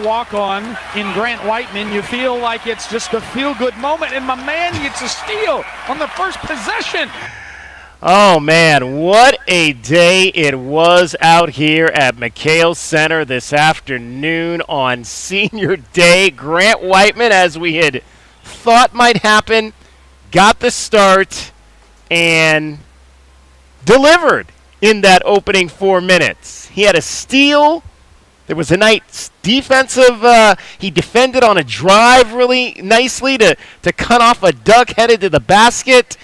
Walk-on in Grant Whiteman. You feel like it's just a feel-good moment, and my man gets a steal on the first possession. Oh, man, what a day it was out here at McKale Center this afternoon on Senior Day. Grant Whiteman, as we had thought might happen, got the start and delivered in that opening 4 minutes. He had a steal. There was a nice defensive, he defended on a drive really nicely to cut off a duck headed to the basket.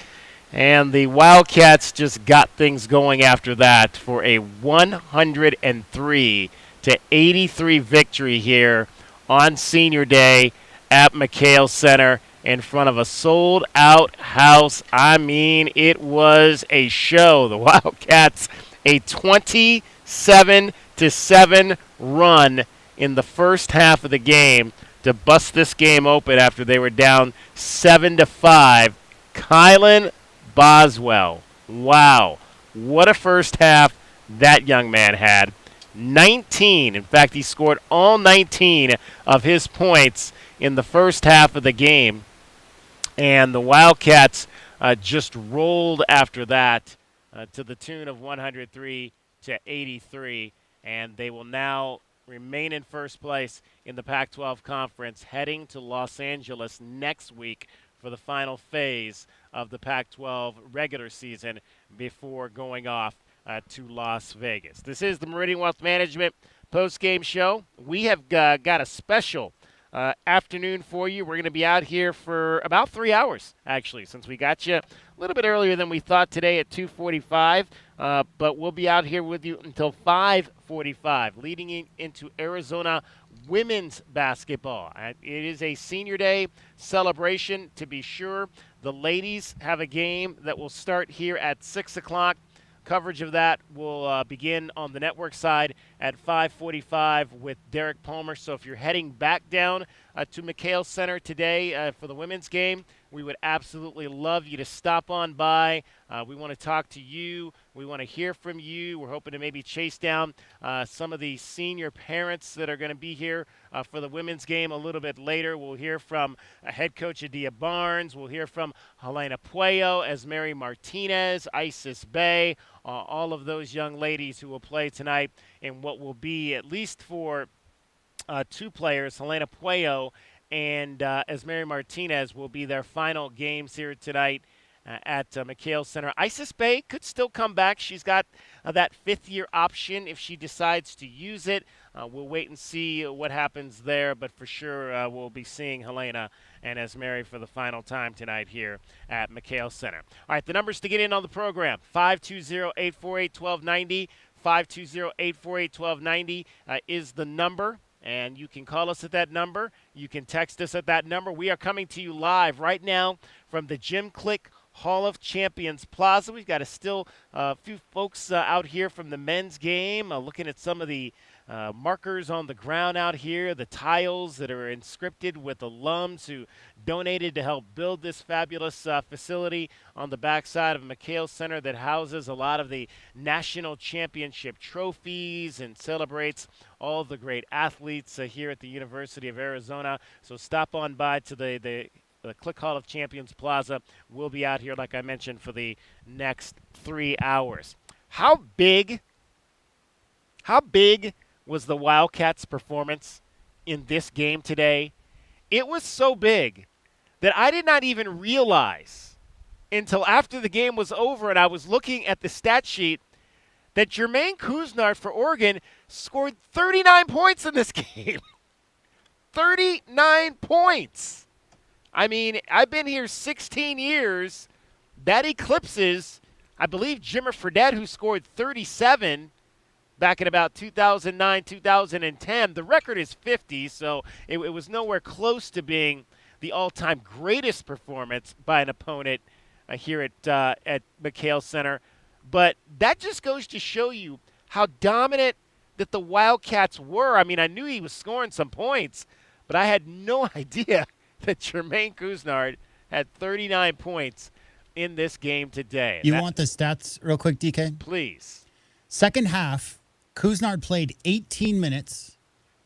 And the Wildcats just got things going after that for a 103-83 victory here on Senior Day at McKale Center in front of a sold-out house. I mean, it was a show. The Wildcats, a 27-7 run in the first half of the game to bust this game open after they were down 7-5. Kylan Boswell. Wow. What a first half that young man had. 19. In fact, he scored all 19 of his points in the first half of the game. And the Wildcats just rolled after that to the tune of 103-83. And they will now remain in first place in the Pac-12 Conference, heading to Los Angeles next week for the final phase of the Pac-12 regular season before going off to Las Vegas. This is the Meridian Wealth Management post-game show. We have got a special afternoon for you. We're going to be out here for about 3 hours, actually, since we got you a little bit earlier than we thought today at 2:45. But we'll be out here with you until 5:45, leading into Arizona women's basketball. It is a Senior Day celebration, to be sure. The ladies have a game that will start here at 6 o'clock. Coverage of that will begin on the network side at 5:45 with Derek Palmer. So if you're heading back down to McKale Center today for the women's game, we would absolutely love you to stop on by. We want to talk to you. We want to hear from you. We're hoping to maybe chase down some of the senior parents that are going to be here for the women's game a little bit later. We'll hear from head coach Adia Barnes. We'll hear from Helena Puello, Esmeri Martinez, Isis Bay, all of those young ladies who will play tonight in what will be, at least for two players, Helena Puello and Esmeri Martinez, will be their final games here tonight at McKale Center. Isis Bay could still come back. She's got that fifth-year option if she decides to use it. We'll wait and see what happens there, but for sure we'll be seeing Helena and Esmeri for the final time tonight here at McKale Center. All right, the numbers to get in on the program, 520-848-1290. 520-848-1290 is the number. And you can call us at that number. You can text us at that number. We are coming to you live right now from the Jim Click Hall of Champions Plaza. We've got a few folks out here from the men's game, looking at some of the markers on the ground out here, the tiles that are inscripted with alums who donated to help build this fabulous facility on the backside of McKale Center that houses a lot of the national championship trophies and celebrates all the great athletes here at the University of Arizona. So stop on by to the Click Hall of Champions Plaza. We'll be out here, like I mentioned, for the next 3 hours. How big was the Wildcats' performance in this game today? It was so big that I did not even realize until after the game was over and I was looking at the stat sheet that Jermaine Couisnard for Oregon scored 39 points in this game. 39 points. I mean, I've been here 16 years. That eclipses, I believe, Jimmer Fredette, who scored 37 back in about 2009, 2010. The record is 50, so it was nowhere close to being the all-time greatest performance by an opponent here at McKale Center. But that just goes to show you how dominant that the Wildcats were. I mean, I knew he was scoring some points, but I had no idea that Jermaine Couisnard had 39 points in this game today. You want the stats real quick, DK? Please. Second half, Couisnard played 18 minutes.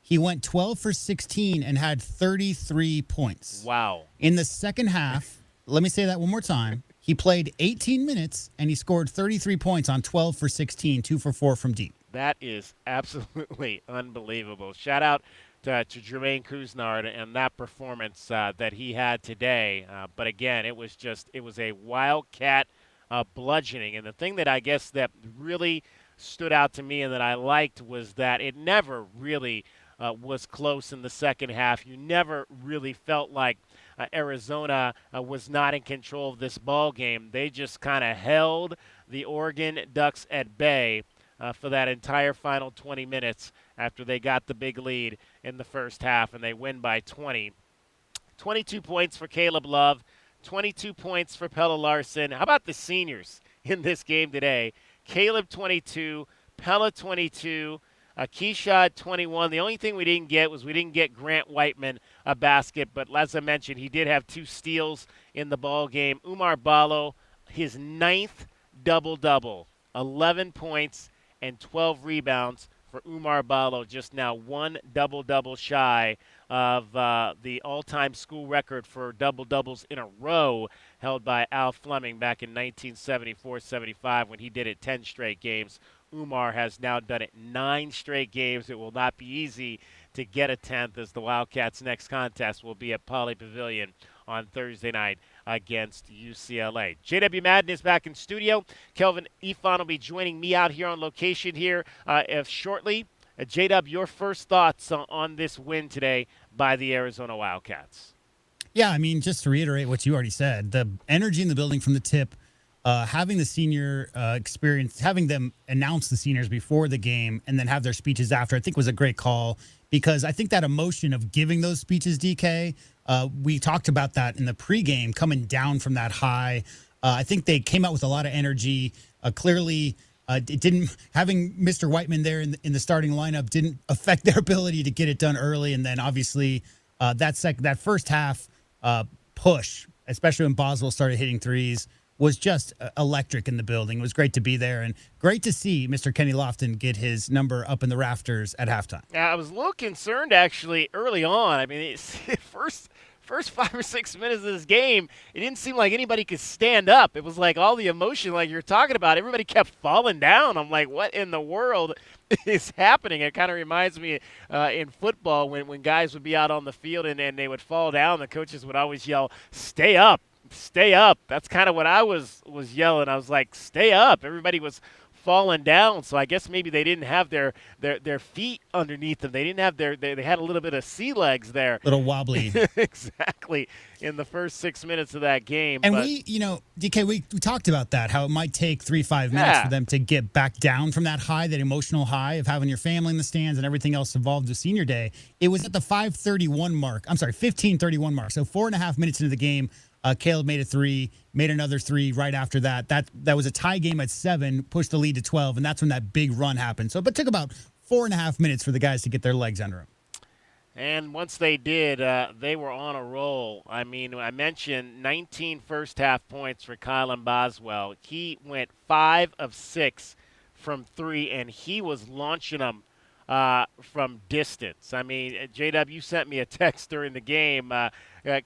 he went 12 for 16 and had 33 points. Wow. In the second half, let me say that one more time. He played 18 minutes, and he scored 33 points on 12 for 16, 2 for 4 from deep. That is absolutely unbelievable. Shout out to Jermaine Couisnard and that performance that he had today. But again, it was a wildcat bludgeoning. And the thing that I guess that really stood out to me and that I liked was that it never really was close in the second half. You never really felt like Arizona was not in control of this ball game. They just kind of held the Oregon Ducks at bay for that entire final 20 minutes after they got the big lead in the first half, and they win by 20. 22 points for Caleb Love, 22 points for Pelle Larsson. How about the seniors in this game today? Caleb 22, Pelle 22, Keishad 21. The only thing we didn't get was we didn't get Grant Whiteman a basket, but as I mentioned, he did have 2 steals in the ball game. Umar Balo, his 9th double-double, 11 points and 12 rebounds for Umar Balo, just now 1 double-double shy of the all-time school record for double-doubles in a row held by Al Fleming back in 1974-75 when he did it 10 straight games. Umar has now done it 9 straight games. It will not be easy to get a 10th, as the Wildcats' next contest will be at Pauley Pavilion on Thursday night against UCLA. JW Madden is back in studio. Kelvin Ifan will be joining me out here on location here shortly. JW, your first thoughts on this win today by the Arizona Wildcats? Yeah, I mean, just to reiterate what you already said, the energy in the building from the tip, having the senior experience, having them announce the seniors before the game and then have their speeches after, I think was a great call, because I think that emotion of giving those speeches, DK, we talked about that in the pregame, coming down from that high. I think they came out with a lot of energy. Clearly, it didn't, having Mr. Whiteman there in the starting lineup didn't affect their ability to get it done early. And then obviously that first half push, especially when Boswell started hitting threes, was just electric in the building. It was great to be there and great to see Mr. Kenny Lofton get his number up in the rafters at halftime. Yeah, I was a little concerned actually early on. I mean, first 5 or 6 minutes of this game, it didn't seem like anybody could stand up. It was like all the emotion, like you're talking about, everybody kept falling down. I'm like, what in the world is happening? It kind of reminds me in football when guys would be out on the field and they would fall down. The coaches would always yell, "Stay up. Stay up." That's kind of what I was yelling. I was like, "Stay up." Everybody was falling down, so I guess maybe they didn't have their feet underneath them. They didn't have they had a little bit of sea legs there. Little wobbly. Exactly, in the first 6 minutes of that game. And we, DK, we talked about that, how it might take 3-5 minutes for them to get back down from that high, that emotional high of having your family in the stands and everything else involved with senior day. It was at the 15:31 mark. So 4.5 minutes into the game, Caleb made a 3, made another 3 right after that. That was a tie game at 7, pushed the lead to 12, and that's when that big run happened. So it took about 4.5 minutes for the guys to get their legs under them. And once they did, they were on a roll. I mean, I mentioned 19 first-half points for Kylan Boswell. He went 5 of 6 from 3, and he was launching them from distance. I mean, JW, you sent me a text during the game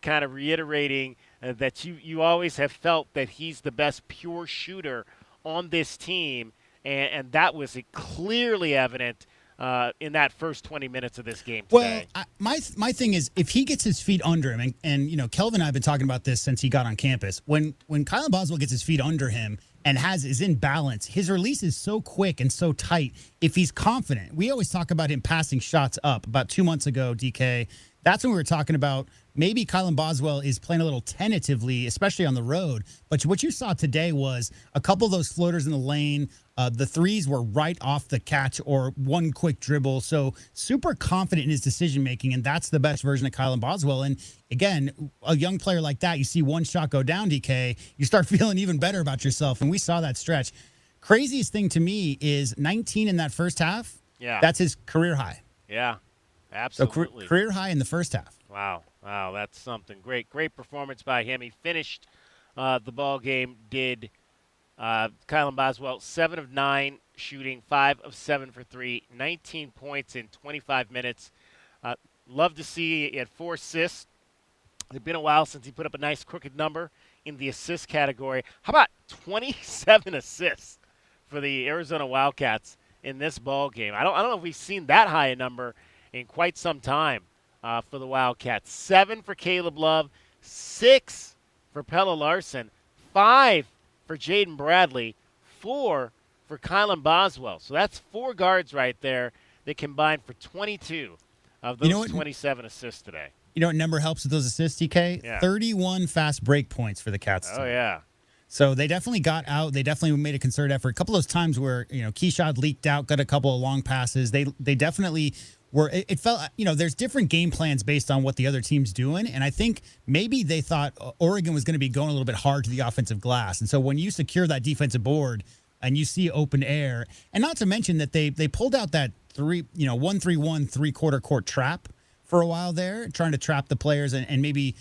kind of reiterating that you always have felt that he's the best pure shooter on this team, and that was clearly evident in that first 20 minutes of this game today. Well, my thing is, if he gets his feet under him, and Kelvin and I have been talking about this since he got on campus, when Kylan Boswell gets his feet under him and is in balance, his release is so quick and so tight. If he's confident, we always talk about him passing shots up. About 2 months ago, DK, that's when we were talking about maybe Kylan Boswell is playing a little tentatively, especially on the road. But what you saw today was a couple of those floaters in the lane. The threes were right off the catch or one quick dribble. So super confident in his decision-making, and that's the best version of Kylan Boswell. And, again, a young player like that, you see one shot go down, DK, you start feeling even better about yourself. And we saw that stretch. Craziest thing to me is 19 in that first half. Yeah. That's his career high. Yeah, absolutely. So career high in the first half. Wow, that's something. Great performance by him. He finished the ball game, did Kylan Boswell 7 of 9 shooting, 5 of 7 for 3, 19 points in 25 minutes. Uh, Love to see he had 4 assists. It's been a while since he put up a nice crooked number in the assist category. How about 27 assists for the Arizona Wildcats in this ball game? I don't know if we've seen that high a number in quite some time for the Wildcats. 7 for Caleb Love, 6 for Pella Larson, 5 for Jaden Bradley, 4 for Kylan Boswell. So that's 4 guards right there that combined for 22 of those 27 assists today. You know what number helps with those assists, TK? Yeah. 31 fast break points for the Cats. Oh, yeah. So they definitely got out. They definitely made a concerted effort. A couple of those times where, Keyshawn leaked out, got a couple of long passes. They definitely were. It felt, there's different game plans based on what the other team's doing. And I think maybe they thought Oregon was going to be going a little bit hard to the offensive glass. And so when you secure that defensive board and you see open air, and not to mention that they pulled out that 1-3-1 three-quarter court trap for a while there, trying to trap the players and maybe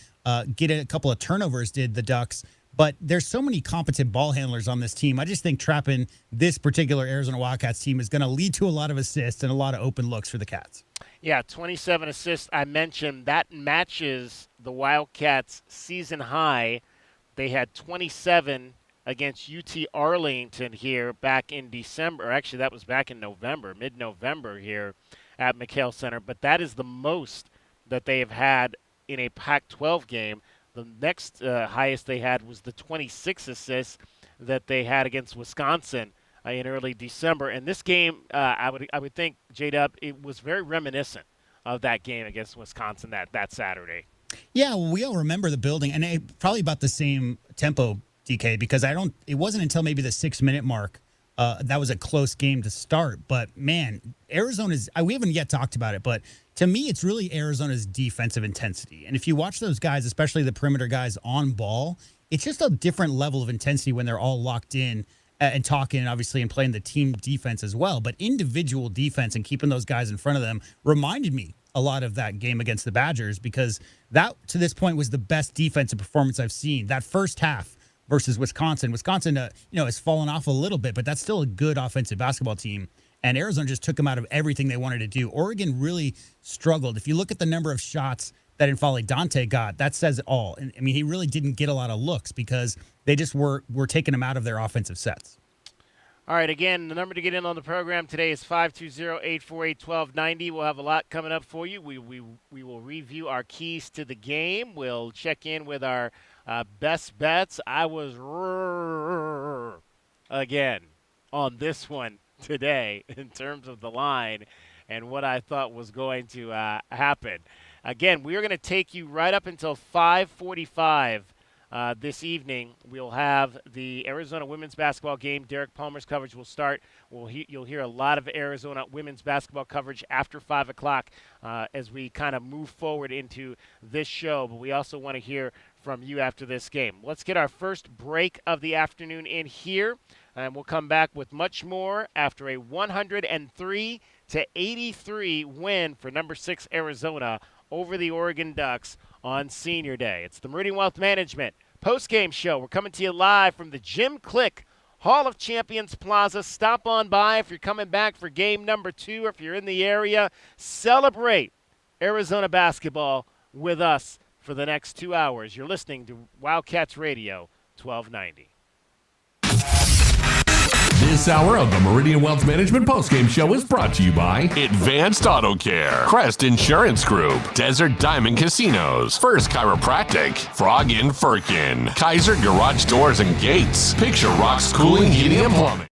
get a couple of turnovers, did the Ducks. But there's so many competent ball handlers on this team. I just think trapping this particular Arizona Wildcats team is going to lead to a lot of assists and a lot of open looks for the Cats. Yeah, 27 assists. I mentioned that matches the Wildcats' season high. They had 27 against UT Arlington here back in December. Or actually, that was back in November, mid-November here at McKale Center. But that is the most that they have had in a Pac-12 game. The next highest they had was the 26 assists that they had against Wisconsin in early December. And this game, I would think, J-Dub, it was very reminiscent of that game against Wisconsin that Saturday. Yeah, well, we all remember the building, and probably about the same tempo, DK, because it wasn't until maybe the 6-minute mark that was a close game to start. But, man, we haven't yet talked about it, but to me, it's really Arizona's defensive intensity. And if you watch those guys, especially the perimeter guys on ball, it's just a different level of intensity when they're all locked in and talking, obviously, and playing the team defense as well. But individual defense and keeping those guys in front of them reminded me a lot of that game against the Badgers, because that, to this point, was the best defensive performance I've seen. That first half versus Wisconsin. Wisconsin, has fallen off a little bit, but that's still a good offensive basketball team. And Arizona just took them out of everything they wanted to do. Oregon really struggled. If you look at the number of shots that N'Faly Dante got, that says it all. And, I mean, he really didn't get a lot of looks because they just were taking him out of their offensive sets. All right, again, the number to get in on the program today is 520-848-1290. We'll have a lot coming up for you. We will review our keys to the game. We'll check in with our best bets. I was again on this one today in terms of the line and what I thought was going to happen. Again, we are going to take you right up until 5:45 this evening. We'll have the Arizona women's basketball game. Derek Palmer's coverage will start. You'll hear a lot of Arizona women's basketball coverage after 5 o'clock as we kind of move forward into this show. But we also want to hear from you after this game. Let's get our first break of the afternoon in here, and we'll come back with much more after a 103-83 win for number 6 Arizona over the Oregon Ducks on Senior Day. It's the Meridian Wealth Management Postgame Show. We're coming to you live from the Jim Click Hall of Champions Plaza. Stop on by if you're coming back for game number 2, or if you're in the area. Celebrate Arizona basketball with us for the next 2 hours. You're listening to Wildcats Radio 1290. This hour of the Meridian Wealth Management Postgame Show is brought to you by Advanced Auto Care, Crest Insurance Group, Desert Diamond Casinos, First Chiropractic, Frog Inn Firkin, Kaiser Garage Doors and Gates, Picture Rocks Cooling, Heating and Plumbing.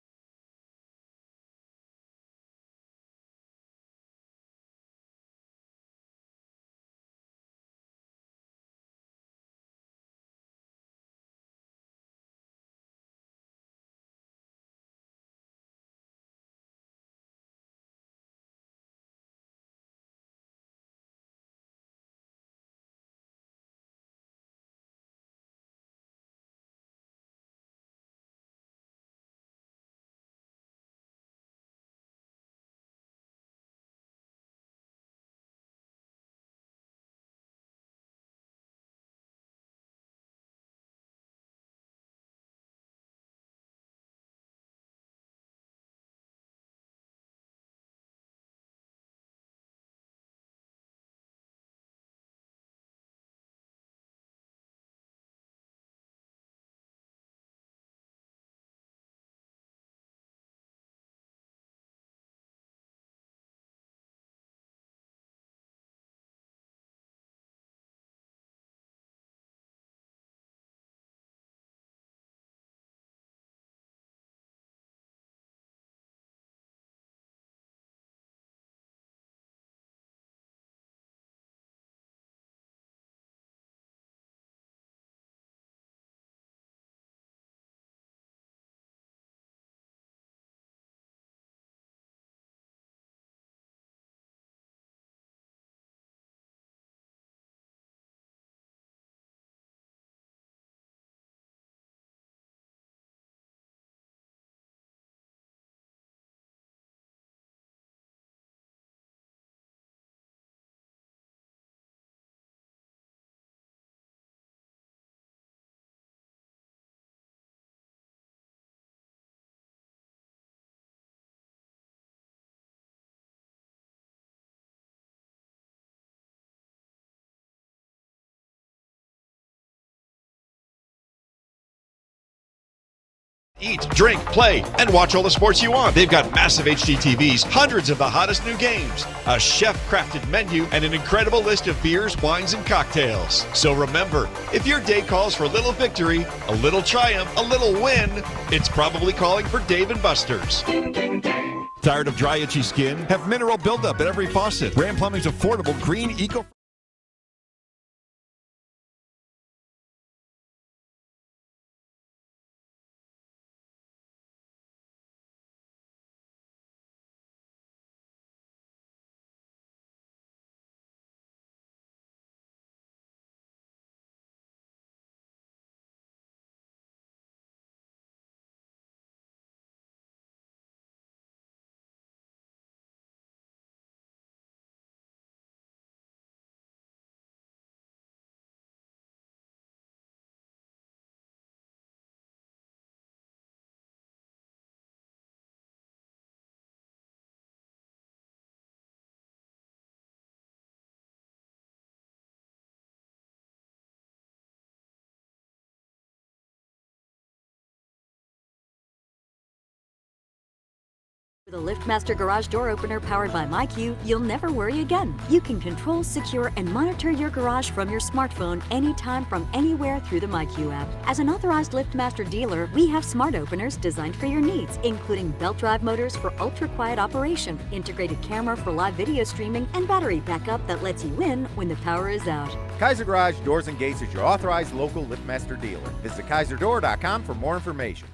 Eat, drink, play, and watch all the sports you want. They've got massive HD TVs, hundreds of the hottest new games, a chef-crafted menu, and an incredible list of beers, wines, and cocktails. So remember, if your day calls for a little victory, a little triumph, a little win, it's probably calling for Dave & Buster's. Tired of dry, itchy skin? Have mineral buildup at every faucet. Ram Plumbing's affordable green eco... With a LiftMaster garage door opener powered by MyQ, you'll never worry again. You can control, secure, and monitor your garage from your smartphone anytime from anywhere through the MyQ app. As an authorized LiftMaster dealer, we have smart openers designed for your needs, including belt drive motors for ultra-quiet operation, integrated camera for live video streaming, and battery backup that lets you win when the power is out. Kaiser Garage Doors and Gates is your authorized local LiftMaster dealer. Visit KaiserDoor.com for more information.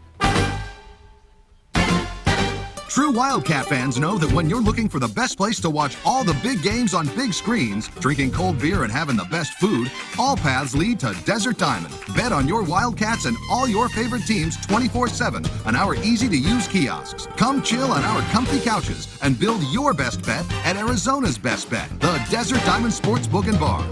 True Wildcat fans know that when you're looking for the best place to watch all the big games on big screens, drinking cold beer and having the best food, all paths lead to Desert Diamond. Bet on your Wildcats and all your favorite teams 24/7 on our easy-to-use kiosks. Come chill on our comfy couches and build your best bet at Arizona's best bet, the Desert Diamond Sportsbook and Bar.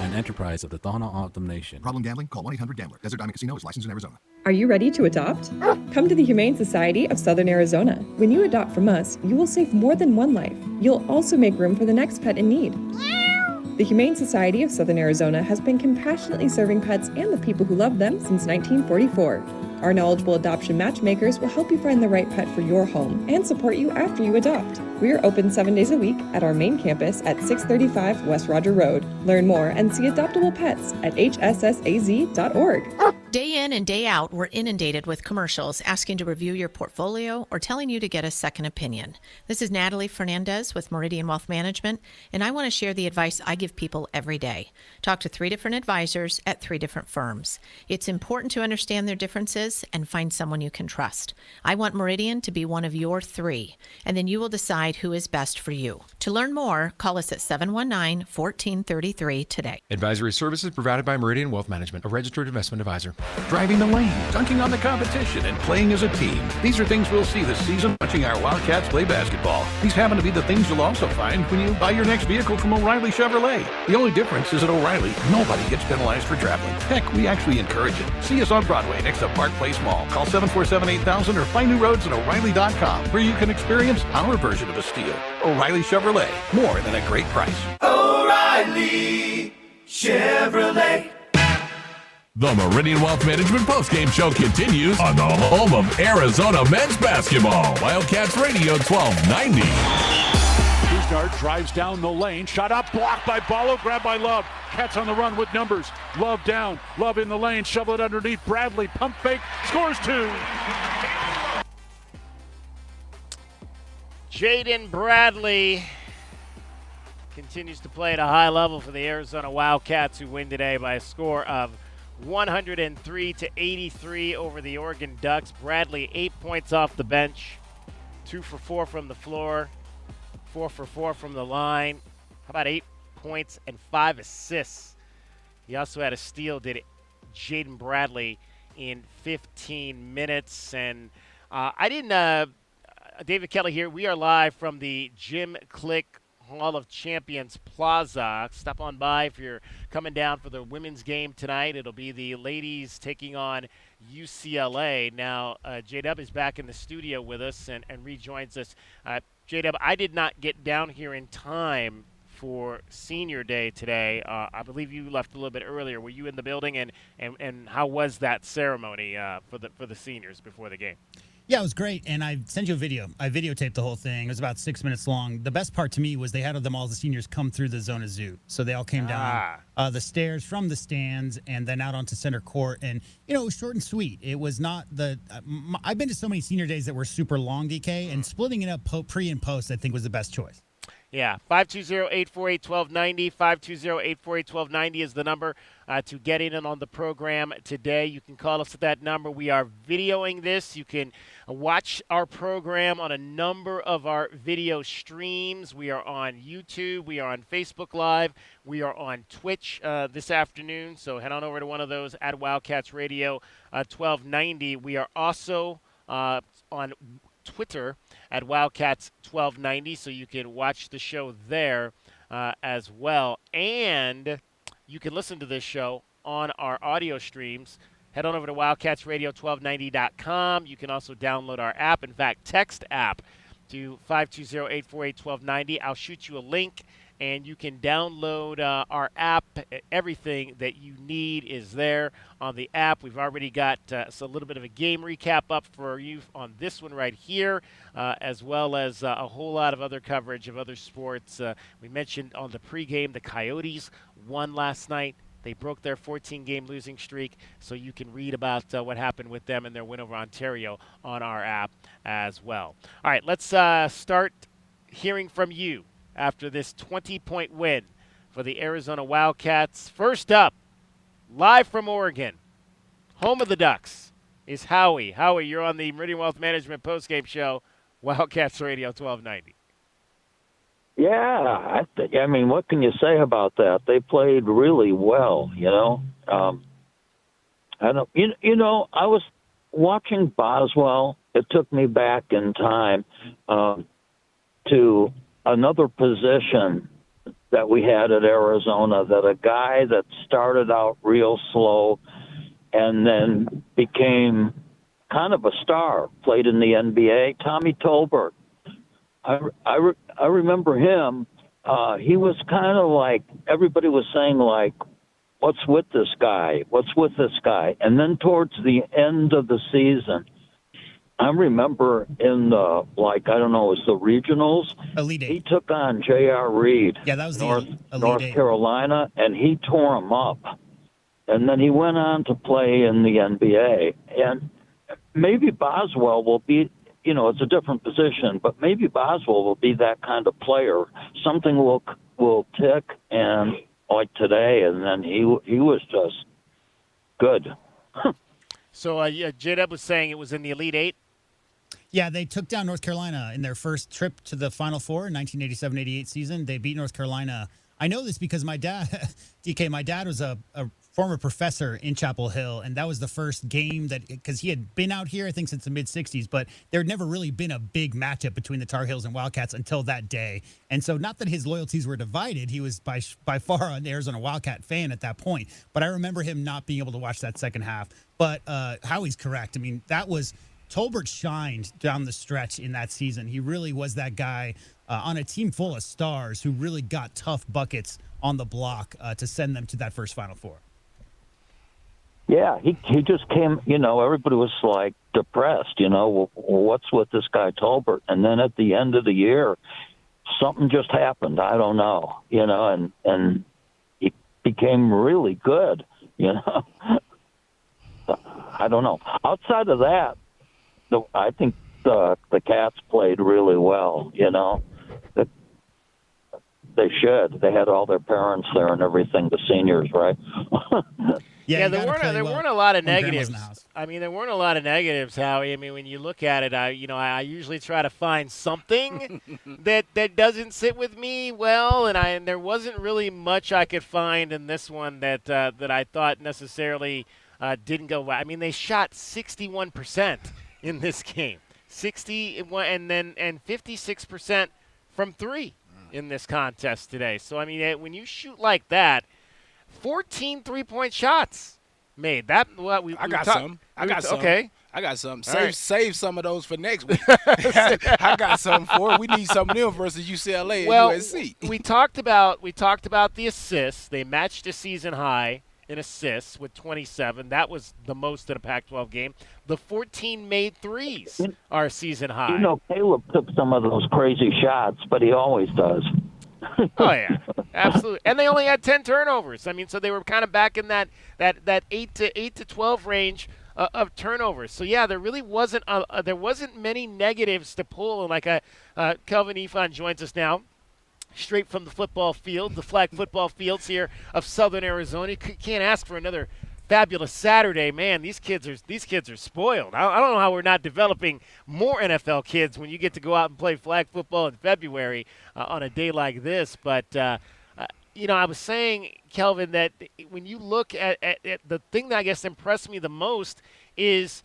An enterprise of the Thana Optum Nation. Problem gambling? Call 1-800-GAMBLER. Desert Diamond Casino is licensed in Arizona. Are you ready to adopt? Come to the Humane Society of Southern Arizona. When you adopt from us, you will save more than one life. You'll also make room for the next pet in need. The Humane Society of Southern Arizona has been compassionately serving pets and the people who love them since 1944. Our knowledgeable adoption matchmakers will help you find the right pet for your home and support you after you adopt. We are open 7 days a week at our main campus at 635 West Roger Road. Learn more and see adoptable pets at hssaz.org. Day in and day out, we're inundated with commercials asking to review your portfolio or telling you to get a second opinion. This is Natalie Fernandez with Meridian Wealth Management, and I want to share the advice I give people every day. Talk to 3 different advisors at 3 different firms. It's important to understand their differences and find someone you can trust. I want Meridian to be one of your 3, and then you will decide who is best for you. To learn more, call us at 719-1433 today. Advisory services provided by Meridian Wealth Management, a registered investment advisor. Driving the lane, dunking on the competition, and playing as a team. These are things we'll see this season watching our Wildcats play basketball. These happen to be the things you'll also find when you buy your next vehicle from O'Reilly Chevrolet. The only difference is at O'Reilly, nobody gets penalized for traveling. Heck, we actually encourage it. See us on Broadway next to Park Place Mall. Call 747-8000 or find new roads at O'Reilly.com, where you can experience our version of a steal. O'Reilly Chevrolet, more than a great price. O'Reilly Chevrolet. The Meridian Wealth Management postgame show continues on the home of Arizona men's basketball. Wildcats Radio 1290. Bouchard drives down the lane. Shot up, blocked by Ballo, grabbed by Love. Cats on the run with numbers. Love down, Love in the lane, shovel it underneath. Bradley, pump fake, scores 2. Jaden Bradley continues to play at a high level for the Arizona Wildcats, who win today by a score of 103-83 over the Oregon Ducks. Bradley, 8 points off the bench, 2 for 4 from the floor, 4 for 4 from the line. How about 8 points and 5 assists? He also had a steal, did Jaden Bradley, in 15 minutes. And David Kelly here. We are live from the Jim Click Hall of Champions Plaza. Stop on by if you're coming down for the women's game tonight. It'll be the ladies taking on UCLA. Now, J-Dub is back in the studio with us and rejoins us. J-Dub, I did not get down here in time for Senior Day today. I believe you left a little bit earlier. Were you in the building, and how was that ceremony for the seniors before the game? Yeah, it was great, and I sent you a video. I videotaped the whole thing. It was about 6 minutes long. The best part to me was they had them all, the seniors, come through the Zona Zoo. So they all came down the stairs from the stands and then out onto center court. And, it was short and sweet. It was not I've been to so many senior days that were super long, DK, and splitting it up pre and post, I think, was the best choice. Yeah, 520-848-1290. 520-848-1290 is the number to get in on the program today. You can call us at that number. We are videoing this. You can watch our program on a number of our video streams. We are on YouTube. We are on Facebook Live. We are on Twitch this afternoon. So head on over to one of those at Wildcats Radio 1290. We are also on Twitter at Wildcats 1290, so you can watch the show there as well. And you can listen to this show on our audio streams. Head on over to wildcatsradio1290.com. You can also download our app. In fact, text app to 520-848-1290. I'll shoot you a link, and you can download our app. Everything that you need is there on the app. We've already got a little bit of a game recap up for you on this one right here, as well as a whole lot of other coverage of other sports. We mentioned on the pregame the Coyotes won last night. They broke their 14-game losing streak, so you can read about what happened with them and their win over Ontario on our app as well. All right, let's start hearing from you after this 20-point win for the Arizona Wildcats. First up, live from Oregon, home of the Ducks, is Howie. Howie, you're on the Meridian Wealth Management postgame show, Wildcats Radio 1290. Yeah, I mean, what can you say about that? They played really well, I was watching Boswell. It took me back in time to another position that we had at Arizona, that a guy that started out real slow and then became kind of a star, played in the NBA, Tommy Tolbert. I remember him. He was kind of like, everybody was saying, like, what's with this guy? What's with this guy? And then towards the end of the season, I remember in the, it was the regionals. Elite Eight. He took on J.R. Reed. Yeah, that was North Eight. Carolina, and he tore him up. And then he went on to play in the NBA. And maybe Boswell will be, it's a different position, but maybe Boswell will be that kind of player. Something will tick, and like today, and then he was just good. So J-Dub was saying it was in the Elite Eight? Yeah, they took down North Carolina in their first trip to the Final Four in 1987-88 season. They beat North Carolina. I know this because my dad, DK, my dad was a former professor in Chapel Hill, and that was the first game because he had been out here, I think, since the mid-'60s, but there had never really been a big matchup between the Tar Heels and Wildcats until that day. And so not that his loyalties were divided. He was by far an Arizona Wildcat fan at that point, but I remember him not being able to watch that second half. But Howie's correct. I mean, that was – Tolbert shined down the stretch in that season. He really was that guy on a team full of stars who really got tough buckets on the block to send them to that first Final Four. Yeah, he just came, everybody was like depressed, what's with this guy Tolbert? And then at the end of the year, something just happened. I don't know, and he became really good, I don't know. Outside of that, I think the Cats played really well, They should. They had all their parents there and everything, the seniors, right? Yeah, there weren't a lot of negatives. I mean, there weren't a lot of negatives, Howie. I mean, when you look at it, I usually try to find something that doesn't sit with me well, and there wasn't really much I could find in this one that I thought necessarily didn't go well. I mean, they shot 61% in this game, 60% and 56% from three in this contest today. So I mean, when you shoot like that, 14 3-point shots made. That what we I got some. Okay. I got something. All Save some of those for next week. I got something for it. We need some of them versus UCLA and USC. We talked about the assists. They matched a season high in assists with 27. That was the most in a Pac-12 game. The 14 made threes are season high. You know, Caleb took some of those crazy shots, but he always does. Oh yeah, absolutely. And they only had 10 turnovers. I mean, so they were kind of back in that 8 to 12 range of turnovers. So yeah, there really wasn't many negatives to pull. And like Kelvin Ifan joins us now, straight from the football field, the flag football fields here of Southern Arizona. You can't ask for another fabulous Saturday. Man, these kids are spoiled. I don't know how we're not developing more NFL kids when you get to go out and play flag football in February on a day like this. But I was saying, Kelvin, that when you look at the thing that I guess impressed me the most is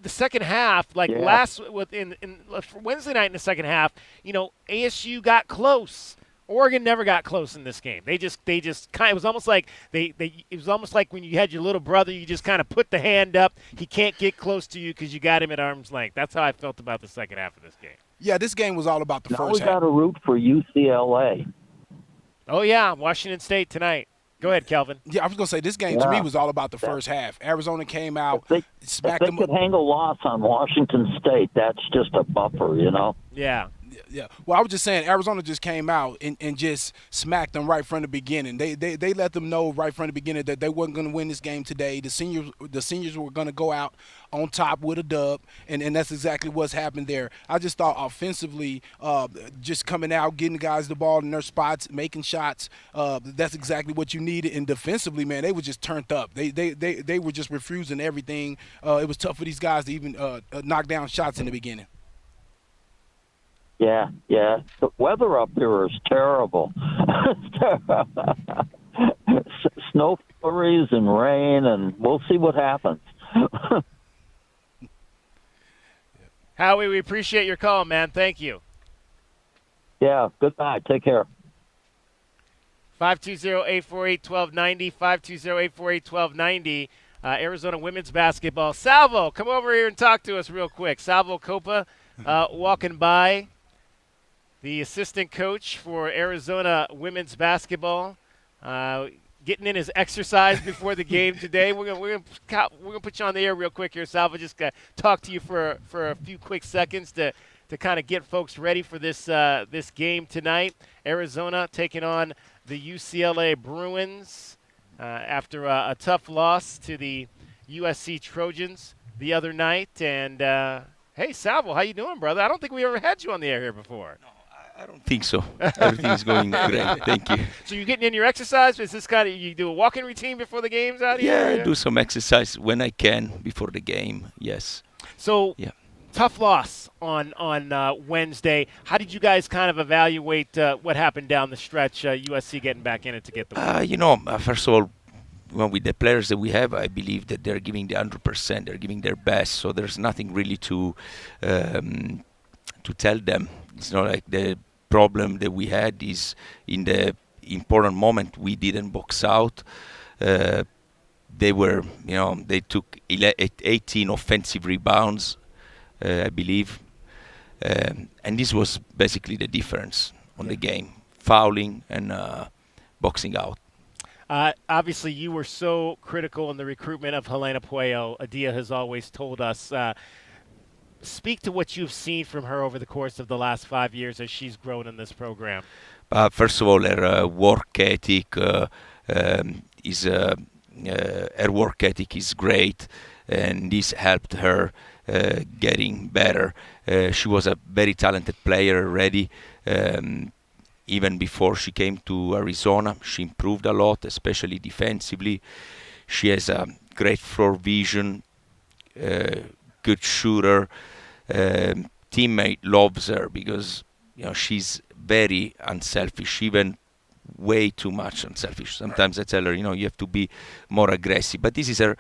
the second half. Like Wednesday night in the second half, ASU got close. Oregon never got close in this game. They just kind of, it was almost like it was almost like when you had your little brother, you just kind of put the hand up. He can't get close to you because you got him at arm's length. That's how I felt about the second half of this game. Yeah, this game was all about the first half. Now we got to root for UCLA. Oh yeah, Washington State tonight. Go ahead, Kelvin. Yeah, I was going to say this game to me was all about the first half. Arizona came out, smacked them. If they could hang a loss on Washington State, that's just a buffer, Yeah. Yeah. Well, I was just saying Arizona just came out and just smacked them right from the beginning. They let them know right from the beginning that they weren't going to win this game today. The seniors were going to go out on top with a dub, and that's exactly what's happened there. I just thought offensively, just coming out, getting the guys the ball in their spots, making shots, that's exactly what you needed. And defensively, man, they were just turned up. They were just refusing everything. It was tough for these guys to even knock down shots in the beginning. Yeah. The weather up here is terrible. Snow flurries and rain, and we'll see what happens. Howie, we appreciate your call, man. Thank you. Yeah, good night. Take care. 520-848-1290, 520-848-1290. Arizona women's basketball. Salvo, come over here and talk to us real quick. Salvo Copa walking by. The assistant coach for Arizona women's basketball, getting in his exercise before the game today. We're gonna put you on the air real quick here, Salva. Just talk to you for a few quick seconds to kind of get folks ready for this game tonight. Arizona taking on the UCLA Bruins after a tough loss to the USC Trojans the other night. And hey, Salvo, how you doing, brother? I don't think we ever had you on the air here before. I don't think so. Everything is going great. Thank you. So you're getting in your exercise? Is this kind of, you do a walking routine before the games out here? Yeah, I do some exercise when I can before the game, yes. So tough loss on Wednesday. How did you guys kind of evaluate what happened down the stretch, USC getting back in it to get the win? First of all, with the players that we have, I believe that they're giving the 100%. They're giving their best. So there's nothing really to tell them. It's not like the problem that we had is in the important moment we didn't box out. They were, they took 18 offensive rebounds, I believe. And this was basically the difference on the game, fouling and boxing out. Obviously, you were so critical in the recruitment of Helena Puello. Adia has always told us. Speak to what you've seen from her over the course of the last 5 years as she's grown in this program. First of all, her work ethic is great, and this helped her getting better. She was a very talented player already. Even before she came to Arizona, she improved a lot, especially defensively. She has a great floor vision, good shooter. Teammate loves her because she's very unselfish, even way too much unselfish. Sometimes I tell her, you have to be more aggressive. But this is her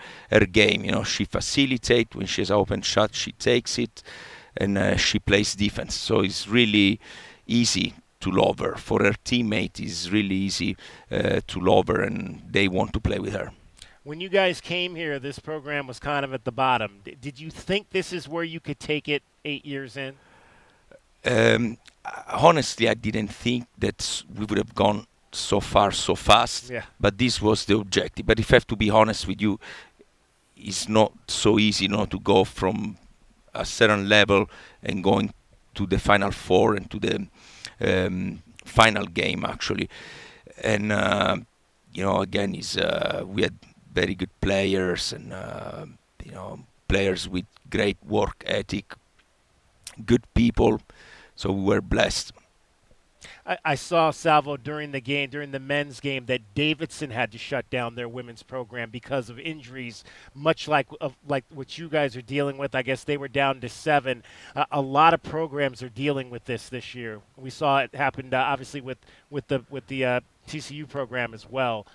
game. She facilitates when she has an open shot, she takes it, and she plays defense. So it's really easy to love her. For her teammate, it's really easy to love her, and they want to play with her. When you guys came here, this program was kind of at the bottom. Did you think this is where you could take it 8 years in? Honestly, I didn't think that we would have gone so far so fast. Yeah. But this was the objective. But if I have to be honest with you, it's not so easy, to go from a certain level and going to the Final Four and to the final game, actually. And again, we had very good players and players with great work ethic, good people. So we were blessed. I saw, Salvo, during the men's game, that Davidson had to shut down their women's program because of injuries, much like what you guys are dealing with. I guess they were down to 7. A lot of programs are dealing with this year. We saw it happen, obviously, with the TCU program as well.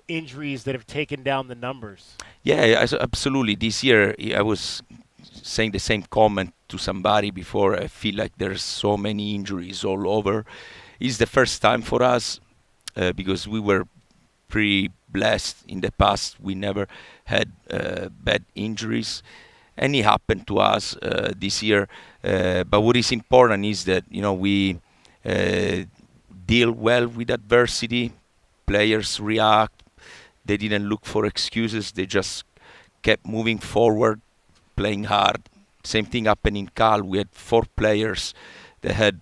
Injuries that have taken down the numbers. Yeah, absolutely. This year, I was saying the same comment to somebody before. I feel like there's so many injuries all over. It's the first time for us because we were pretty blessed in the past. We never had bad injuries. And it happened to us this year. But what is important is that, we deal well with adversity. Players react. They didn't look for excuses. They just kept moving forward, playing hard. Same thing happened in Cal. We had 4 players that had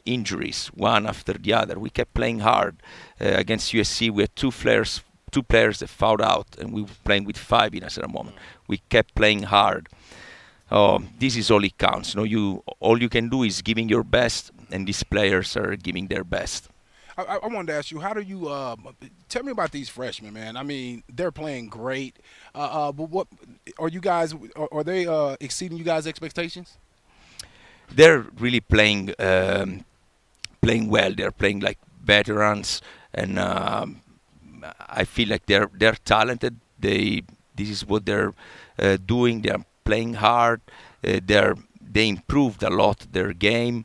injuries, one after the other. We kept playing hard. Against USC, we had two players that fouled out, and we were playing with 5 in a certain moment. We kept playing hard. This is all it counts. All you can do is giving your best, and these players are giving their best. I wanted to ask you, how do you tell me about these freshmen, man? I mean, they're playing great. But what are you guys? Are they exceeding you guys' expectations? They're really playing well. They're playing like veterans, and I feel like they're talented. This is what they're doing. They're playing hard. They improved a lot their game.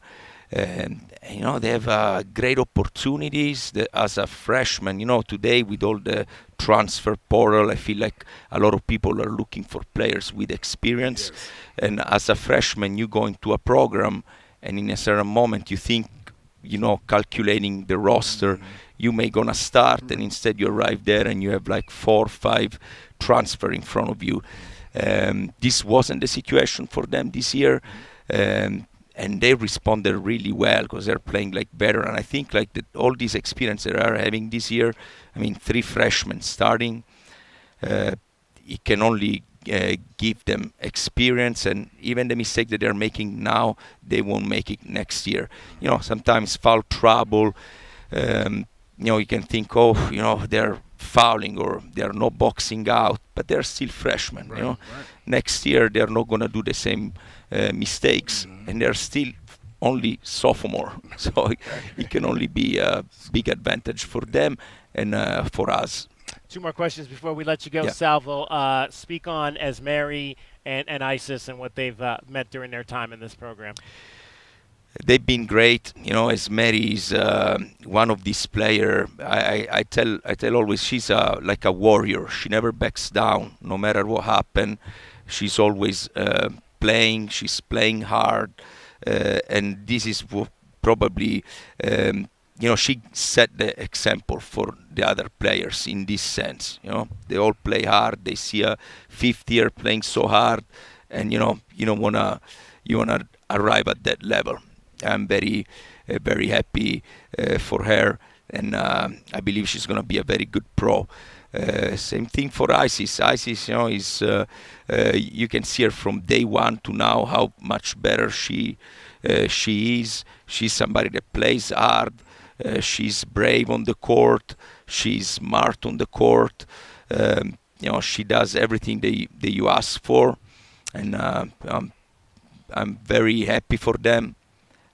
They have great opportunities as a freshman. Today with all the transfer portal, I feel like a lot of people are looking for players with experience. Yes. And as a freshman, you go into a program, and in a certain moment, you think, calculating the roster, you may gonna start, and instead you arrive there and you have like 4 or 5 transfer in front of you. This wasn't the situation for them this year. And they responded really well because they're playing like better. And I think like all these experience they are having this year, 3 freshmen starting, it can only give them experience. And even the mistake that they're making now, they won't make it next year. Sometimes foul trouble, you can think, they're fouling or they're not boxing out, but they're still freshmen. Right. Next year they're not going to do the same mistakes, and they're still only sophomore, so it can only be a big advantage for them and for us. 2 more questions before we let you go. Yeah. Salvo, speak on Esmeri and Isis and what they've meant during their time in this program. They've been great. Esmeri is one of these players. I tell always she's like a warrior. She never backs down, no matter what happens. She's always playing. She's playing hard, and this is what probably she set the example for the other players in this sense. They all play hard. They see a 5th year playing so hard, and you wanna arrive at that level. I'm very happy for her, and I believe she's going to be a very good pro. Same thing for Isis. Isis, is you can see her from day one to now how much better she is. She's somebody that plays hard. She's brave on the court. She's smart on the court. She does everything that you ask for, and I'm very happy for them.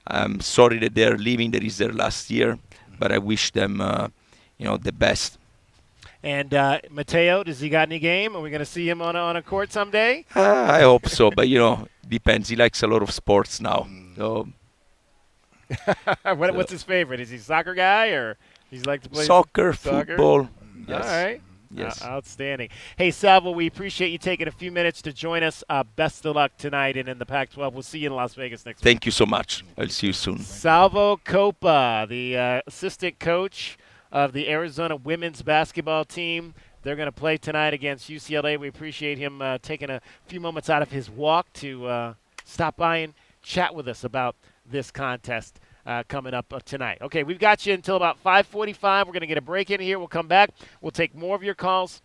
I'm sorry that they're leaving. That is their last year, but I wish them, the best. And Matteo, does he got any game? Are we going to see him on a court someday? I hope so, but depends. He likes a lot of sports now. So, what's his favorite? Is he a soccer guy or does he like to play soccer? Football? Yes. All right. Yes. Outstanding. Hey, Salvo, we appreciate you taking a few minutes to join us. Best of luck tonight and in the Pac-12. We'll see you in Las Vegas next week. Thank you so much. I'll see you soon. Salvo Copa, the assistant coach of the Arizona women's basketball team. They're going to play tonight against UCLA. We appreciate him taking a few moments out of his walk to stop by and chat with us about this contest coming up tonight. Okay, we've got you until about 5:45. We're going to get a break in here. We'll come back. We'll take more of your calls.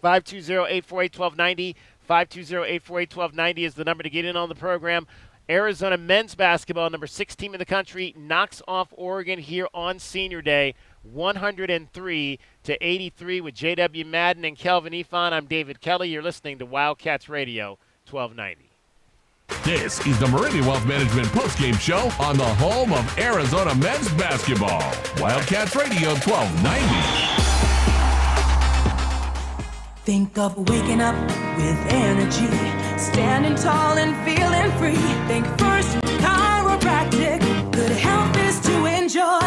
520-848-1290. 520-848-1290 is the number to get in on the program. Arizona men's basketball, number 6 team in the country, knocks off Oregon here on Senior Day, 103-83 with J.W. Madden and Kelvin Ifan. I'm David Kelly. You're listening to Wildcats Radio 1290. This is the Meridian Wealth Management postgame show on the home of Arizona men's basketball. Wildcats Radio 1290. Think of waking up with energy, standing tall and feeling free. Think First Chiropractic, good health is to enjoy.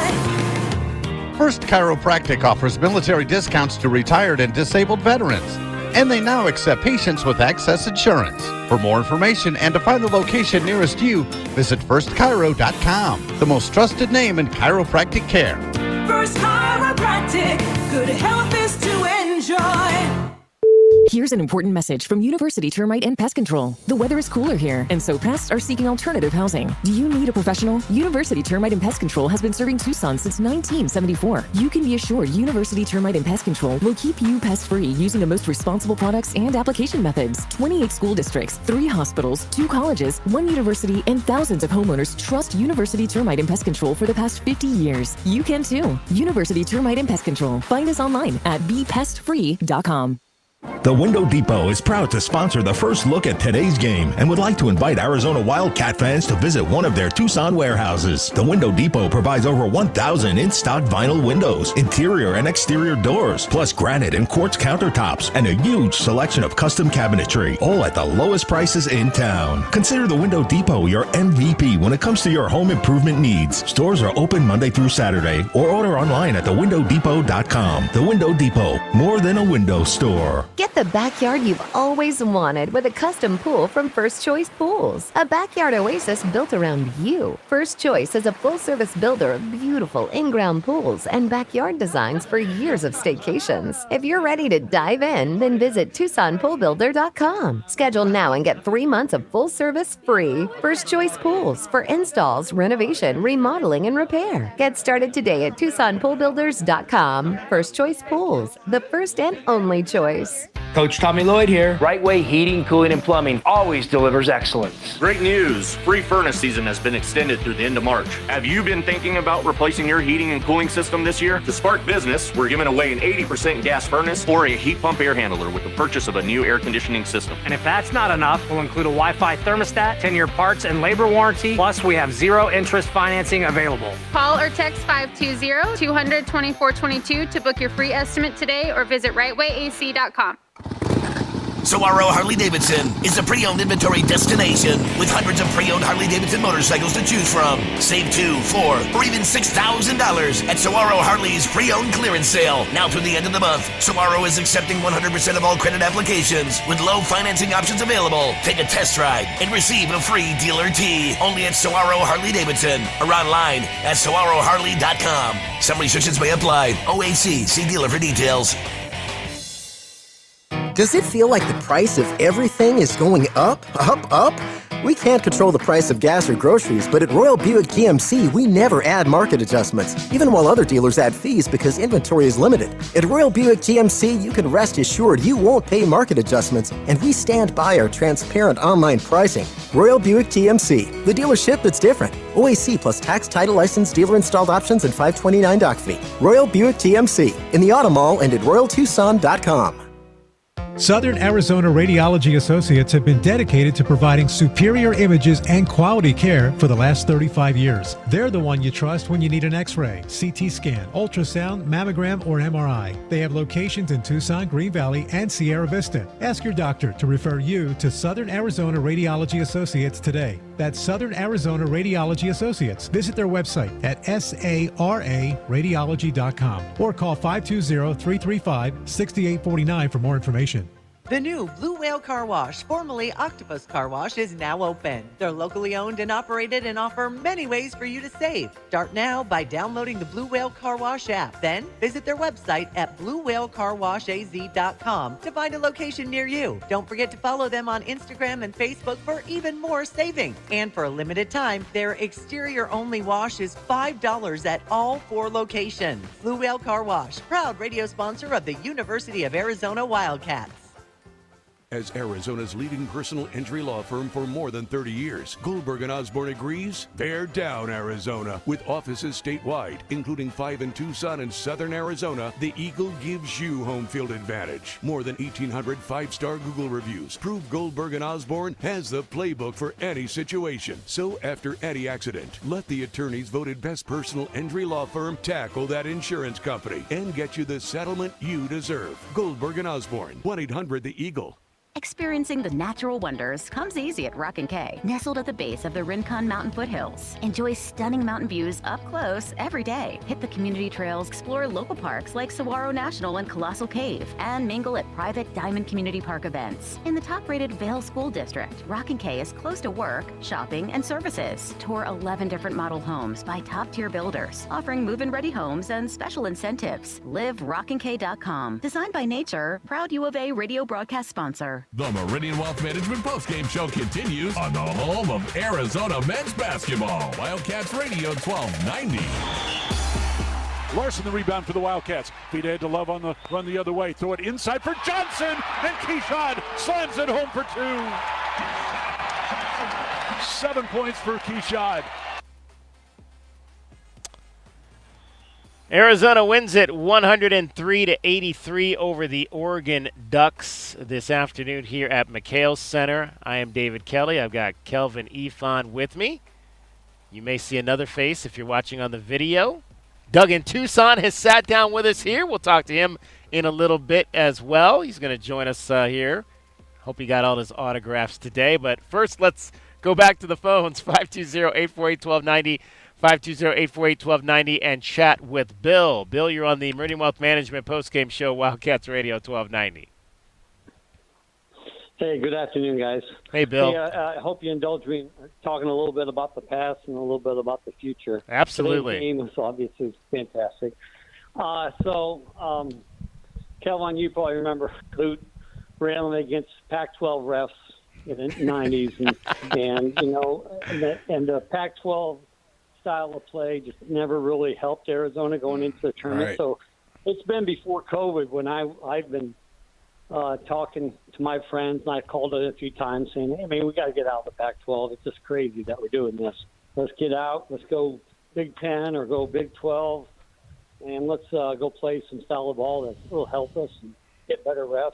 First Chiropractic offers military discounts to retired and disabled veterans, and they now accept patients with excess insurance. For more information and to find the location nearest you, visit firstchiro.com, the most trusted name in chiropractic care. First Chiropractic, good health is to enjoy. Here's an important message from University Termite and Pest Control. The weather is cooler here, and so pests are seeking alternative housing. Do you need a professional? University Termite and Pest Control has been serving Tucson since 1974. You can be assured University Termite and Pest Control will keep you pest-free using the most responsible products and application methods. 28 school districts, 3 hospitals, 2 colleges, 1 university, and thousands of homeowners trust University Termite and Pest Control for the past 50 years. You can too. University Termite and Pest Control. Find us online at bepestfree.com. The Window Depot is proud to sponsor the first look at today's game and would like to invite Arizona Wildcat fans to visit one of their Tucson warehouses. The Window Depot provides over 1,000 in-stock vinyl windows, interior and exterior doors, plus granite and quartz countertops, and a huge selection of custom cabinetry, all at the lowest prices in town. Consider the Window Depot your MVP when it comes to your home improvement needs. Stores are open Monday through Saturday, or order online at thewindowdepot.com. The Window Depot, more than a window store. Get the backyard you've always wanted with a custom pool from First Choice Pools. A backyard oasis built around you. First Choice is a full-service builder of beautiful in-ground pools and backyard designs for years of staycations. If you're ready to dive in, then visit TucsonPoolBuilder.com. Schedule now and get 3 months of full service free. First Choice Pools for installs, renovation, remodeling, and repair. Get started today at TucsonPoolBuilders.com. First Choice Pools, the first and only choice. Coach Tommy Lloyd here. Right Way Heating, Cooling, and Plumbing always delivers excellence. Great news! Free furnace season has been extended through the end of March. Have you been thinking about replacing your heating and cooling system this year? To spark business, we're giving away an 80% gas furnace or a heat pump air handler with the purchase of a new air conditioning system. And if that's not enough, we'll include a Wi-Fi thermostat, 10-year parts and labor warranty, plus we have 0 interest financing available. Call or text 520-200-2422 to book your free estimate today or visit rightwayac.com. Saguaro Harley-Davidson is a pre-owned inventory destination with hundreds of pre-owned Harley-Davidson motorcycles to choose from. Save $2,000, $4,000, or even $6,000 at Saguaro Harley's pre-owned clearance sale. Now through the end of the month, Saguaro is accepting 100% of all credit applications with low financing options available. Take a test ride and receive a free dealer tee. Only at Saguaro Harley-Davidson or online at saguaroharley.com. Some restrictions may apply. OAC, see dealer for details. Does it feel like the price of everything is going up, up, up? We can't control the price of gas or groceries, but at Royal Buick GMC, we never add market adjustments, even while other dealers add fees because inventory is limited. At Royal Buick GMC, you can rest assured you won't pay market adjustments, and we stand by our transparent online pricing. Royal Buick GMC, the dealership that's different. OAC plus tax, title, license, dealer installed options, and $529 doc fee. Royal Buick GMC, in the Auto Mall and at RoyalTucson.com. Southern Arizona Radiology Associates have been dedicated to providing superior images and quality care for the last 35 years. They're the one you trust when you need an X-ray, CT scan, ultrasound, mammogram, or MRI. They have locations in Tucson, Green Valley, and Sierra Vista. Ask your doctor to refer you to Southern Arizona Radiology Associates today. That's Southern Arizona Radiology Associates. Visit their website at sararadiology.com or call 520-335-6849 for more information. The new Blue Whale Car Wash, formerly Octopus Car Wash, is now open. They're locally owned and operated and offer many ways for you to save. Start now by downloading the Blue Whale Car Wash app. Then visit their website at bluewhalecarwashaz.com to find a location near you. Don't forget to follow them on Instagram and Facebook for even more savings. And for a limited time, their exterior-only wash is $5 at all 4 locations. Blue Whale Car Wash, proud radio sponsor of the University of Arizona Wildcats. As Arizona's leading personal injury law firm for more than 30 years, Goldberg & Osborne agrees, bear down, Arizona. With offices statewide, including 5 in Tucson and Southern Arizona, the Eagle gives you home field advantage. More than 1,800 5-star Google reviews prove Goldberg & Osborne has the playbook for any situation. So after any accident, let the attorneys voted best personal injury law firm tackle that insurance company and get you the settlement you deserve. Goldberg & Osborne, 1-800-THE-EAGLE. Experiencing the natural wonders comes easy at Rock & Kay. Nestled at the base of the Rincon Mountain foothills. Enjoy stunning mountain views up close every day. Hit the community trails, explore local parks like Saguaro National and Colossal Cave, and mingle at private Diamond Community Park events. In the top-rated Vail School District, Rock & Kay is close to work, shopping, and services. Tour 11 different model homes by top-tier builders, offering move-in-ready homes and special incentives. Live RockandK.com. Designed by Nature, proud U of A radio broadcast sponsor. The Meridian Wealth Management postgame show continues on the home of Arizona men's basketball. Wildcats Radio 1290. Larson the rebound for the Wildcats. Feed ahead to Love on the run the other way. Throw it inside for Johnson. And Keyshawn slams it home for 2. 7 points for Keyshawn. Arizona wins it 103-83 over the Oregon Ducks this afternoon here at McKale Center. I am David Kelly. I've got Kelvin Ifan with me. You may see another face if you're watching on the video. Doug in Tucson has sat down with us here. We'll talk to him in a little bit as well. He's going to join us here. Hope he got all his autographs today. But first, let's go back to the phones, 520-848-1290. 520-848-1290 and chat with Bill. Bill, you're on the Meridian Wealth Management postgame show, Wildcats Radio 1290. Hey, good afternoon, guys. Hey, Bill. Hey, I hope you indulge me talking a little bit about the past and a little bit about the future. Absolutely. Today's game was obviously fantastic. Kelvin, you probably remember Clute railing against Pac-12 refs in the 90s, and the Pac-12 style of play just never really helped Arizona going into the tournament. Right. So it's been before COVID when I've been talking to my friends, and I called it a few times saying, hey, man, we got to get out of the Pac-12. It's just crazy that we're doing this. Let's get out. Let's go Big 10 or go Big 12, and let's go play some style of ball that will help us and get better refs.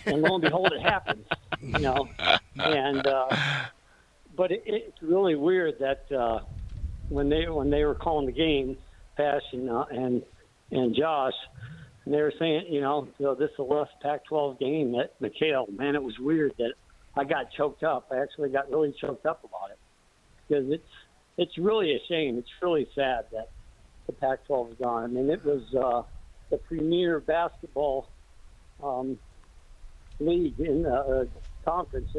And lo and behold, it happens, And but it's really weird that when they were calling the game, Pash and Josh, and they were saying, this is the last Pac-12 game at McKale. Man, it was weird that I got choked up. I actually got really choked up about it because it's really a shame. It's really sad that the Pac-12 is gone. I mean, it was the premier basketball league in the conference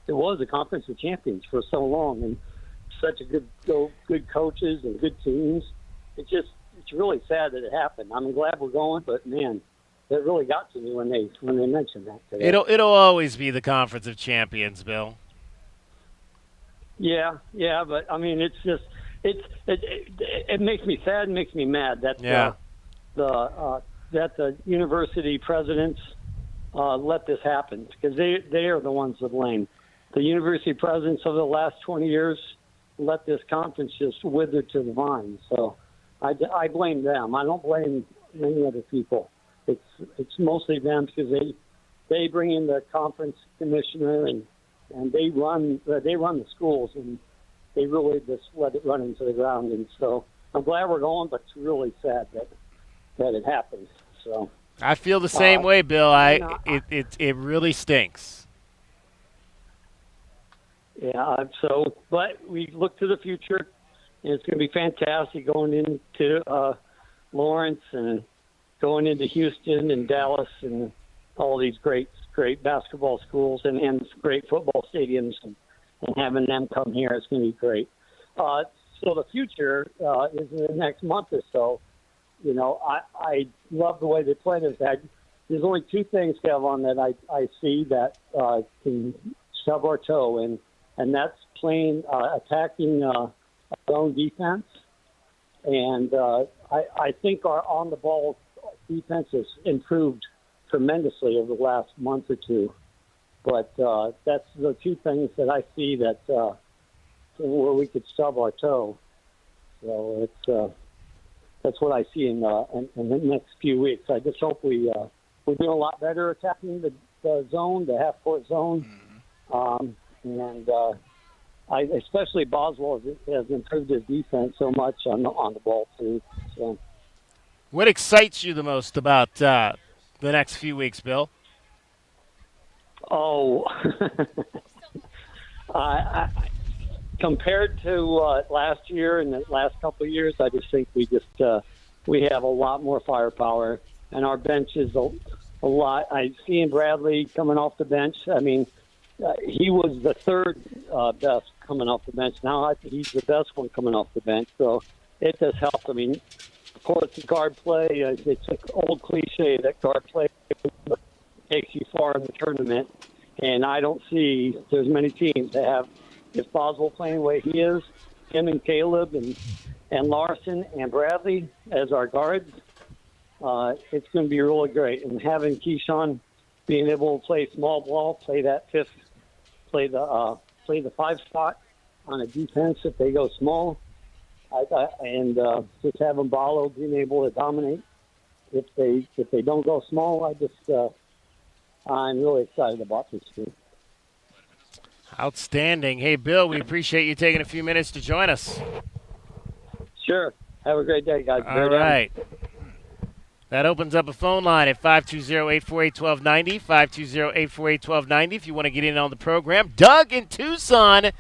it was a conference of champions for so long, and such a good coaches and good teams. It's really sad that it happened. I'm glad we're going, but man, it really got to me when they mentioned that today. It'll always be the conference of champions, Bill. Yeah, but I mean, it's just it makes me sad, and makes me mad that that the university presidents let this happen, because they are the ones to blame. The university presidents of the last 20 years let this conference just wither to the vine. So I blame them. I don't blame many other people. It's mostly them, because they bring in the conference commissioner and they run the schools, and they really just let it run into the ground. And so I'm glad we're going, but it's really sad that it happened. So I feel the same way, Bill. It really stinks. Yeah, but we look to the future, and it's going to be fantastic going into Lawrence and going into Houston and Dallas and all these great basketball schools and great football stadiums and having them come here. It's going to be great. So the future is in the next month or so. You know, I love the way they play this. There's only two things, Kevin, that I see that can stub our toe, and that's attacking our own defense. And I think our on-the-ball defense has improved tremendously over the last month or two. But that's the two things that I see that where we could stub our toe. So that's what I see in the next few weeks. I just hope we're doing a lot better attacking the zone, the half-court zone. And especially Boswell has improved his defense so much on the ball, too. So. What excites you the most about the next few weeks, Bill? Oh, compared to last year and the last couple of years, I just think we have a lot more firepower, and our bench is a lot. I see Bradley coming off the bench. I mean, he was the third best coming off the bench. Now I think he's the best one coming off the bench. So it does help. I mean, of course, guard play. It's an old cliche that guard play takes you far in the tournament, and I don't see there's many teams that have, if Boswell playing the way he is, him and Caleb and Larson and Bradley as our guards, it's going to be really great. And having Keyshawn being able to play small ball, play that fifth, play the 5 spot on a defense if they go small, and just having Ballo being able to dominate if they don't go small. I'm really excited about this team. Outstanding. Hey, Bill, we appreciate you taking a few minutes to join us. Sure. Have a great day, guys. All right. That opens up a phone line at 520-848-1290, 520-848-1290 if you want to get in on the program. Doug in Tucson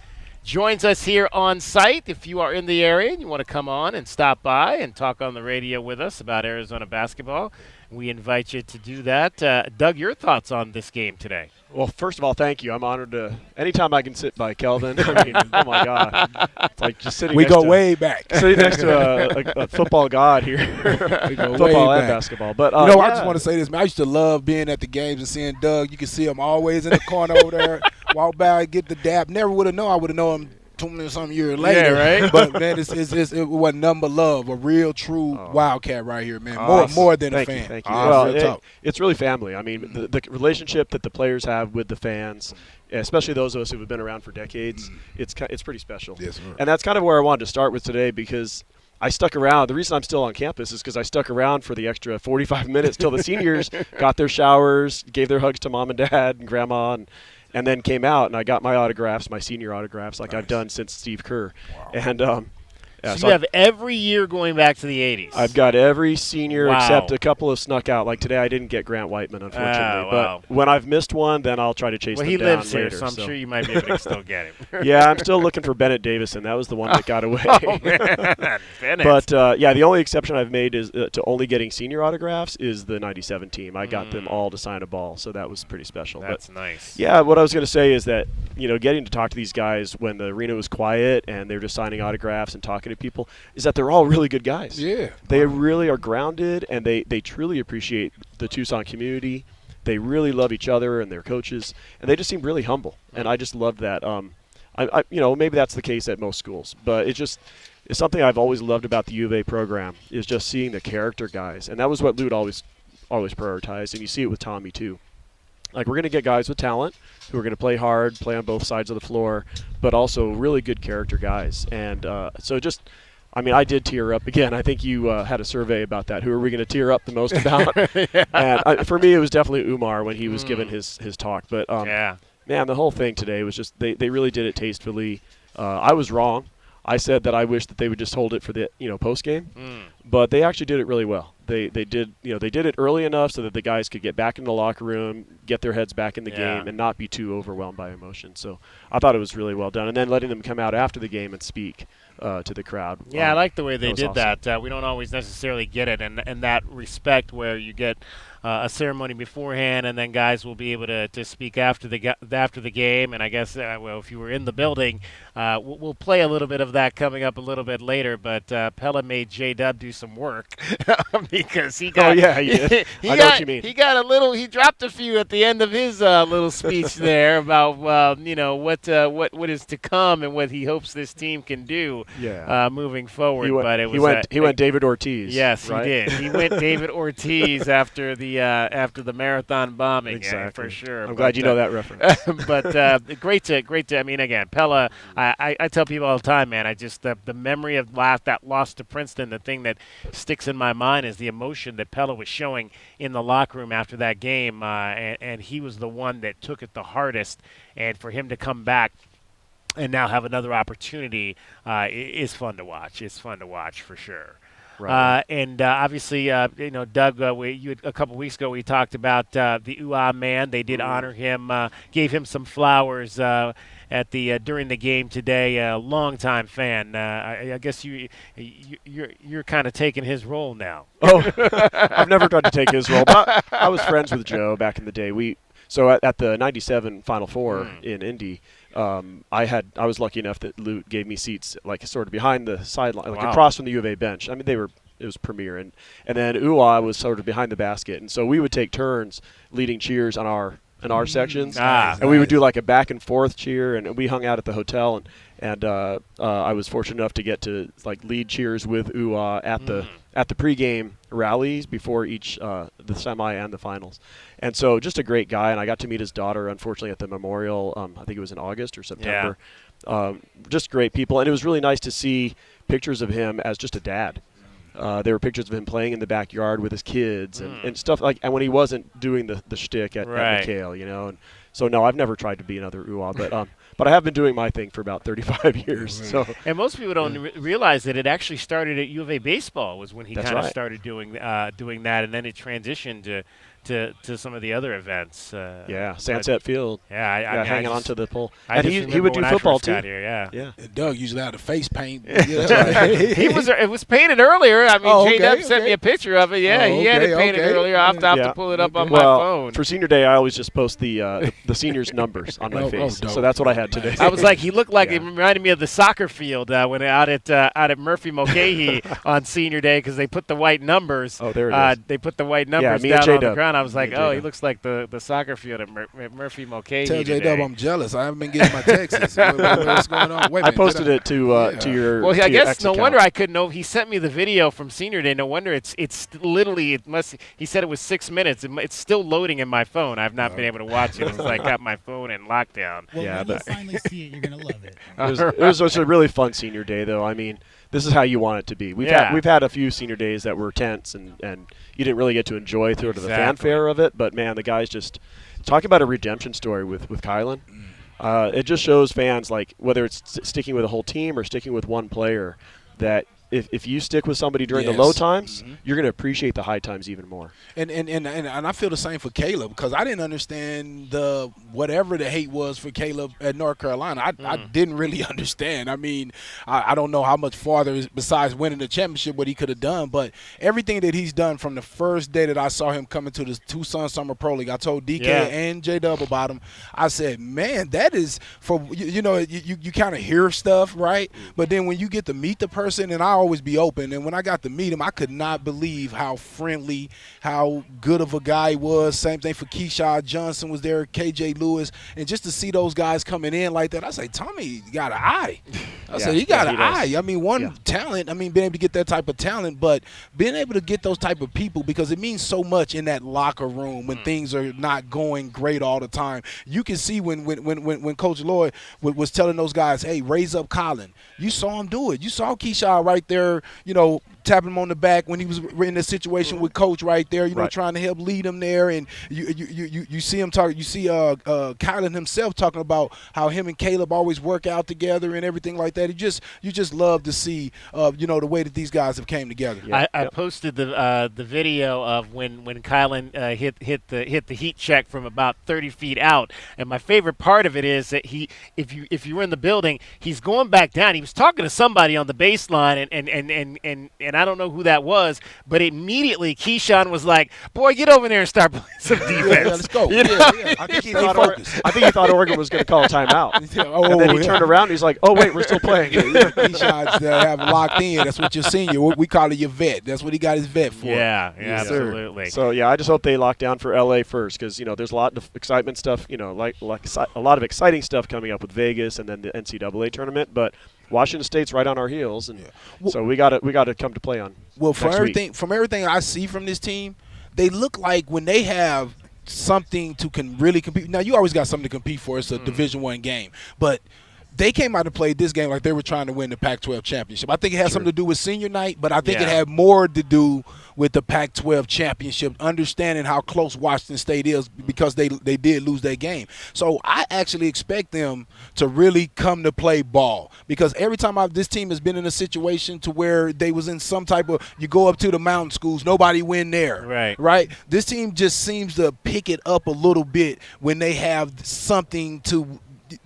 joins us here on site. If you are in the area and you want to come on and stop by and talk on the radio with us about Arizona basketball, we invite you to do that. Doug, your thoughts on this game today? Well, first of all, thank you. I'm honored to anytime I can sit by Kelvin. I mean, oh my God, it's like just sitting. We go way back. Sitting next to a football god here. We go football way and back. basketball. But I just want to say this, man. I used to love being at the games and seeing Doug. You can see him always in the corner over there. Walk by, get the dab. Never would have known. I would have known him 20-some years later. Yeah, right? But, man, it was nothing but love. A real, true Wildcat right here, man. More than a fan. Thank you. Well, it's really family. I mean, the relationship that the players have with the fans, especially those of us who have been around for decades, it's pretty special. Yes, sir. And that's kind of where I wanted to start with today, because I stuck around. The reason I'm still on campus is because I stuck around for the extra 45 minutes till the seniors got their showers, gave their hugs to mom and dad and grandma, and then came out, and I got my autographs, my senior autographs, like I've done since Steve Kerr. Wow. And so you have every year going back to the 80s. I've got every senior except a couple have snuck out. Like today, I didn't get Grant Whiteman, unfortunately. But when I've missed one, then I'll try to chase them down later. Well, he lives here, so I'm sure you might be able to still get him. Yeah, I'm still looking for Bennett Davison. That was the one that got away. Oh, man. Bennett. But, the only exception I've made is to only getting senior autographs is the 97 team. I got them all to sign a ball, so that was pretty special. That's nice. Yeah, what I was going to say is that, getting to talk to these guys when the arena was quiet and they were just signing autographs and talking to people is that they're all really good guys. Yeah. They really are grounded, and they truly appreciate the Tucson community. They really love each other and their coaches, and they just seem really humble, and I just love that. Maybe that's the case at most schools, but it's something I've always loved about the U of A program is just seeing the character guys, and that was what Lute always prioritized, and you see it with Tommy too. Like, we're going to get guys with talent who are going to play hard, play on both sides of the floor, but also really good character guys. And I did tear up. Again, I think you had a survey about that. Who are we going to tear up the most about? Yeah. And for me, it was definitely Umar when he was given his talk. But, man, the whole thing today was just they really did it tastefully. I was wrong. I said that I wish that they would just hold it for the post game, but they actually did it really well. They did it early enough so that the guys could get back in the locker room, get their heads back in the game, and not be too overwhelmed by emotion. So I thought it was really well done. And then letting them come out after the game and speak to the crowd. Yeah, I like the way they did awesome. that. We don't always necessarily get it in that respect where you get a ceremony beforehand and then guys will be able to speak after the game. And I guess, if you were in the building, we'll play a little bit of that coming up a little bit later. But Pella made J-Dub do some work because he got. Oh yeah, he did. I know what you mean. He got a little. He dropped a few at the end of his little speech there about what is to come and what he hopes this team can do moving forward. He went David Ortiz. Yes, right? he did. He went David Ortiz after the marathon bombing, for sure. I'm glad you know that reference. But great to. I mean, again, Pella. I tell people all the time, man. I just the memory of that loss to Princeton. The thing that sticks in my mind is the emotion that Pella was showing in the locker room after that game, and he was the one that took it the hardest. And for him to come back and now have another opportunity is fun to watch. It's fun to watch for sure. Right. And obviously, Doug, a couple weeks ago we talked about the UA man. They did honor him, gave him some flowers at the during the game today. A longtime fan. I guess you're kind of taking his role now. Oh, I've never tried to take his role. But I was friends with Joe back in the day. So at the '97 Final Four in Indy. I was lucky enough that Lute gave me seats like sort of behind the sideline, like across from the U of A bench. I mean, it was premier, and then UA was sort of behind the basket, and so we would take turns leading cheers on our sections, and we would do like a back and forth cheer, and we hung out at the hotel, and I was fortunate enough to get to like lead cheers with UA at the pregame rallies before each the semi and the finals. And so just a great guy, and I got to meet his daughter, unfortunately, at the memorial. I think it was in August or September. Just great people, and it was really nice to see pictures of him as just a dad. There were pictures of him playing in the backyard with his kids and stuff like, and when he wasn't doing the shtick at McKale, And so no, I've never tried to be another UA, but I have been doing my thing for about 35 years. So, and most people don't realize that it actually started at U of A baseball was when he kind of started doing that, and then it transitioned to some of the other events. Sunset Field. Hanging onto the pole. And he would do football too. And Doug usually had the face paint. It was painted earlier. I mean, J-Dub sent me a picture of it. Yeah, he had it painted earlier. I'll have to pull it up on my phone. For senior day, I always just post the seniors' numbers on my face. So that's what I had today. I was like, he looked like it reminded me of the soccer field when out at Murphy Mulcahy on senior day because they put the white numbers. Oh, there it is. They put the white numbers down on the ground. I was like, he looks like the soccer field at Murphy Mulcahy. Tell J-Dub I'm jealous. I haven't been getting my texts. What's going on? Wait a minute, I posted it to your. Well, I guess no account. wonder I couldn't know. He sent me the video from senior day. No wonder it's literally he said it was 6 minutes. It's still loading in my phone. I've not been able to watch it. It's like I got my phone in lockdown. Well, when you finally see it, you're gonna love it. It was a really fun senior day, though. I mean, this is how you want it to be. We've had a few senior days that were tense and you didn't really get to enjoy sort of the fanfare of it. But man, the guys just talk about a redemption story with Kylan. It just shows fans, like, whether it's sticking with a whole team or sticking with one player, that if you stick with somebody during the low times, you're going to appreciate the high times even more. And I feel the same for Caleb, because I didn't understand whatever the hate was for Caleb at North Carolina. I didn't really understand. I mean, I don't know how much farther besides winning the championship what he could have done, but everything that he's done from the first day that I saw him come into the Tucson Summer Pro League, I told DK and J-Dub about him. I said, man, that is for you kind of hear stuff, right? But then when you get to meet the person, and I always be open, and when I got to meet him, I could not believe how friendly, how good of a guy he was. Same thing for Keyshawn Johnson was there, KJ Lewis, and just to see those guys coming in like that, I say, Tommy got an eye. I said, he got an eye. I mean, talent, I mean, being able to get that type of talent, but being able to get those type of people, because it means so much in that locker room when things are not going great all the time. You can see when Coach Lloyd was telling those guys, hey, raise up Colin. You saw him do it. You saw Keyshawn right there, tapping him on the back when he was in the situation with Coach right there, trying to help lead him there. And you see him talk. You see Kylan himself talking about how him and Caleb always work out together and everything like that. You just love to see the way that these guys have came together. Yeah. I posted the video of when Kylan hit the heat check from about 30 feet out, and my favorite part of it is that if you were in the building, he's going back down. He was talking to somebody on the baseline, and I don't know who that was, but immediately Keyshawn was like, "Boy, get over there and start playing some defense." Yeah, let's go. I think he thought Oregon was going to call a timeout. And then he turned around and he's like, "Oh wait, we're still playing." Keyshawn's have locked in. That's what your senior. We call it your vet. That's what he got his vet for. Yeah, absolutely. So yeah, I just hope they lock down for LA first, because there's a lot of excitement stuff. Like a lot of exciting stuff coming up with Vegas and then the NCAA tournament, but Washington State's right on our heels, and so we got to come to play on. Well, from everything I see from this team, they look like when they have something to really compete. Now you always got something to compete for. It's a Division I game, but they came out and played this game like they were trying to win the Pac-12 championship. I think it had something to do with senior night, but I think it had more to do with the Pac-12 championship, understanding how close Washington State is because they did lose that game. So I actually expect them to really come to play ball, because every time this team has been in a situation to where they was in some type of, you go up to the mountain schools, nobody win there. Right? This team just seems to pick it up a little bit when they have something to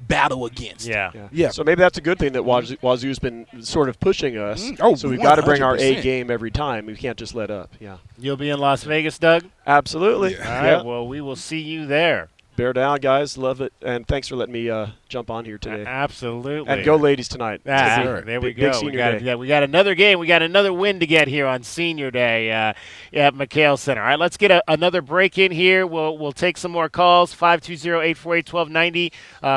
battle against. Yeah. So maybe that's a good thing that Wazoo's been sort of pushing us. So we've got to bring our A game every time. We can't just let up. Yeah. You'll be in Las Vegas, Doug? Absolutely. All right. Well, we will see you there. Bear down, guys. Love it. And thanks for letting me jump on here today. Absolutely. And go ladies tonight. There we go. Big senior day. We got another game. We got another win to get here on Senior Day at McKale Center. All right, let's get another break in here. We'll take some more calls. 520-848-1290.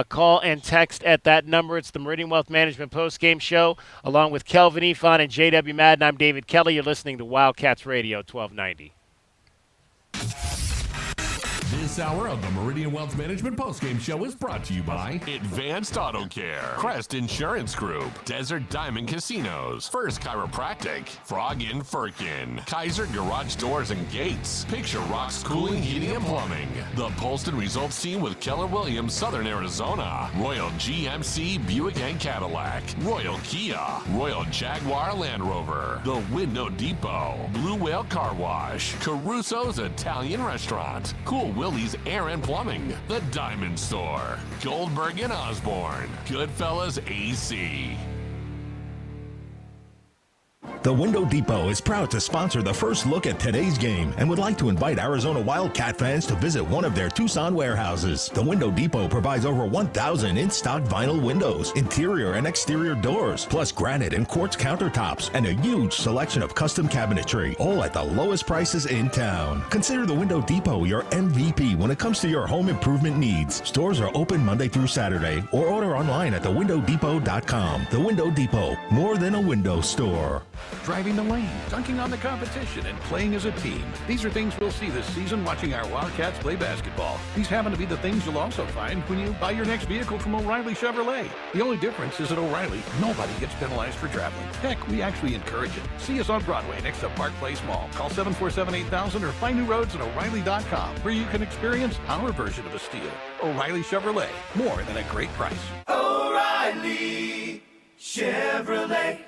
Call and text at that number. It's the Meridian Wealth Management postgame show, along with Kelvin Efon and J.W. Madden. I'm David Kelly. You're listening to Wildcats Radio 1290. This hour of the Meridian Wealth Management postgame show is brought to you by Advanced Auto Care, Crest Insurance Group, Desert Diamond Casinos, First Chiropractic, Frog in Firkin, Kaiser Garage Doors and Gates, Picture Rocks Cooling, Heating and Plumbing, the Polston Results Team with Keller Williams, Southern Arizona, Royal GMC Buick and Cadillac, Royal Kia, Royal Jaguar Land Rover, the Window Depot, Blue Whale Car Wash, Caruso's Italian Restaurant, Cool Willie's Air and Plumbing, The Diamond Store, Goldberg and Osborne, Goodfellas AC. The Window Depot is proud to sponsor the first look at today's game and would like to invite Arizona Wildcat fans to visit one of their Tucson warehouses. The Window Depot provides over 1,000 in-stock vinyl windows, interior and exterior doors, plus granite and quartz countertops, and a huge selection of custom cabinetry, all at the lowest prices in town. Consider the Window Depot your MVP when it comes to your home improvement needs. Stores are open Monday through Saturday, or order online at thewindowdepot.com. The Window Depot, more than a window store. Driving the lane, dunking on the competition, and playing as a team. These are things we'll see this season watching our Wildcats play basketball. These happen to be the things you'll also find when you buy your next vehicle from O'Reilly Chevrolet. The only difference is at O'Reilly, nobody gets penalized for traveling. Heck, we actually encourage it. See us on Broadway next to Park Place Mall. Call 747-8000 or find new roads at O'Reilly.com, where you can experience our version of a steal. O'Reilly Chevrolet, more than a great price. O'Reilly Chevrolet.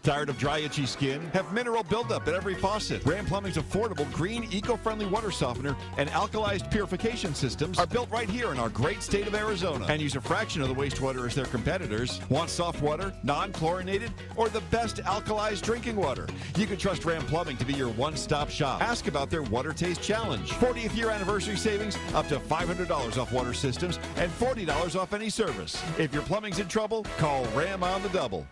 Tired of dry, itchy skin? Have mineral buildup at every faucet. Ram Plumbing's affordable, green, eco-friendly water softener and alkalized purification systems are built right here in our great state of Arizona and use a fraction of the wastewater as their competitors. Want soft water, non-chlorinated, or the best alkalized drinking water? You can trust Ram Plumbing to be your one-stop shop. Ask about their Water Taste Challenge. 40th year anniversary savings, up to $500 off water systems and $40 off any service. If your plumbing's in trouble, call Ram on the double.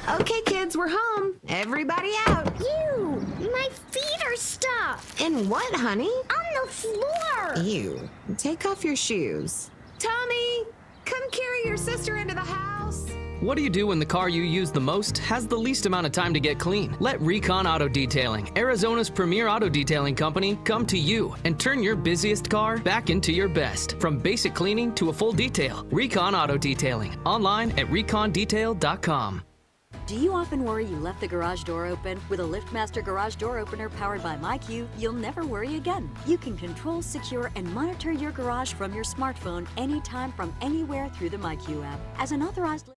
Okay, kids, we're home. Everybody out. Ew, my feet are stuck. In what, honey? On the floor. Ew. Take off your shoes. Tommy, come carry your sister into the house. What do you do when the car you use the most has the least amount of time to get clean? Let Recon Auto Detailing, Arizona's premier auto detailing company, come to you and turn your busiest car back into your best. From basic cleaning to a full detail, Recon Auto Detailing. Online at recondetail.com. Do you often worry you left the garage door open? With a LiftMaster garage door opener powered by MyQ, you'll never worry again. You can control, secure, and monitor your garage from your smartphone anytime from anywhere through the MyQ app. As an authorized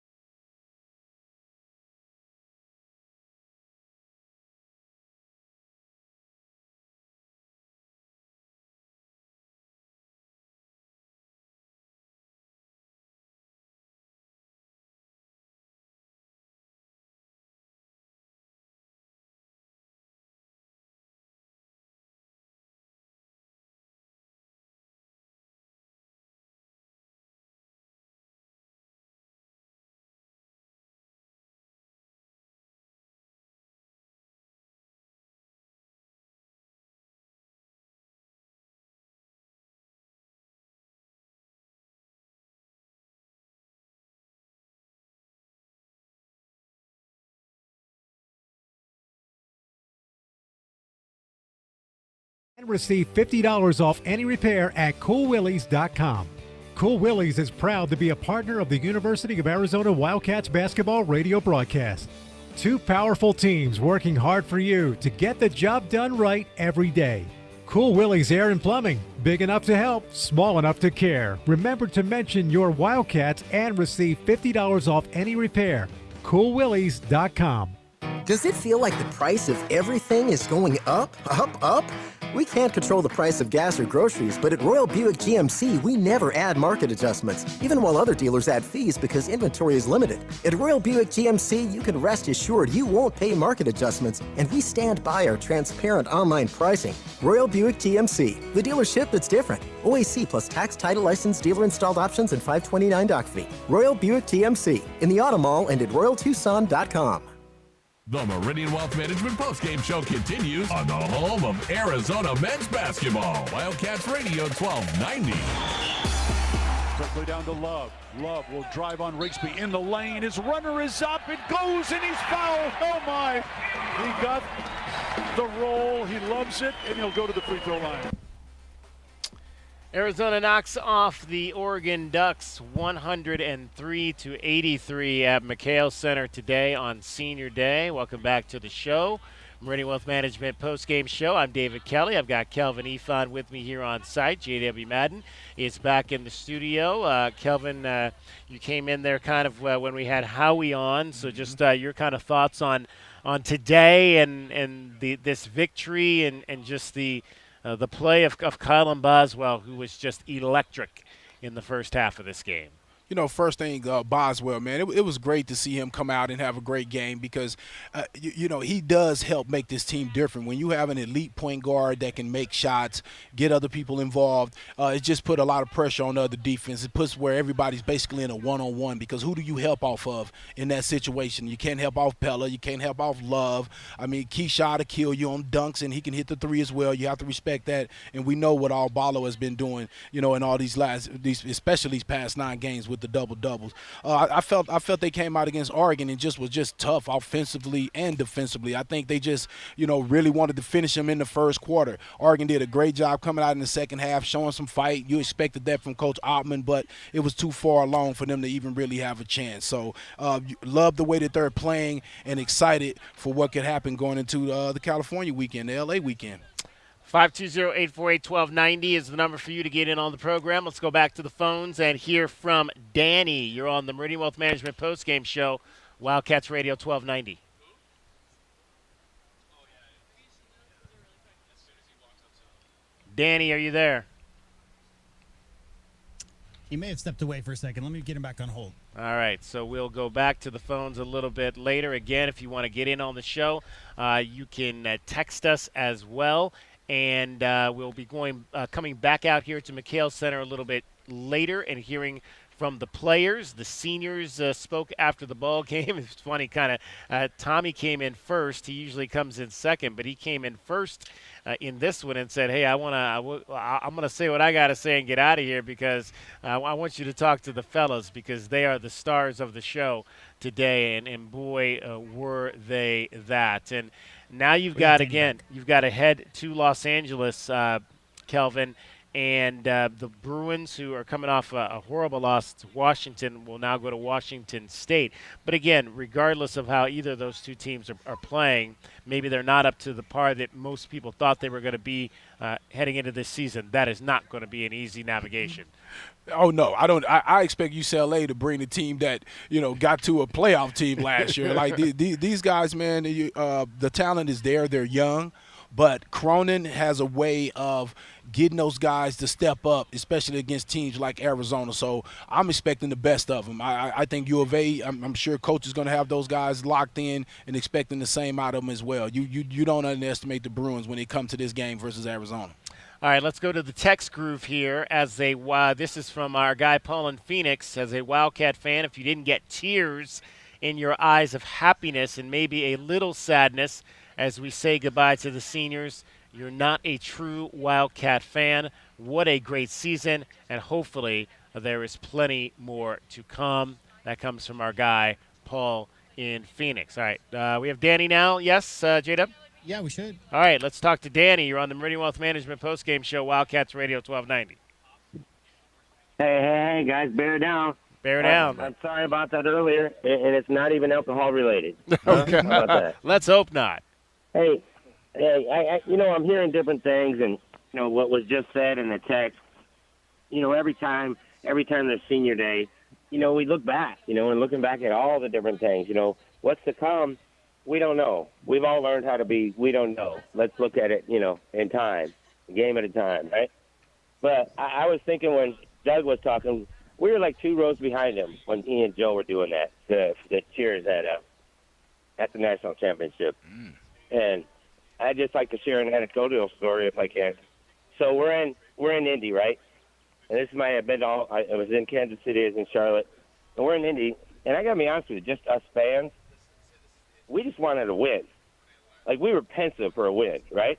And receive $50 off any repair at CoolWillies.com. Cool Willies is proud to be a partner of the University of Arizona Wildcats basketball radio broadcast. Two powerful teams working hard for you to get the job done right every day. Cool Willie's Air and Plumbing, big enough to help, small enough to care. Remember to mention your Wildcats and receive $50 off any repair. CoolWillies.com. Does it feel like the price of everything is going up, up, up? We can't control the price of gas or groceries, but at Royal Buick GMC, we never add market adjustments, even while other dealers add fees because inventory is limited. At Royal Buick GMC, you can rest assured you won't pay market adjustments, and we stand by our transparent online pricing. Royal Buick GMC, the dealership that's different. OAC plus tax, title, license, dealer installed options, and $529 doc fee. Royal Buick GMC, in the Auto Mall and at RoyalTucson.com. The Meridian Wealth Management Postgame Show continues on the home of Arizona men's basketball. Wildcats Radio 1290. Quickly down to Love. Love will drive on Rigsby in the lane. His runner is up. It goes and he's fouled. Oh my. He got the roll. He loves it and he'll go to the free throw line. Arizona knocks off the Oregon Ducks 103-83 at McKale Center today on Senior Day. Welcome back to the show. Meridian Wealth Management postgame show. I'm David Kelly. I've got Kelvin Efon with me here on site. J.W. Madden is back in the studio. Kelvin, you came in there kind of when we had Howie on, so just your kind of thoughts on today and this victory and just the play of Kylan Boswell, who was just electric in the first half of this game. You know, first thing, Boswell, man, it was great to see him come out and have a great game because, you know, he does help make this team different. When you have an elite point guard that can make shots, get other people involved, it just put a lot of pressure on the other defense. It puts where everybody's basically in a one-on-one because who do you help off of in that situation? You can't help off Pella. You can't help off Love. I mean, Keyshaw to kill you on dunks, and he can hit the three as well. You have to respect that, and we know what all Ballo has been doing, you know, in all especially these past 9 games with the double-doubles. I felt they came out against Oregon and was just tough offensively and defensively. I think they just, you know, really wanted to finish them in the first quarter. Oregon did a great job coming out in the second half, showing some fight. You expected that from Coach Ottman, but it was too far along for them to even really have a chance. So love the way that they're playing and excited for what could happen going into the California weekend, the L.A. weekend. 520-848-1290 is the number for you to get in on the program. Let's go back to the phones and hear from Danny. You're on the Meridian Wealth Management postgame show, Wildcats Radio 1290. Danny, are you there? He may have stepped away for a second. Let me get him back on hold. All right, so we'll go back to the phones a little bit later. Again, if you want to get in on the show, you can text us as well. And we'll be coming back out here to McKale Center a little bit later and hearing from the players. The seniors spoke after the ball game. It's funny, kind of. Tommy came in first. He usually comes in second, but he came in first in this one and said, "Hey, I'm gonna say what I gotta say and get out of here because I want you to talk to the fellas because they are the stars of the show today." And boy, were they that. And now you've got to head to Los Angeles, Kelvin, And the Bruins, who are coming off a horrible loss to Washington, will now go to Washington State. But again, regardless of how either of those two teams are playing, maybe they're not up to the par that most people thought they were going to be heading into this season. That is not going to be an easy navigation. Oh no, I don't. I expect UCLA to bring the team that got to a playoff team last year. Like these guys, man, the talent is there. They're young, but Cronin has a way of getting those guys to step up, especially against teams like Arizona. So I'm expecting the best of them. I think U of A. I'm sure coach is going to have those guys locked in and expecting the same out of them as well. You don't underestimate the Bruins when they come to this game versus Arizona. All right, let's go to the text groove here. This is from our guy Paul in Phoenix. As a Wildcat fan, if you didn't get tears in your eyes of happiness and maybe a little sadness as we say goodbye to the seniors, you're not a true Wildcat fan. What a great season, and hopefully there is plenty more to come. That comes from our guy Paul in Phoenix. All right, we have Danny now. Yes, J-Dub? Yeah, we should. All right, let's talk to Danny. You're on the Meridian Wealth Management postgame show, Wildcats Radio 1290. Hey, guys, bear down. Bear down. I'm sorry about that earlier, and it's not even alcohol related. Okay. How about that? Let's hope not. Hey, I I'm hearing different things, and what was just said in the text. Every time there's senior day, we look back, and looking back at all the different things. What's to come. We don't know. We've all learned how to be, we don't know. Let's look at it, in time, a game at a time, right? But I was thinking when Doug was talking, we were like 2 rows behind him when he and Joe were doing that, the cheers at the national championship. And I'd just like to share an anecdotal story if I can. So we're in Indy, right? And this is I was in Kansas City, I was in Charlotte, and we're in Indy. And I got to be honest with you, just us fans, we just wanted to win. Like, we were pensive for a win, right?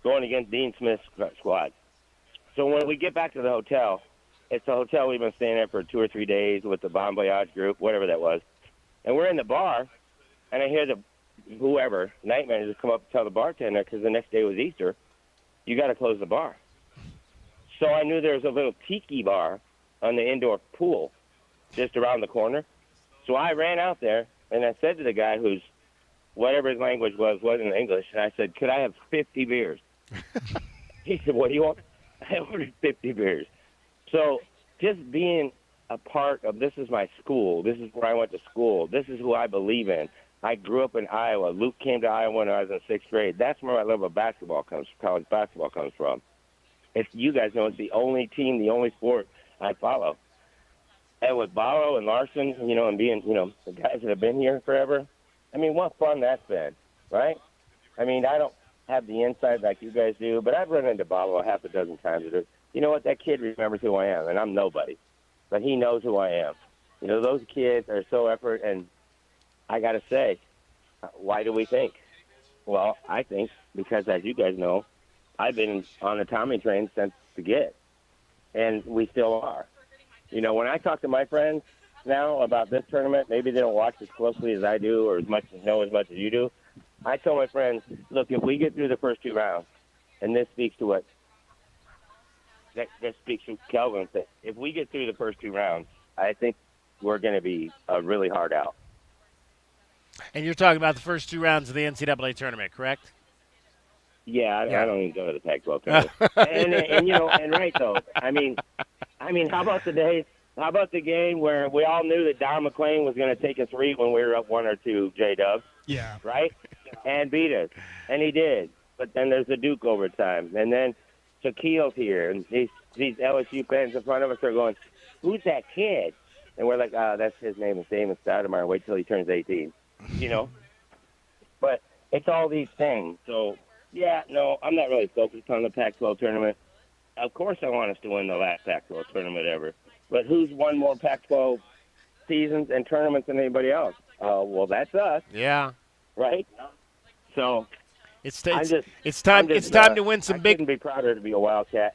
Going against Dean Smith's squad. So when we get back to the hotel, it's a hotel we've been staying at for 2 or 3 days with the Bon Voyage group, whatever that was. And we're in the bar, and I hear whoever, night manager, come up and tell the bartender, because the next day was Easter, you got to close the bar. So I knew there was a little tiki bar on the indoor pool just around the corner. So I ran out there, and I said to the guy who's, whatever his language wasn't English, and I said, could I have 50 beers? He said, what do you want? I ordered 50 beers. So just being a part of, this is my school, this is where I went to school, this is who I believe in. I grew up in Iowa. Luke came to Iowa when I was in 6th grade. That's where my love of college basketball comes from. If you guys know, it's the only team, the only sport I follow. And with Barrow and Larson, and being, the guys that have been here forever, I mean, what fun that's been, right? I mean, I don't have the insight like you guys do, but I've run into Barrow half a dozen times. You know what? That kid remembers who I am, and I'm nobody. But he knows who I am. Those kids are so effort, and I got to say, why do we think? Well, I think because, as you guys know, I've been on the Tommy train since the get, and we still are. When I talk to my friends now about this tournament, maybe they don't watch as closely as I do or know as much as you do. I tell my friends, look, if we get through the first 2 rounds, and this speaks to what that speaks to Kelvin, if we get through the first 2 rounds, I think we're going to be really hard out. And you're talking about the first 2 rounds of the NCAA tournament, correct? Yeah, I don't even go to the Pac-12 tournament. and right though. I mean, how about the days? How about the game where we all knew that Don McLean was going to take a 3 when we were up 1 or 2, J-Dub? Yeah. Right? And beat us. And he did. But then there's the Duke overtime. And then Shaquille's here. And these LSU fans in front of us are going, who's that kid? And we're like, that's his name is Damon Stoudemire. Wait till he turns 18. But it's all these things. So, yeah, no, I'm not really focused on the Pac-12 tournament. Of course I want us to win the last Pac-12 tournament ever. But who's won more Pac-12 seasons and tournaments than anybody else? Well, that's us. Yeah. Right? So it's time to win some big. I couldn't be prouder to be a Wildcat.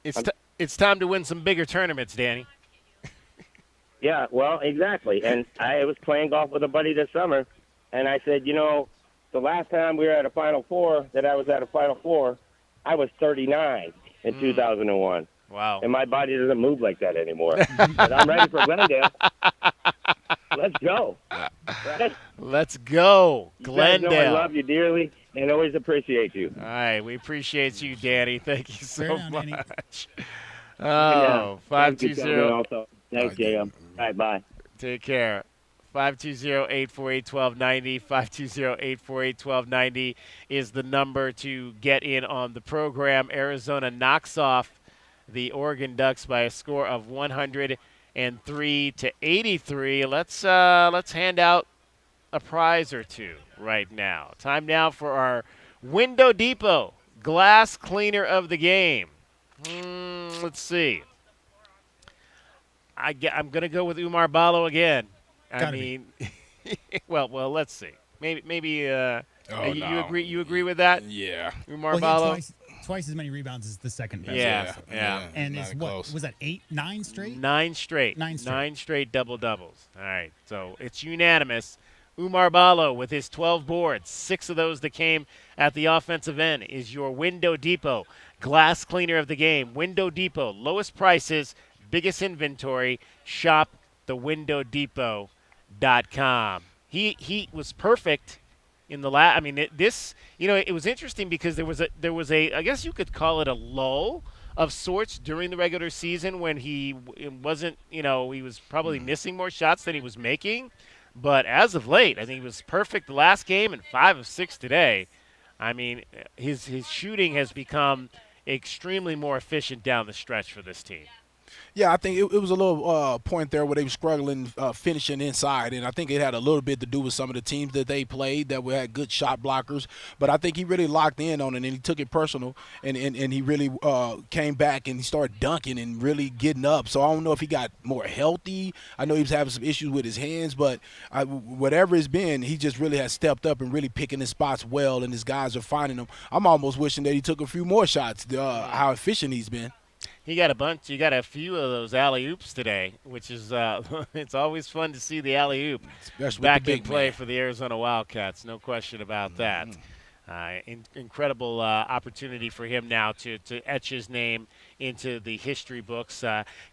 It's time to win some bigger tournaments, Danny. Yeah, well, exactly. And I was playing golf with a buddy this summer, and I said, the last time we were at a Final Four, that I was at a Final Four, I was 39. in 2001. Wow. And my body doesn't move like that anymore. But I'm ready for Glendale. Let's go. Right? Let's go, Glendale. You guys know I love you dearly and always appreciate you. All right, we appreciate you, Danny. Thank you so much. Yeah. 520. Also. Thanks, JM. All right, bye. Take care. 520-848-1290. 520-848-1290 is the number to get in on the program. Arizona knocks off the Oregon Ducks by a score of 103-83. Let's hand out a prize or two right now. Time now for our Window Depot Glass Cleaner of the Game. Let's see. I'm going to go with Umar Balo again. Well, let's see. Maybe. You agree? You agree with that? Yeah. Umar Balo. Twice as many rebounds as the second best. Yeah. And is what was that? 9 straight? 9 straight. 9 straight double doubles. All right. So it's unanimous. Umar Balo with his 12 boards, 6 of those that came at the offensive end, is your Window Depot Glass Cleaner of the Game. Window Depot, lowest prices, biggest inventory. Shop thewindowdepot.com. He was perfect in the last. I mean, it was interesting because there was a I guess you could call it a lull of sorts during the regular season when he wasn't, he was probably missing more shots than he was making. But as of late, I think he was perfect the last game and 5 of 6 today. I mean, his shooting has become extremely more efficient down the stretch for this team. Yeah, I think it was a little point there where they were struggling finishing inside, and I think it had a little bit to do with some of the teams that they played that had good shot blockers. But I think he really locked in on it, and he took it personal, and he really came back and he started dunking and really getting up. So I don't know if he got more healthy. I know he was having some issues with his hands, but whatever it's been, he just really has stepped up and really picking his spots well, and his guys are finding him. I'm almost wishing that he took a few more shots, how efficient he's been. He got a bunch. You got a few of those alley-oops today, which is it's always fun to see the alley-oop back in play for the Arizona Wildcats. No question about that. Incredible opportunity for him now to etch his name into the history books.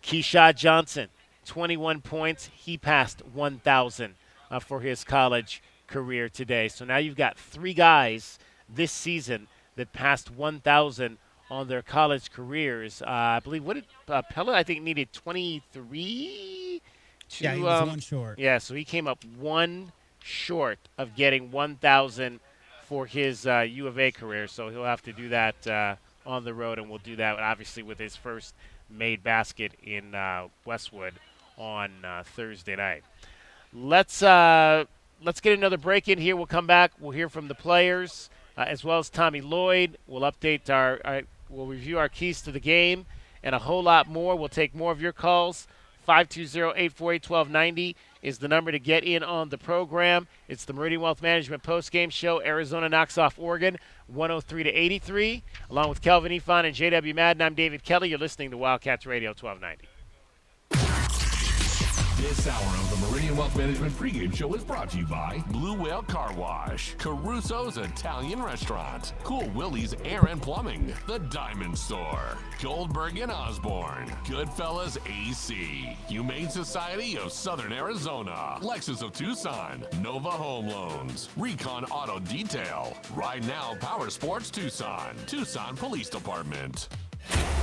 Keyshawn Johnson, 21 points. He passed 1,000 for his college career today. So now you've got 3 guys this season that passed 1,000 on their college careers. I believe, what did Pella, I think, needed 23 to... Yeah, he was 1 short. Yeah, so he came up 1 short of getting 1,000 for his U of A career, so he'll have to do that on the road, and we'll do that, obviously, with his first made basket in Westwood on Thursday night. Let's get another break in here. We'll come back. We'll hear from the players, as well as Tommy Lloyd. We'll update we'll review our keys to the game and a whole lot more. We'll take more of your calls. 520-848-1290 is the number to get in on the program. It's the Meridian Wealth Management postgame show. Arizona knocks off Oregon 103-83. Along with Kelvin Ifan and JW Madden, I'm David Kelly. You're listening to Wildcats Radio 1290. This hour of the Meridian Wealth Management pregame show is brought to you by Blue Whale Car Wash, Caruso's Italian Restaurant, Cool Willie's Air and Plumbing, The Diamond Store, Goldberg and Osborne, Goodfellas AC, Humane Society of Southern Arizona, Lexus of Tucson, Nova Home Loans, Recon Auto Detail, Ride Now Power Sports Tucson, Tucson Police Department.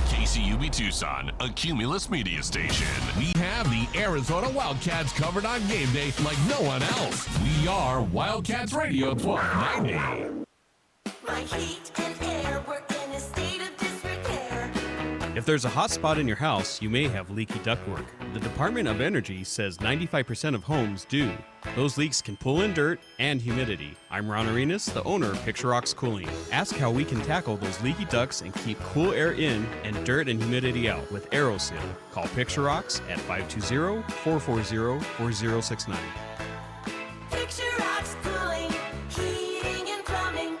KCUB Tucson, a Cumulus media station. We have the Arizona Wildcats covered on game day like no one else. We are Wildcats Radio 1290. My heat and air were in a state of disrepair. If there's a hot spot in your house, you may have leaky ductwork. The Department of Energy says 95% of homes do. Those leaks can pull in dirt and humidity. I'm Ron Arenas, the owner of Picture Rocks Cooling. Ask how we can tackle those leaky ducts and keep cool air in and dirt and humidity out with AeroSeal. Call Picture Rocks at 520-440-4069. Picture Rocks Cooling, heating and plumbing.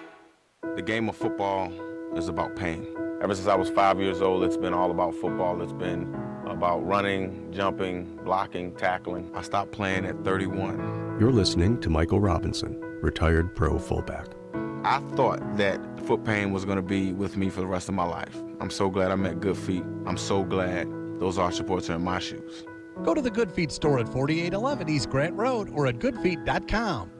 The game of football is about pain. Ever since I was 5 years old, it's been all about football. It's been about running, jumping, blocking, tackling. I stopped playing at 31. You're listening to Michael Robinson, retired pro fullback. I thought that foot pain was going to be with me for the rest of my life. I'm so glad I met Good Feet. I'm so glad those arch supports are in my shoes. Go to the Good Feet store at 4811 East Grant Road or at goodfeet.com.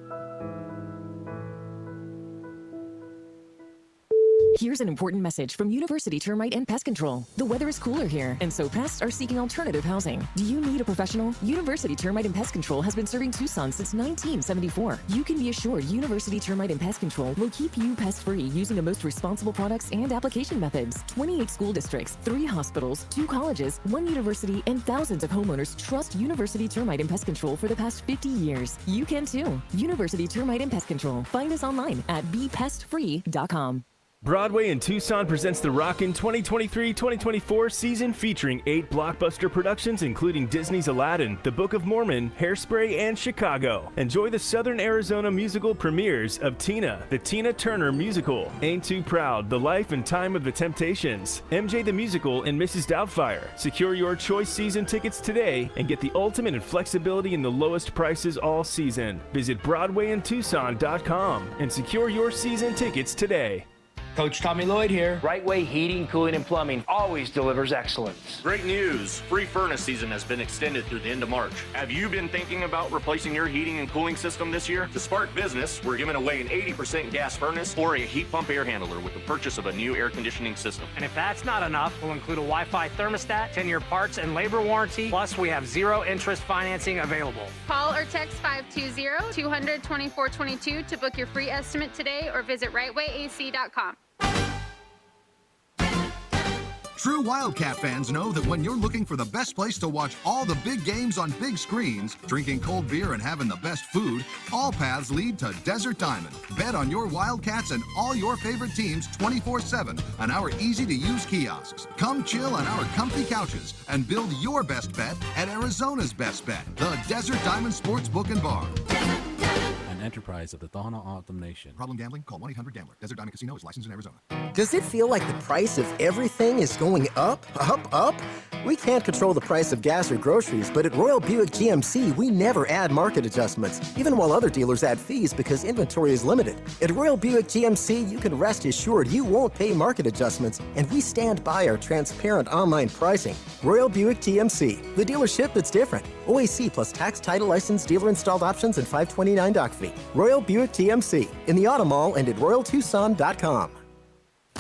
Here's an important message from University Termite and Pest Control. The weather is cooler here, and so pests are seeking alternative housing. Do you need a professional? University Termite and Pest Control has been serving Tucson since 1974. You can be assured University Termite and Pest Control will keep you pest-free using the most responsible products and application methods. 28 school districts, 3 hospitals, 2 colleges, 1 university, and thousands of homeowners trust University Termite and Pest Control for the past 50 years. You can too. University Termite and Pest Control. Find us online at bepestfree.com. Broadway in Tucson presents the Rockin' 2023-2024 season featuring 8 blockbuster productions including Disney's Aladdin, The Book of Mormon, Hairspray, and Chicago. Enjoy the Southern Arizona musical premieres of Tina, the Tina Turner Musical, Ain't Too Proud, The Life and Time of the Temptations, MJ the Musical, and Mrs. Doubtfire. Secure your choice season tickets today and get the ultimate in flexibility and the lowest prices all season. Visit BroadwayInTucson.com and secure your season tickets today. Coach Tommy Lloyd here. Right Way Heating, Cooling, and Plumbing always delivers excellence. Great news! Free furnace season has been extended through the end of March. Have you been thinking about replacing your heating and cooling system this year? To spark business, we're giving away an 80% gas furnace or a heat pump air handler with the purchase of a new air conditioning system. And if that's not enough, we'll include a Wi-Fi thermostat, 10-year parts and labor warranty, plus we have 0 interest financing available. Call or text 520-200-2422 to book your free estimate today or visit rightwayac.com. True Wildcat fans know that when you're looking for the best place to watch all the big games on big screens, drinking cold beer and having the best food, all paths lead to Desert Diamond. Bet on your Wildcats and all your favorite teams 24/7 on our easy-to-use kiosks. Come chill on our comfy couches and build your best bet at Arizona's best bet, the Desert Diamond Sportsbook and Bar. An enterprise of the Tohono O'odham Nation. Problem gambling? Call 1-800-GAMBLER. Desert Diamond Casino is licensed in Arizona. Does it feel like the price of everything is going up, up, up? We can't control the price of gas or groceries, but at Royal Buick GMC, we never add market adjustments, even while other dealers add fees because inventory is limited. At Royal Buick GMC, you can rest assured you won't pay market adjustments, and we stand by our transparent online pricing. Royal Buick GMC, the dealership that's different. OAC plus tax, title, license, dealer installed options, and $529 doc fee. Royal Buick GMC, in the Auto Mall and at RoyalTucson.com.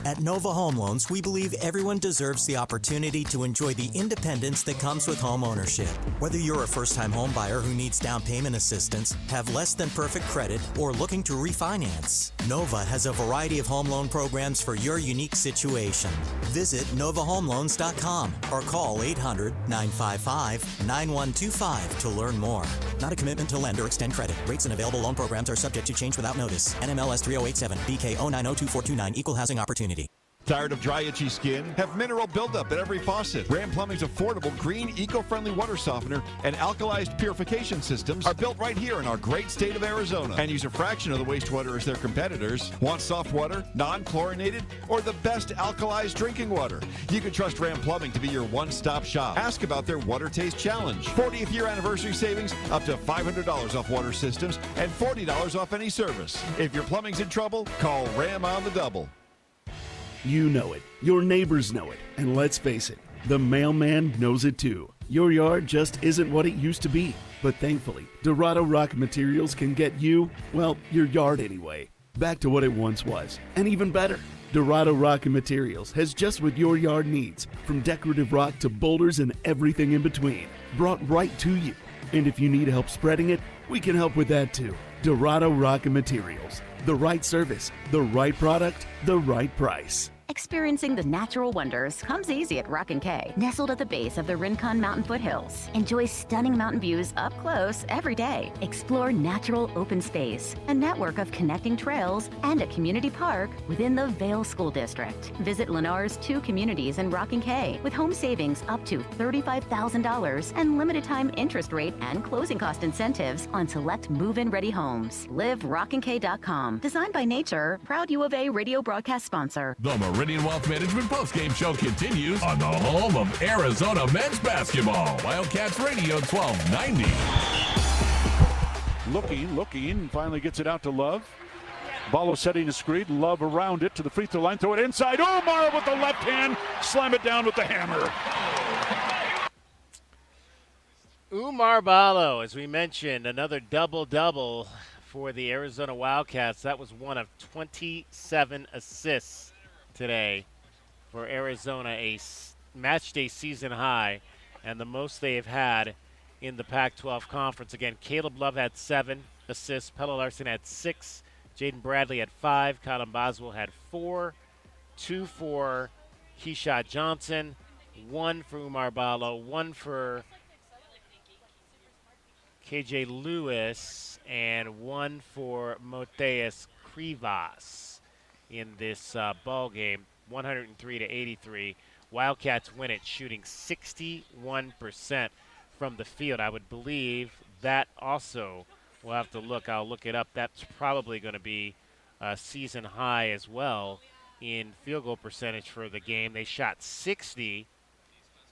At Nova Home Loans, we believe everyone deserves the opportunity to enjoy the independence that comes with home ownership. Whether you're a first-time home buyer who needs down payment assistance, have less than perfect credit, or looking to refinance, Nova has a variety of home loan programs for your unique situation. Visit NovaHomeLoans.com or call 800-955-9125 to learn more. Not a commitment to lend or extend credit. Rates and available loan programs are subject to change without notice. NMLS 3087, BK 0902429, Equal Housing Opportunity. Tired of dry, itchy skin? Have mineral buildup at every faucet. Ram Plumbing's affordable, green, eco-friendly water softener and alkalized purification systems are built right here in our great state of Arizona and use a fraction of the wastewater as their competitors. Want soft water, non-chlorinated, or the best alkalized drinking water? You can trust Ram Plumbing to be your one-stop shop. Ask about their Water Taste Challenge. 40th year anniversary savings, up to $500 off water systems and $40 off any service. If your plumbing's in trouble, call Ram on the double. You know it. Your neighbors know it. And let's face it, the mailman knows it too. Your yard just isn't what it used to be. But thankfully, Dorado Rock Materials can get you, well, your yard anyway, back to what it once was, and even better. Dorado Rock Materials has just what your yard needs, from decorative rock to boulders and everything in between, brought right to you. And if you need help spreading it, we can help with that too. Dorado Rock Materials. The right service, the right product, the right price. Experiencing the natural wonders comes easy at Rock & K. Nestled at the base of the Rincon Mountain foothills. Enjoy stunning mountain views up close every day. Explore natural open space, a network of connecting trails, and a community park within the Vail School District. Visit Lennar's 2 communities in Rock & K with home savings up to $35,000 and limited time interest rate and closing cost incentives on select move-in ready homes. LiveRockandK.com. Designed by Nature, proud U of A radio broadcast sponsor. The Meridian Wealth Management Postgame Show continues on the home of Arizona men's basketball. Wildcats Radio 1290. Looking, finally gets it out to Love. Ballo setting a screen. Love around it to the free throw line. Throw it inside. Umar with the left hand. Slam it down with the hammer. Umar Ballo, as we mentioned, another double-double for the Arizona Wildcats. That was one of 27 assists today for Arizona, a match day season high, and the most they have had in the Pac-12 conference. Again, Caleb Love had 7 assists. Pelle Larsson had 6. Jaden Bradley had 5. Colin Boswell had 4. 2 for Keyshawn Johnson. 1 for Umar Ballo. 1 for KJ Lewis. And 1 for Moteus Krivas in this ball game. 103-83. Wildcats win it, shooting 61% from the field. I would believe that also, we'll have to look. I'll look it up. That's probably going to be a season high as well in field goal percentage for the game. They shot 60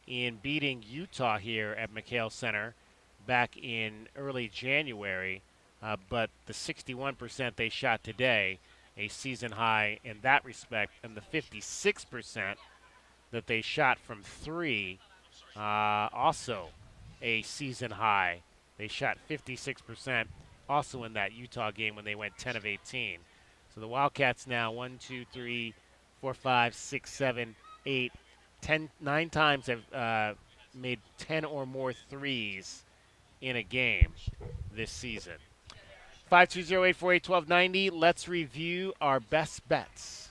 in beating Utah here at McKale Center back in early January, but the 61% they shot today, a season high in that respect, and the 56% that they shot from 3, also a season high. They shot 56% also in that Utah game when they went 10 of 18. So the Wildcats now 1, 2, 3, 4, 5, 6, 7, 8, 10, 9 times have made 10 or more threes in a game this season. 520-848-1290. Let's review our best bets.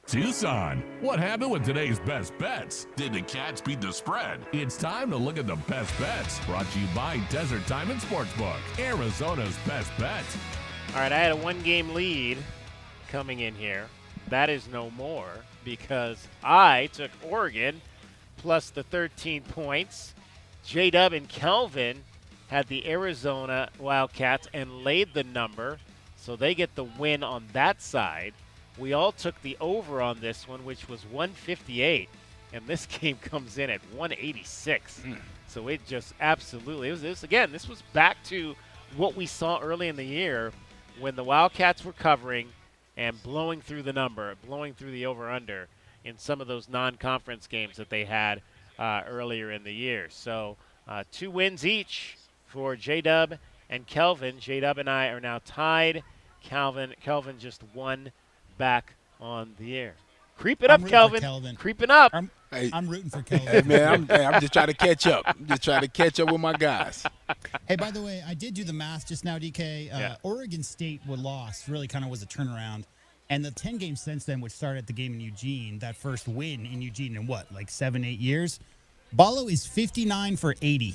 Tucson, what happened with today's best bets? Did the Cats beat the spread? It's time to look at the best bets. Brought to you by Desert Diamond Sportsbook, Arizona's best bet. All right, I had a 1-game lead coming in here. That is no more because I took Oregon plus the 13 points. J-Dub and Kelvin had the Arizona Wildcats and laid the number, so they get the win on that side. We all took the over on this one, which was 158, and this game comes in at 186. So it just absolutely, this was back to what we saw early in the year when the Wildcats were covering and blowing through the number, blowing through the over-under in some of those non-conference games that they had earlier in the year. So 2 wins each for J-Dub and Kelvin. J-Dub and I are now tied. Kelvin just won back on the air. Creeping up, Kelvin. Creeping up. I'm rooting for Kelvin. Hey, man, I'm just trying to catch up. I'm just trying to catch up with my guys. Hey, by the way, I did do the math just now, DK. Oregon State lost really kind of was a turnaround. And the 10 games since then, which started at the game in Eugene, that first win in Eugene in what, like 7-8 years? Ballo is 59 for 80.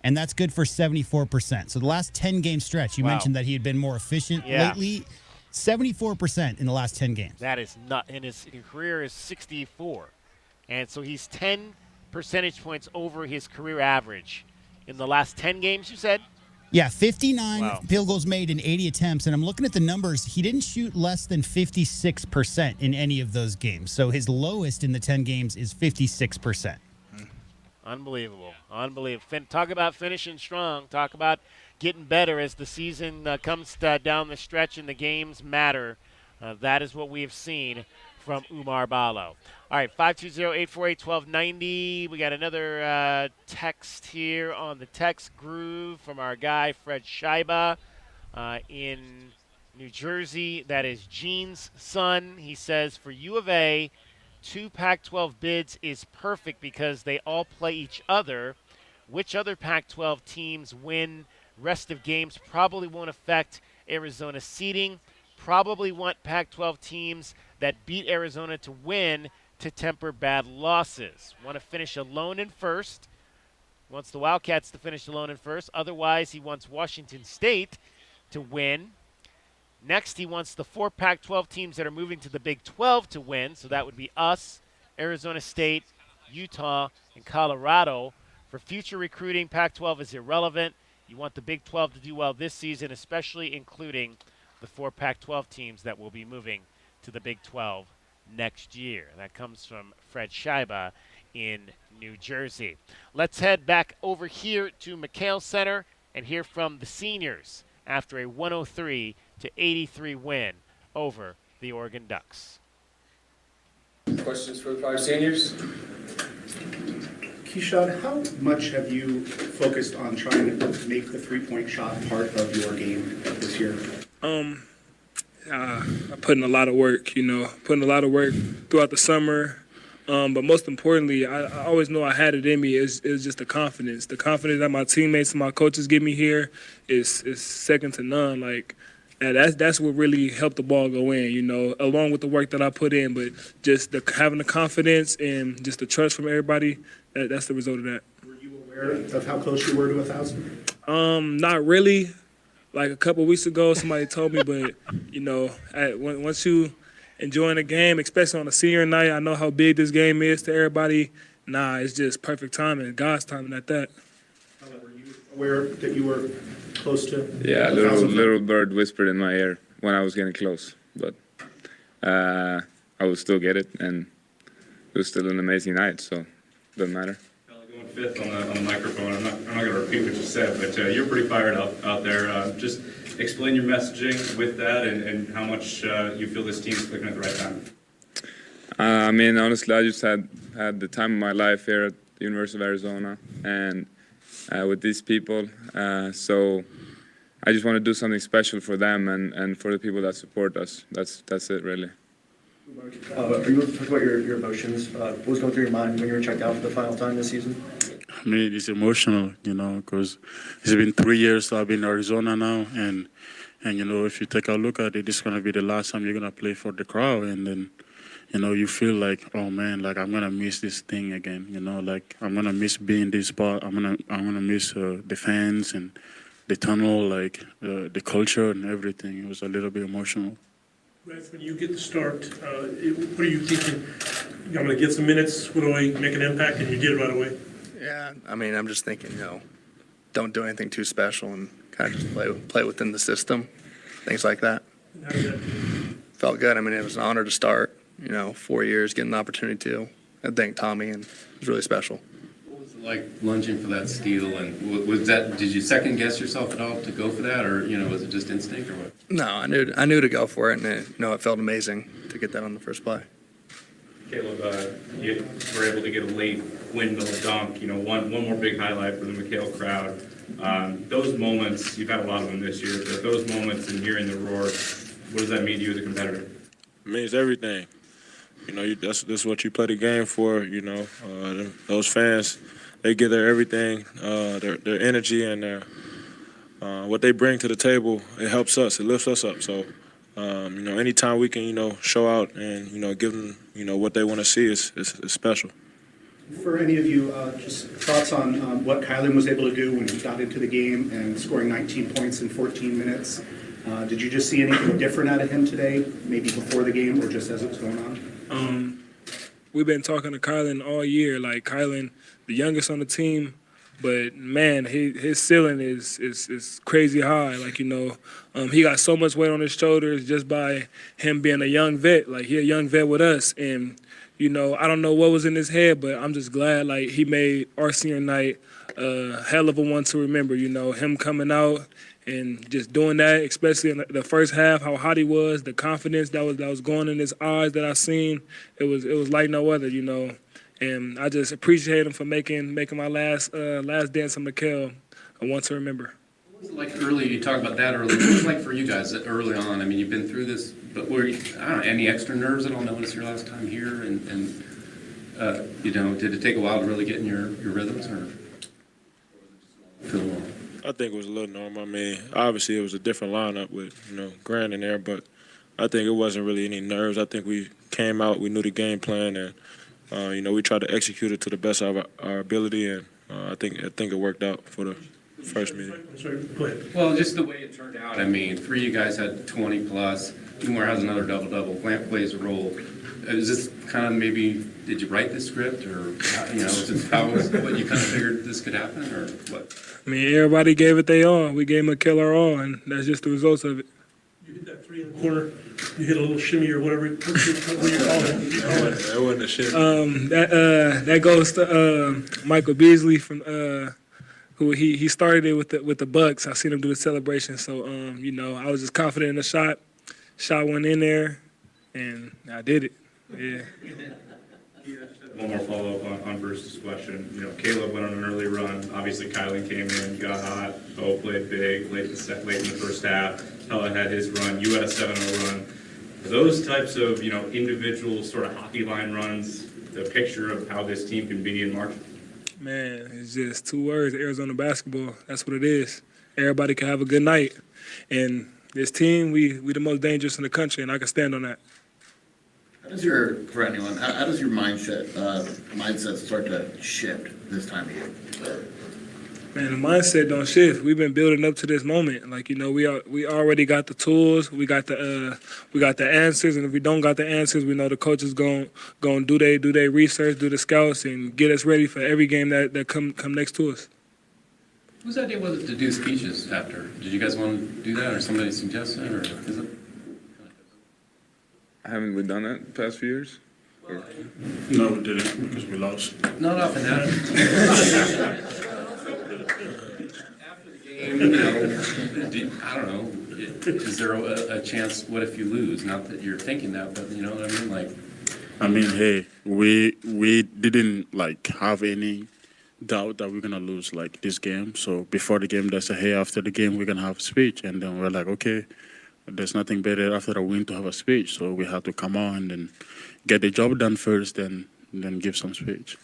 And that's good for 74%. So the last 10-game stretch, you mentioned that he had been more efficient lately. 74% in the last 10 games. That is not, and his career is 64. And so he's 10 percentage points over his career average in the last 10 games, you said? Yeah, 59 field goals made in 80 attempts. And I'm looking at the numbers. He didn't shoot less than 56% in any of those games. So his lowest in the 10 games is 56%. Unbelievable. Talk about finishing strong. Talk about getting better as the season comes down the stretch and the games matter. That is what we have seen from Umar Ballo. All right, 520-848-1290. We got another text here on the text groove from our guy Fred Scheiba in New Jersey. That is Gene's son. He says, for U of A, 2 Pac-12 bids is perfect because they all play each other. Which other Pac-12 teams win rest of games probably won't affect Arizona's seeding. Probably want Pac-12 teams that beat Arizona to win to temper bad losses. Want to finish alone in first. Wants the Wildcats to finish alone in first. Otherwise, he wants Washington State to win. Next, he wants the 4 Pac-12 teams that are moving to the Big 12 to win. So that would be us, Arizona State, Utah, and Colorado. For future recruiting, Pac-12 is irrelevant. You want the Big 12 to do well this season, especially including the 4 Pac-12 teams that will be moving to the Big 12 next year. That comes from Fred Scheiba in New Jersey. Let's head back over here to McKale Center and hear from the seniors after a 103 83 win over the Oregon Ducks. Questions for the 5 seniors? Keyshawn, how much have you focused on trying to make the three-point shot part of your game this year? I'm putting a lot of work, throughout the summer. But most importantly, I always know I had it in me. It's just the confidence. The confidence that my teammates and my coaches give me here is second to none. That's what really helped the ball go in, along with the work that I put in. But just having the confidence and just the trust from everybody, that's the result of that. Were you aware of how close you were to 1,000? Not really. Like a couple weeks ago, somebody told me, but, once you enjoying the game, especially on a senior night, I know how big this game is to everybody. It's just perfect timing, God's timing at that. Were you aware that you were close to? Yeah, a little bird whispered in my ear when I was getting close, but I would still get it, and it was still an amazing night, so it doesn't matter. Going fifth on the microphone, I'm not going to repeat what you said, but you're pretty fired up out there. Just explain your messaging with that and how much you feel this team's clicking at the right time. Honestly, I just had the time of my life here at the University of Arizona and with these people. So I just want to do something special for them and for the people that support us. That's it, really. Are you able to talk about your emotions? What was going through your mind when you were checked out for the final time this season? It's emotional, because it's been 3 years I've been in Arizona now, and if you take a look at it, this is going to be the last time you're going to play for the crowd, and then, you feel like, oh man, I'm going to miss this thing again, I'm going to miss being this spot, I'm going to miss the fans and the tunnel, the culture and everything. It was a little bit emotional. Ref, when you get the start, what are you thinking? I'm going to get some minutes, what do I make an impact, and you did it right away? Yeah, I'm just thinking, don't do anything too special and kind of just play within the system, things like that. How did that? Felt good. It was an honor to start, 4 years, getting the opportunity to. I thank Tommy, and it was really special. What was it like lunging for that steal, and did you second guess yourself at all to go for that, or was it just instinct or what? No, I knew to go for it, and it felt amazing to get that on the first play. Caleb, you were able to get a late windmill dunk, one more big highlight for the McKale crowd. Those moments, you've had a lot of them this year, but those moments and hearing the roar, what does that mean to you as a competitor? It means everything. That's what you play the game for, those fans, they give their everything, their energy and their what they bring to the table. It helps us, it lifts us up. So, anytime we can, show out and, give them, what they want to see is special. For any of you, just thoughts on what Kylan was able to do when he got into the game and scoring 19 points in 14 minutes. Did you just see anything different out of him today, maybe before the game or just as it was going on? We've been talking to Kylan all year. Kylan, the youngest on the team, but man, his ceiling is crazy high. He got so much weight on his shoulders just by him being a young vet. He a young vet with us, and I don't know what was in his head, but I'm just glad he made our senior night a hell of a one to remember. Him coming out and just doing that, especially in the first half, how hot he was, the confidence that was going in his eyes that I seen, it was like no other. And I just appreciate him for making my last dance in McKale a one to remember. What was it like early? You talked about that early. What was it like for you guys early on? You've been through this, but were you, any extra nerves at all? Notice your last time here, and did it take a while to really get in your rhythms, or feel normal? I think it was a little normal. Obviously it was a different lineup with Grant in there, but I think it wasn't really any nerves. I think we came out, we knew the game plan, and we tried to execute it to the best of our ability, and I think it worked out for the first meeting. Well, just the way it turned out. 3 of you guys had 20 plus. Umar has another double-double. Grant plays a role. Is this kind of maybe, did you write this script, or is it what you kind of figured this could happen, or what? Everybody gave it their all. We gave McKale our all, and that's just the results of it. You hit that three in the corner. You hit a little shimmy or whatever you call it. That wasn't a shimmy. That goes to Michael Beasley from who he started it with the Bucks. I seen him do the celebration, so you know, I was just confident in the shot. Shot one in there, and I did it. Yeah. One more follow-up on Bruce's question. You know, Caleb went on an early run. Obviously, Kylie came in, got hot. Bo played big late in the first half. Pella had his run. You had a 7-0 run. Those types of, you know, individual sort of hockey line runs, the picture of how this team can be in March. Man, it's just 2 words, Arizona basketball. That's what it is. Everybody can have a good night. And this team, we the most dangerous in the country, and I can stand on that. How does for anyone, how does your mindset start to shift this time of year? Man, the mindset don't shift. We've been building up to this moment. Like, you know, we already got the tools, we got the answers, and if we don't got the answers, we know the coaches going do their research, do the scouts, and get us ready for every game that come next to us. Whose idea was it to do speeches after? Did you guys want to do that, or somebody suggested, or is it? Haven't we done that the past few years? Or? No, we didn't because we lost. Not often that. After the game, you know, I don't know. Is there a chance? What if you lose? Not that you're thinking that, but you know what I mean. Like, I mean, hey, we didn't like have any doubt that we're gonna lose like this game. So before the game, they said, hey, after the game, we're gonna have a speech, and then we're like, okay. There's nothing better after a win to have a speech, so we have to come on and get the job done first, then give some speech.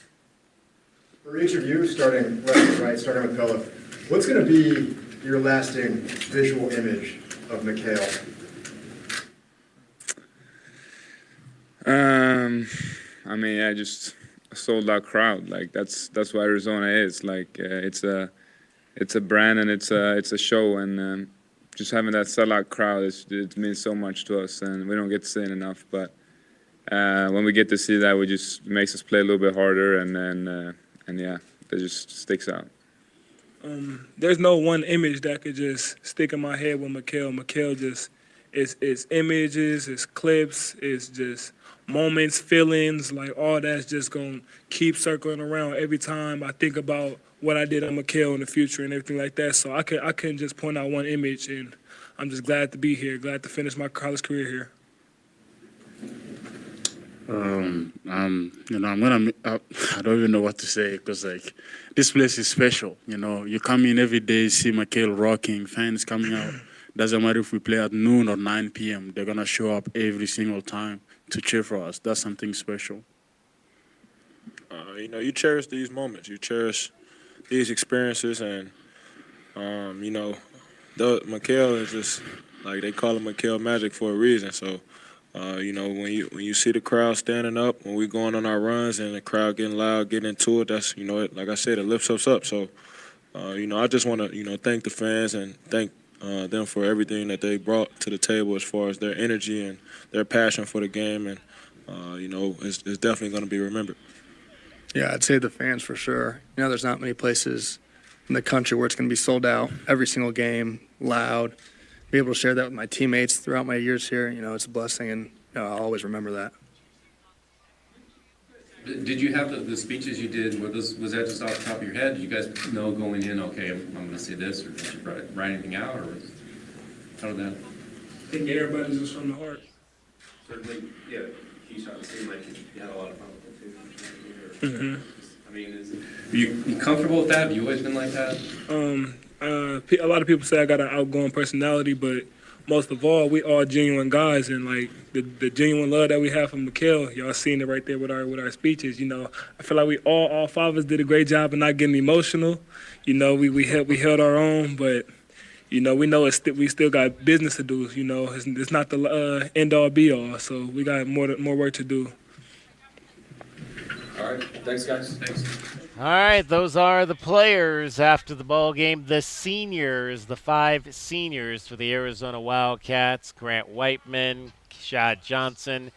For each of you, starting left to right, starting with Pella, what's going to be your lasting visual image of McKale? I mean, yeah, just a sold-out crowd. Like that's what Arizona is. Like it's a brand and it's a show and. Just having that sellout crowd, it means so much to us, and we don't get to see it enough. But when we get to see that, it makes us play a little bit harder, and yeah, it just sticks out. There's no one image that could just stick in my head with McKale. McKale just it's images, it's clips, it's just moments, feelings, like all that's just gonna keep circling around every time I think about what I did on McKale in the future and everything like that. So I couldn't just point out one image, and I'm just glad to be here, glad to finish my college career here. You know, I don't even know what to say because like this place is special. You know, you come in every day, see McKale rocking, fans coming out. Doesn't matter if we play at noon or 9 p.m. They're gonna show up every single time to cheer for us. That's something special. You know, you cherish these moments. You cherish these experiences, and you know, McKale is just like they call it McKale Magic for a reason. So, you know, when you see the crowd standing up, when we going on our runs, and the crowd getting loud, getting into it, that's, you know, like I said, it lifts us up. So, you know, I just want to, you know, thank the fans and thank them for everything that they brought to the table as far as their energy and their passion for the game, and you know, it's definitely going to be remembered. Yeah, I'd say the fans for sure. You know, there's not many places in the country where it's going to be sold out every single game, loud. Be able to share that with my teammates throughout my years here, you know, it's a blessing, and you know, I'll always remember that. did you have the speeches you did? Was that just off the top of your head? Did you guys know going in? Okay, I'm going to say this, or did you write anything out, or how did that? I think everybody's just from the heart. Certainly, yeah. Keyshawn seemed like you had a lot of fun with it too. Mm-hmm. I mean, Are you comfortable with that? Have you always been like that? A lot of people say I got an outgoing personality, but most of all, we all genuine guys, and like the genuine love that we have from McKale, y'all seen it right there with our speeches. You know, I feel like we all five of us did a great job of not getting emotional. You know, we held our own, but you know, we know we still got business to do. You know, it's not the end all be all. So we got more work to do. all right. Thanks, guys. Thanks. All right, those are the players after the ball game. The seniors, the 5 seniors for the Arizona Wildcats: Grant Whiteman, Shad Johnson,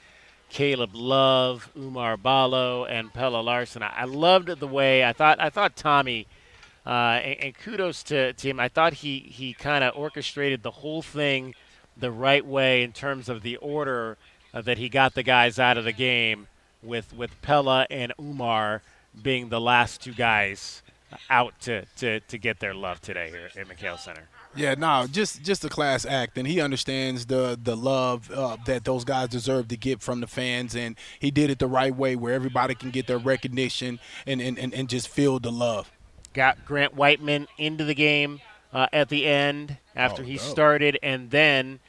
Caleb Love, Umar Ballo, and Pella Larson. I loved the way I thought Tommy. And kudos to him. I thought he kind of orchestrated the whole thing the right way in terms of the order that he got the guys out of the game, with Pella and Umar being the last 2 guys out to get their love today here at McKale Center. Yeah, no, just a class act, and he understands the love that those guys deserve to get from the fans, and he did it the right way where everybody can get their recognition and just feel the love. Got Grant Whiteman into the game at the end after he started, and then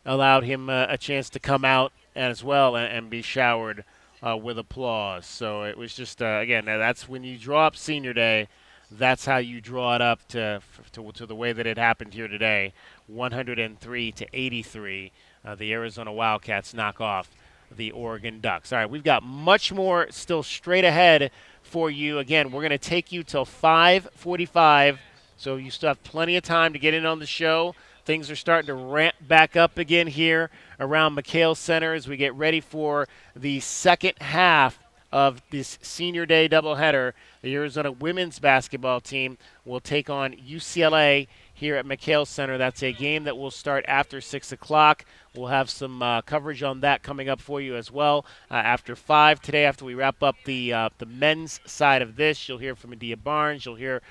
allowed him a chance to come out as well and be showered with applause. So it was just, again, that's when you draw up Senior Day, that's how you draw it up to the way that it happened here today. 103-83, the Arizona Wildcats knock off the Oregon Ducks. All right, we've got much more still straight ahead for you. Again, we're going to take you till 5:45, so you still have plenty of time to get in on the show. Things are starting to ramp back up again here around McKale Center as we get ready for the second half of this Senior Day doubleheader. The Arizona women's basketball team will take on UCLA here at McKale Center. That's a game that will start after 6 o'clock. We'll have some coverage on that coming up for you as well after 5 today. After we wrap up the men's side of this, you'll hear from Adia Barnes. You'll hear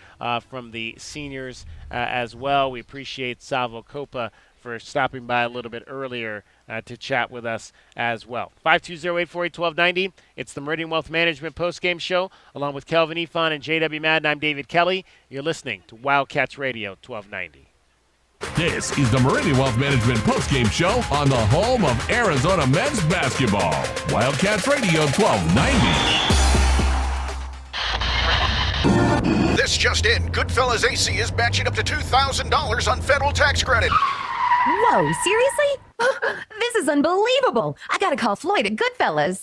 from the seniors as well. We appreciate Salvo Copa for stopping by a little bit earlier to chat with us as well. 520-848-1290. It's the Meridian Wealth Management postgame show, along with Kelvin Ifan and J.W. Madden. I'm David Kelly. You're listening to Wildcats Radio 1290. This is the Meridian Wealth Management postgame show on the home of Arizona men's basketball. Wildcats Radio 1290. This just in, Goodfellas AC is matching up to $2,000 on federal tax credit. Whoa, seriously? This is unbelievable. I gotta call Floyd at Goodfellas.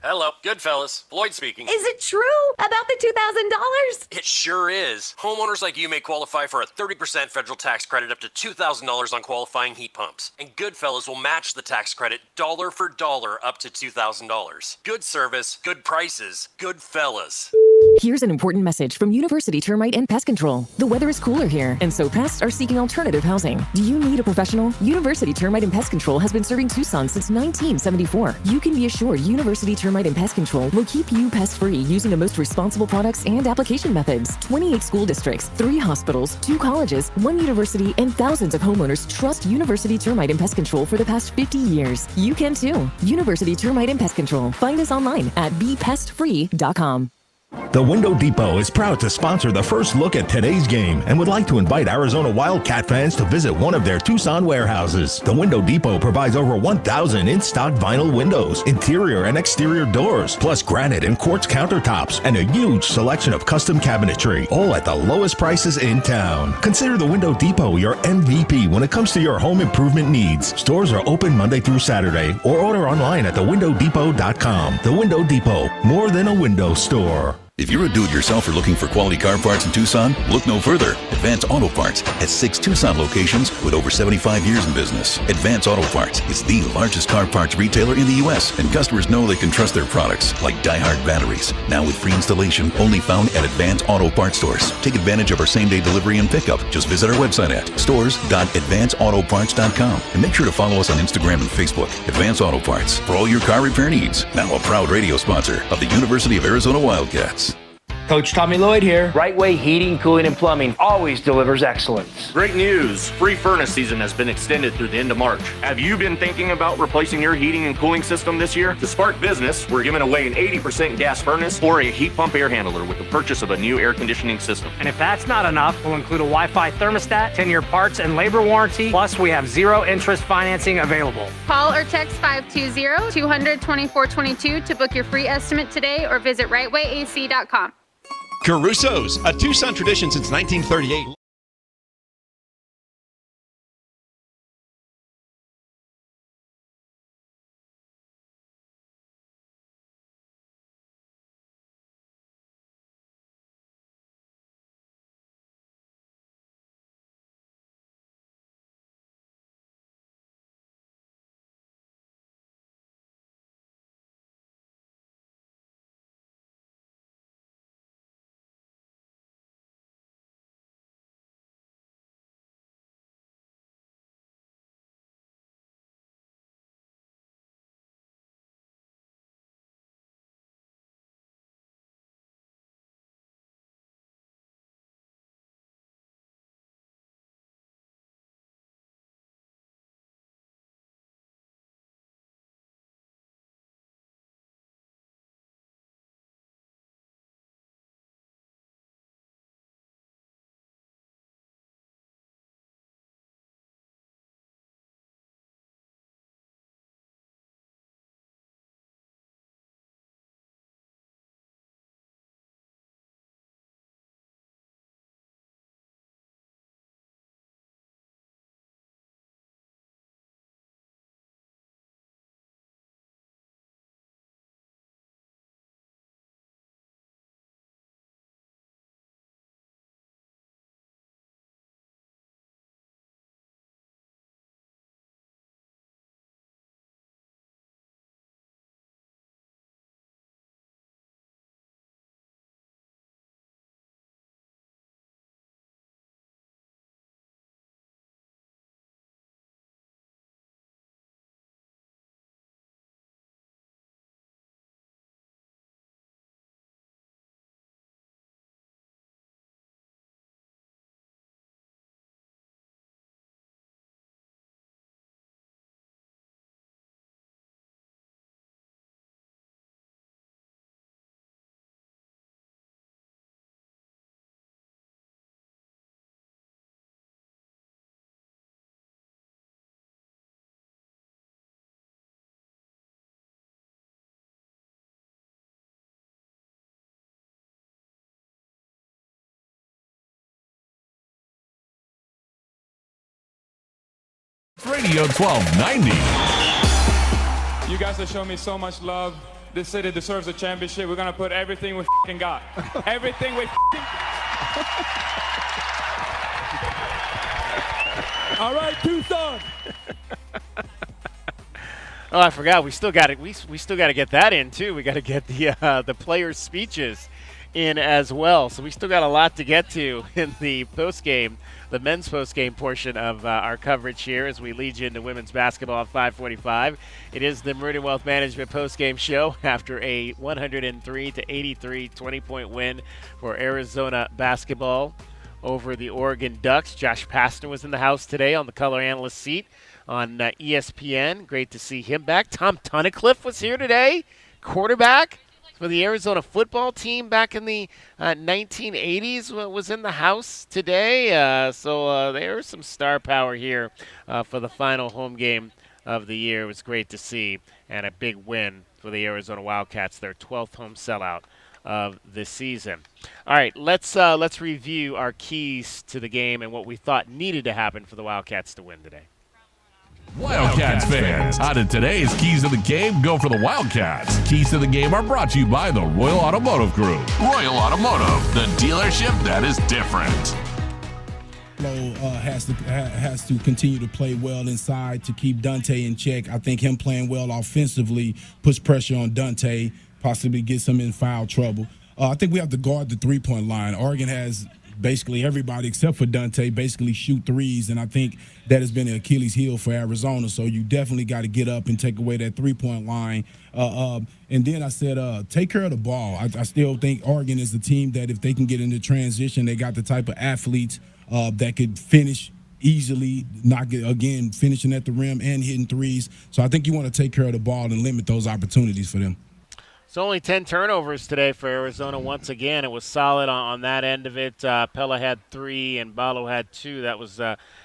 Hello, Goodfellas. Floyd speaking. Is it true about the $2,000? It sure is. Homeowners like you may qualify for a 30% federal tax credit up to $2,000 on qualifying heat pumps. And Goodfellas will match the tax credit dollar for dollar up to $2,000. Good service, good prices, Goodfellas. Here's an important message from University Termite and Pest Control. The weather is cooler here, and so pests are seeking alternative housing. Do you need a professional? University Termite and Pest Control has been serving Tucson since 1974. You can be assured University Termite and Pest Control will keep you pest-free using the most responsible products and application methods. 28 school districts, 3 hospitals, 2 colleges, 1 university, and thousands of homeowners trust University Termite and Pest Control for the past 50 years. You can too. University Termite and Pest Control. Find us online at bepestfree.com. The Window Depot is proud to sponsor the first look at today's game and would like to invite Arizona Wildcat fans to visit one of their Tucson warehouses. The Window Depot provides over 1,000 in-stock vinyl windows, interior and exterior doors, plus granite and quartz countertops, and a huge selection of custom cabinetry, all at the lowest prices in town. Consider the Window Depot your MVP when it comes to your home improvement needs. Stores are open Monday through Saturday, or order online at thewindowdepot.com. The Window Depot, more than a window store. If you're a do-it-yourselfer looking for quality car parts in Tucson, look no further. Advance Auto Parts has 6 Tucson locations with over 75 years in business. Advance Auto Parts is the largest car parts retailer in the U.S., and customers know they can trust their products, like Die-Hard batteries. Now with free installation, only found at Advance Auto Parts stores. Take advantage of our same-day delivery and pickup. Just visit our website at stores.advanceautoparts.com and make sure to follow us on Instagram and Facebook. Advance Auto Parts, for all your car repair needs. Now a proud radio sponsor of the University of Arizona Wildcats. Coach Tommy Lloyd here. Right Way Heating, Cooling, and Plumbing always delivers excellence. Great news! Free furnace season has been extended through the end of March. Have you been thinking about replacing your heating and cooling system this year? To spark business, we're giving away an 80% gas furnace or a heat pump air handler with the purchase of a new air conditioning system. And if that's not enough, we'll include a Wi-Fi thermostat, 10-year parts and labor warranty, plus we have 0 interest financing available. Call or text 520-200-2422 to book your free estimate today or visit rightwayac.com. Caruso's, a Tucson tradition since 1938. Radio 1290. You guys have shown me so much love. This city deserves a championship. We're going to put everything we got. Everything we All right, Tucson. Oh, I forgot. We still got it. We still got to get that in too. We got to get the players' speeches in as well. So we still got a lot to get to in the postgame, the men's postgame portion of our coverage here as we lead you into women's basketball at 5:45. It is the Meridian Wealth Management postgame show after a 103-83 20-point win for Arizona basketball over the Oregon Ducks. Josh Pastner was in the house today on the color analyst seat on ESPN. Great to see him back. Tom Tunnicliffe was here today, quarterback for the Arizona football team back in the 1980s, was in the house today. So there's some star power here for the final home game of the year. It was great to see, and a big win for the Arizona Wildcats, their 12th home sellout of the season. All right, let's review our keys to the game and what we thought needed to happen for the Wildcats to win today. Wildcats fans, out of today's Keys to the Game, go for the Wildcats. Keys to the Game are brought to you by the Royal Automotive Group. Royal Automotive, the dealership that is different. Has to continue to play well inside to keep Dante in check. I think him playing well offensively puts pressure on Dante, possibly gets him in foul trouble. I think we have to guard the three-point line. Oregon has basically everybody except for Dante basically shoot threes, and I think that has been an Achilles heel for Arizona. So you definitely got to get up and take away that three-point line. And then I said, take care of the ball. I still think Oregon is the team that if they can get into transition, they got the type of athletes that could finish easily, finishing at the rim and hitting threes. So I think you want to take care of the ball and limit those opportunities for them. So only 10 turnovers today for Arizona. Once again, it was solid on that end of it. Pella had 3 and Balo had 2. That was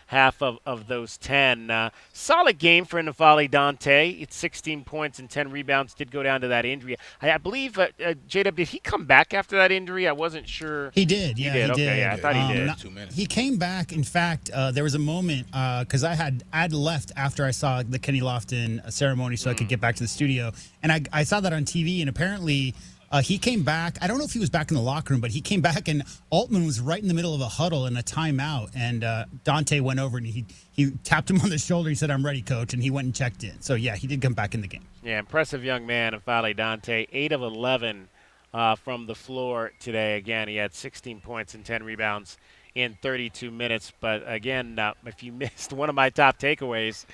half of those 10. Solid game for N'Faly Dante. It's 16 points and 10 rebounds. Did go down to that injury. I believe, J-Dub, did he come back after that injury? I wasn't sure. He did, yeah. He Okay, did. yeah, I thought he did. 2 minutes. He came back. In fact, there was a moment because I'd left after I saw the Kenny Lofton ceremony so I could get back to the studio. And I saw that on TV, and apparently he came back. I don't know if he was back in the locker room, but he came back, and Altman was right in the middle of a huddle and a timeout. And Dante went over, and he tapped him on the shoulder. He said, "I'm ready, coach," and he went and checked in. So, yeah, he did come back in the game. Yeah, impressive young man, N'Faly Dante. 8 of 11 from the floor today. Again, he had 16 points and 10 rebounds in 32 minutes. But, again, if you missed one of my top takeaways,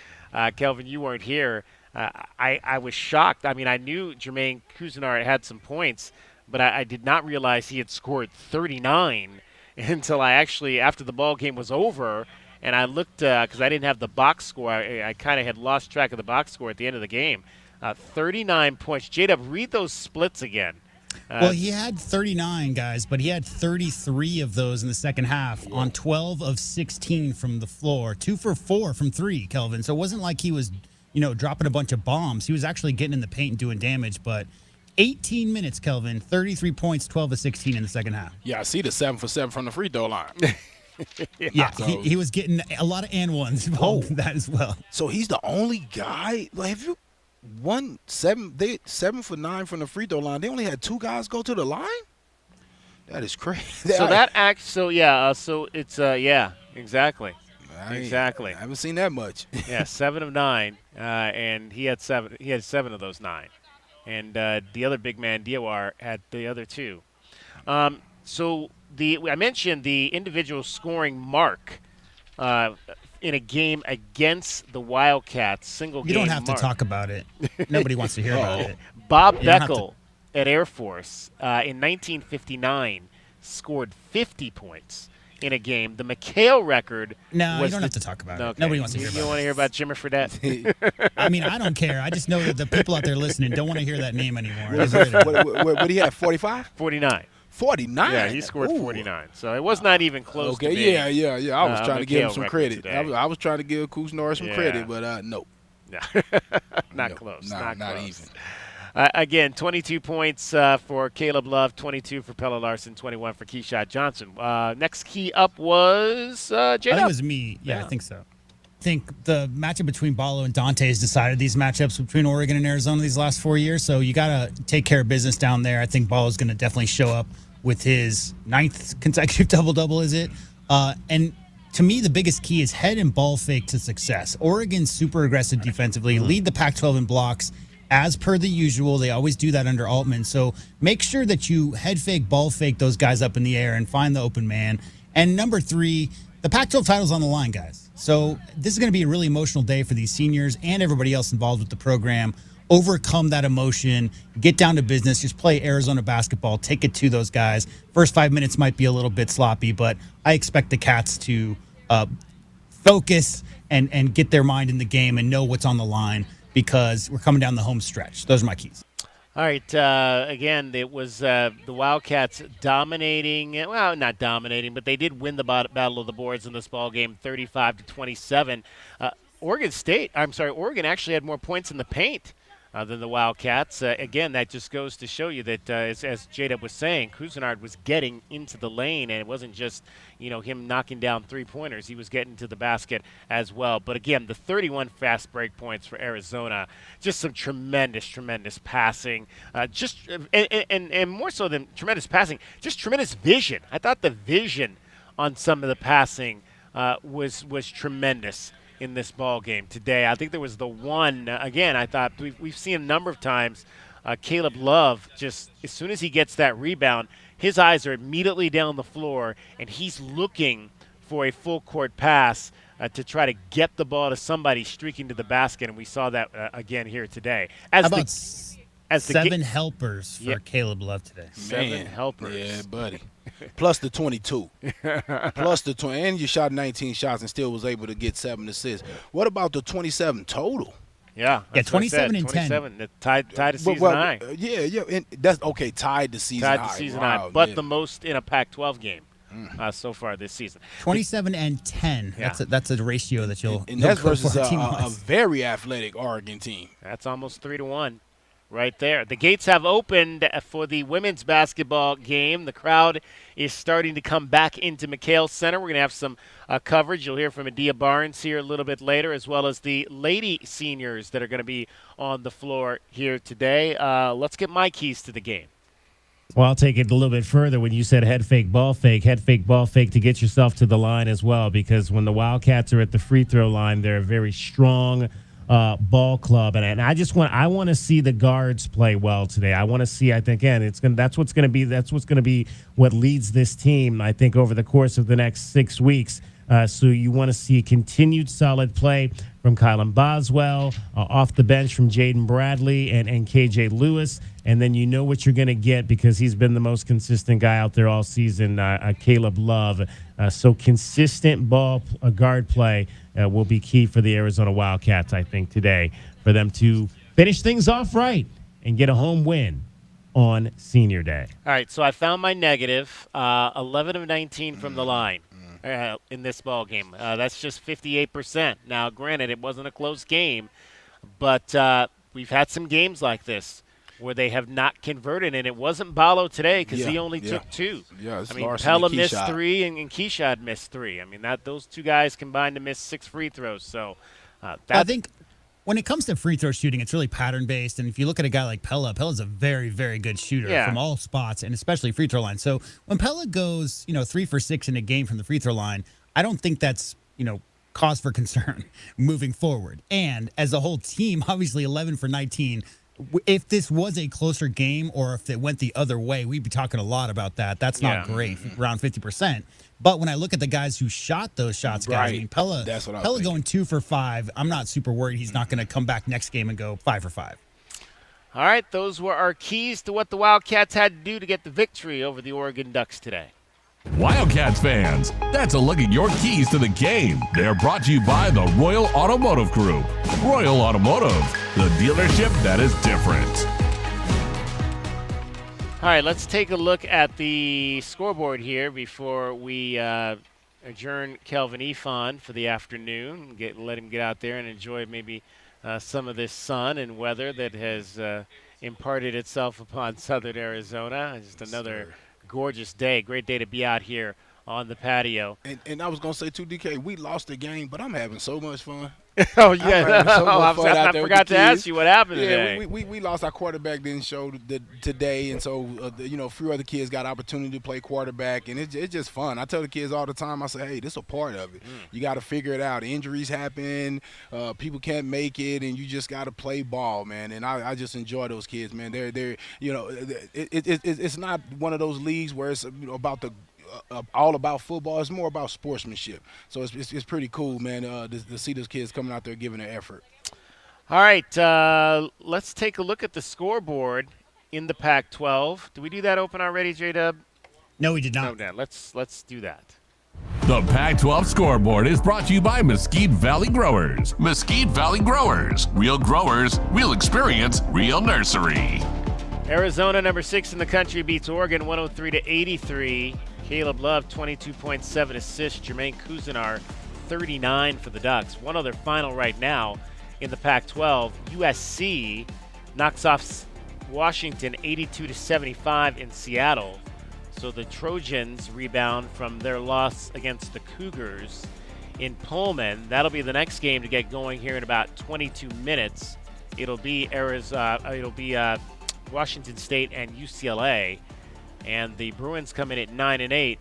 Kelvin, you weren't here. I was shocked. I mean, I knew Jermaine Couisnard had some points, but I did not realize he had scored 39 until I actually, after the ball game was over, and I looked because I didn't have the box score. I kind of had lost track of the box score at the end of the game. 39 points. J-Dub, read those splits again. Well, he had 39, guys, but he had 33 of those in the second half on 12 of 16 from the floor. 2 for 4 from 3, Kelvin. So it wasn't like he was dropping a bunch of bombs. He was actually getting in the paint and doing damage, but 18 minutes, Kelvin, 33 points, 12 of 16 in the second half. Yeah, I see the 7 for 7 from the free throw line. Yeah, so he was getting a lot of and ones involved in that as well. So he's the only guy. Like, have you won 7 for 9 from the free throw line? They only had 2 guys go to the line? That is crazy. So it's exactly. Exactly. I haven't seen that much. Yeah, 7 of 9, and he had 7. He had 7 of those 9, and the other big man Diawara had the other 2. So I mentioned the individual scoring mark in a game against the Wildcats. Single game. You don't have mark. to talk about it. Nobody wants to hear about it. Bob Beckel at Air Force in 1959 scored 50 points in a game. The McKale record. No, was you don't have to talk about it. Nobody wants to hear about it. You don't want to hear about Jimmy Fredette? I mean, I don't care. I just know that the people out there listening don't want to hear that name anymore. What do you have, 45? 49. 49? Yeah, he scored 49. So it was not even close to being, yeah. I was trying to give him some credit. I was trying to give Couisnard some credit, but no. Not close. Not close. Even. Again, 22 points for Caleb Love, 22 for Pella Larson, 21 for Keyshawn Johnson. Next key up was J-Dub. I think it was me. Yeah, I think so. think the matchup between Ballo and Dante has decided these matchups between Oregon and Arizona these last 4 years. So you got to take care of business down there. I think Ballo's going to definitely show up with his 9th consecutive double-double, is it? And to me, the biggest key is head and ball fake to success. Oregon's super aggressive defensively, lead the Pac-12 in blocks. As per the usual, they always do that under Altman. So make sure that you head fake, ball fake those guys up in the air and find the open man. And number 3, the Pac-12 title's on the line, guys. So this is going to be a really emotional day for these seniors and everybody else involved with the program. Overcome that emotion, get down to business, just play Arizona basketball, take it to those guys. First 5 minutes might be a little bit sloppy, but I expect the Cats to focus and get their mind in the game and know what's on the line, because we're coming down the home stretch. Those are my keys. All right. Again, it was the Wildcats dominating. Well, not dominating, but they did win the battle of the boards in this ball game, 35-27. Oregon actually had more points in the paint than the Wildcats. Again, that just goes to show you that, as J-Dub was saying, Cousinard was getting into the lane, and it wasn't just him knocking down three-pointers. He was getting to the basket as well. But again, the 31 fast break points for Arizona, just some tremendous, tremendous passing. And more so than tremendous passing, just tremendous vision. I thought the vision on some of the passing was tremendous in this ball game today. I think there was the one, again, I thought we've seen a number of times, Caleb Love, just as soon as he gets that rebound, his eyes are immediately down the floor, and he's looking for a full court pass to try to get the ball to somebody streaking to the basket, and we saw that again here today. How about 7 helpers for Caleb Love today? 7 helpers. Yeah, buddy. Plus the 22. Plus the 20. And you shot 19 shots and still was able to get 7 assists. What about the 27 total? Yeah, 27 and 10. 27, tied to season high. Yeah. And that's okay, tied to season high. Tied to season high, but the most in a Pac-12 game so far this season. 27 and 10. Yeah. That's a ratio that you'll that's go versus for a very athletic Oregon team. That's almost 3-1. Right there. The gates have opened for the women's basketball game. The crowd is starting to come back into McKale Center. We're going to have some coverage. You'll hear from Adia Barnes here a little bit later, as well as the lady seniors that are going to be on the floor here today. Let's get my keys to the game. Well, I'll take it a little bit further when you said head fake, ball fake to get yourself to the line as well, because when the Wildcats are at the free throw line, they're a very strong ball club, and I want to see the guards play well today. I want to see. I think that's what's going to be what leads this team. I think over the course of the next 6 weeks. So you want to see continued solid play from Kylan Boswell, off the bench from Jaden Bradley and KJ Lewis, and then you know what you're going to get because he's been the most consistent guy out there all season, Caleb Love. So consistent guard play will be key for the Arizona Wildcats, I think, today, for them to finish things off right and get a home win on Senior Day. All right, so I found my negative, 11 of 19 from the line in this ball game. That's just 58%. Now, granted, it wasn't a close game, but we've had some games like this where they have not converted, and it wasn't Ballo today because he only took 2. Yeah, I mean, Pella missed 3 and Keishad missed 3. I mean, those 2 guys combined to miss 6 free throws. So I think when it comes to free throw shooting, it's really pattern-based. And if you look at a guy like Pella's a very, very good shooter from all spots, and especially free throw line. So when Pella goes, 3 for 6 in a game from the free throw line, I don't think that's, cause for concern moving forward. And as a whole team, obviously 11 for 19. If this was a closer game or if it went the other way, we'd be talking a lot about that. That's not great, around 50%. But when I look at the guys who shot those shots, guys, I mean, Pella going 2 for 5, I'm not super worried he's not going to come back next game and go 5 for 5. All right, those were our keys to what the Wildcats had to do to get the victory over the Oregon Ducks today. Wildcats fans, that's a look at your keys to the game. They're brought to you by the Royal Automotive Group. Royal Automotive, the dealership that is different. All right, let's take a look at the scoreboard here before we adjourn Kelvin Ifan for the afternoon. Let him get out there and enjoy maybe some of this sun and weather that has imparted itself upon southern Arizona. Just another gorgeous day, great day to be out here on the patio. And I was going to say, too, DK, we lost the game, but I'm having so much fun. Oh, yeah. I forgot to ask you what happened today. We lost. Our quarterback didn't show today, and so, a few other kids got opportunity to play quarterback, and it's just fun. I tell the kids all the time, I say, hey, this is a part of it. You got to figure it out. Injuries happen. People can't make it, and you just got to play ball, man. And I just enjoy those kids, man. They're it's not one of those leagues where it's about the all about football. It's more about sportsmanship. So it's pretty cool, man, to see those kids coming out there giving their effort. All right, let's take a look at the scoreboard in the Pac-12. Did we do that open already, J-Dub? No, we did not. No, let's do that. The Pac-12 scoreboard is brought to you by Mesquite Valley Growers. Mesquite Valley Growers. Real growers, real experience, real nursery. Arizona, number 6 in the country, beats Oregon 103-83. Caleb Love, 22.7 assists. Jermaine Cousinar, 39 for the Ducks. One other final right now in the Pac-12. USC knocks off Washington 82-75 in Seattle. So the Trojans rebound from their loss against the Cougars in Pullman. That'll be the next game to get going here in about 22 minutes. It'll be Washington State and UCLA. And the Bruins come in at 9-8.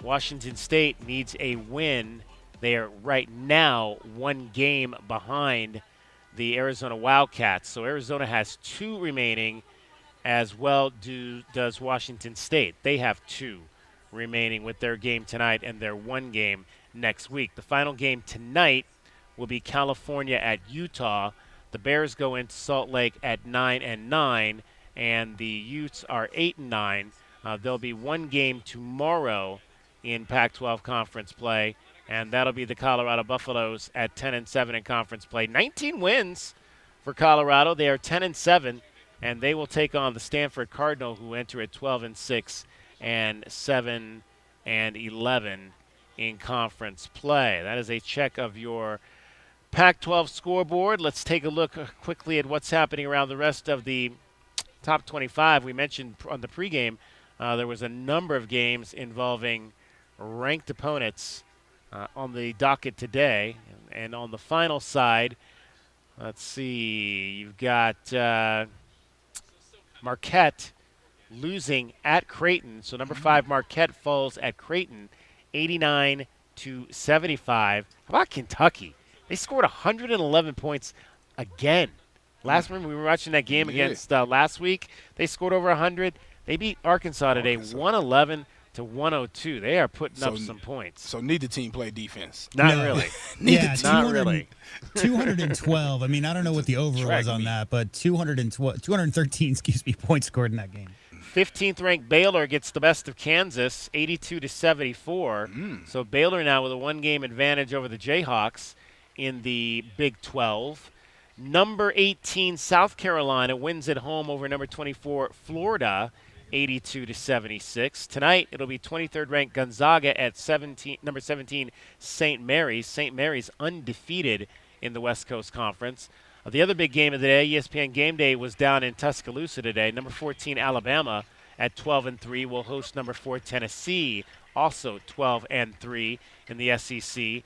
Washington State needs a win. They are right now one game behind the Arizona Wildcats. So Arizona has 2 remaining, as well does Washington State. They have 2 remaining with their game tonight and their 1 game next week. The final game tonight will be California at Utah. The Bears go into Salt Lake at 9-9, and the Utes are 8-9. There'll be 1 game tomorrow in Pac-12 conference play, and that'll be the Colorado Buffaloes at 10-7 in conference play. 19 wins for Colorado. They are 10-7, and they will take on the Stanford Cardinal, who enter at 12-6 and 7-11 in conference play. That is a check of your Pac-12 scoreboard. Let's take a look quickly at what's happening around the rest of the top 25. We mentioned on the pregame there was a number of games involving ranked opponents on the docket today. And on the final side, let's see, you've got Marquette losing at Creighton. So number 5 Marquette falls at Creighton 89-75. How about Kentucky? They scored 111 points again. Last time we were watching that game against last week, they scored over 100. They beat Arkansas today 111-102. They are putting up some points. So neither team play defense. Not really. Not really. 212. I mean, I don't know what the over was on that, but 213, points scored in that game. 15th ranked Baylor gets the best of Kansas, 82-74. So Baylor now with a 1-game advantage over the Jayhawks in the Big 12. Number 18 South Carolina wins at home over number 24 Florida, 82-76. Tonight it'll be 23rd ranked Gonzaga at number 17 St. Mary's. St. Mary's undefeated in the West Coast Conference. The other big game of the day, ESPN Game Day, was down in Tuscaloosa today. Number 14 Alabama at 12-3 will host number 4 Tennessee, also 12-3 in the SEC.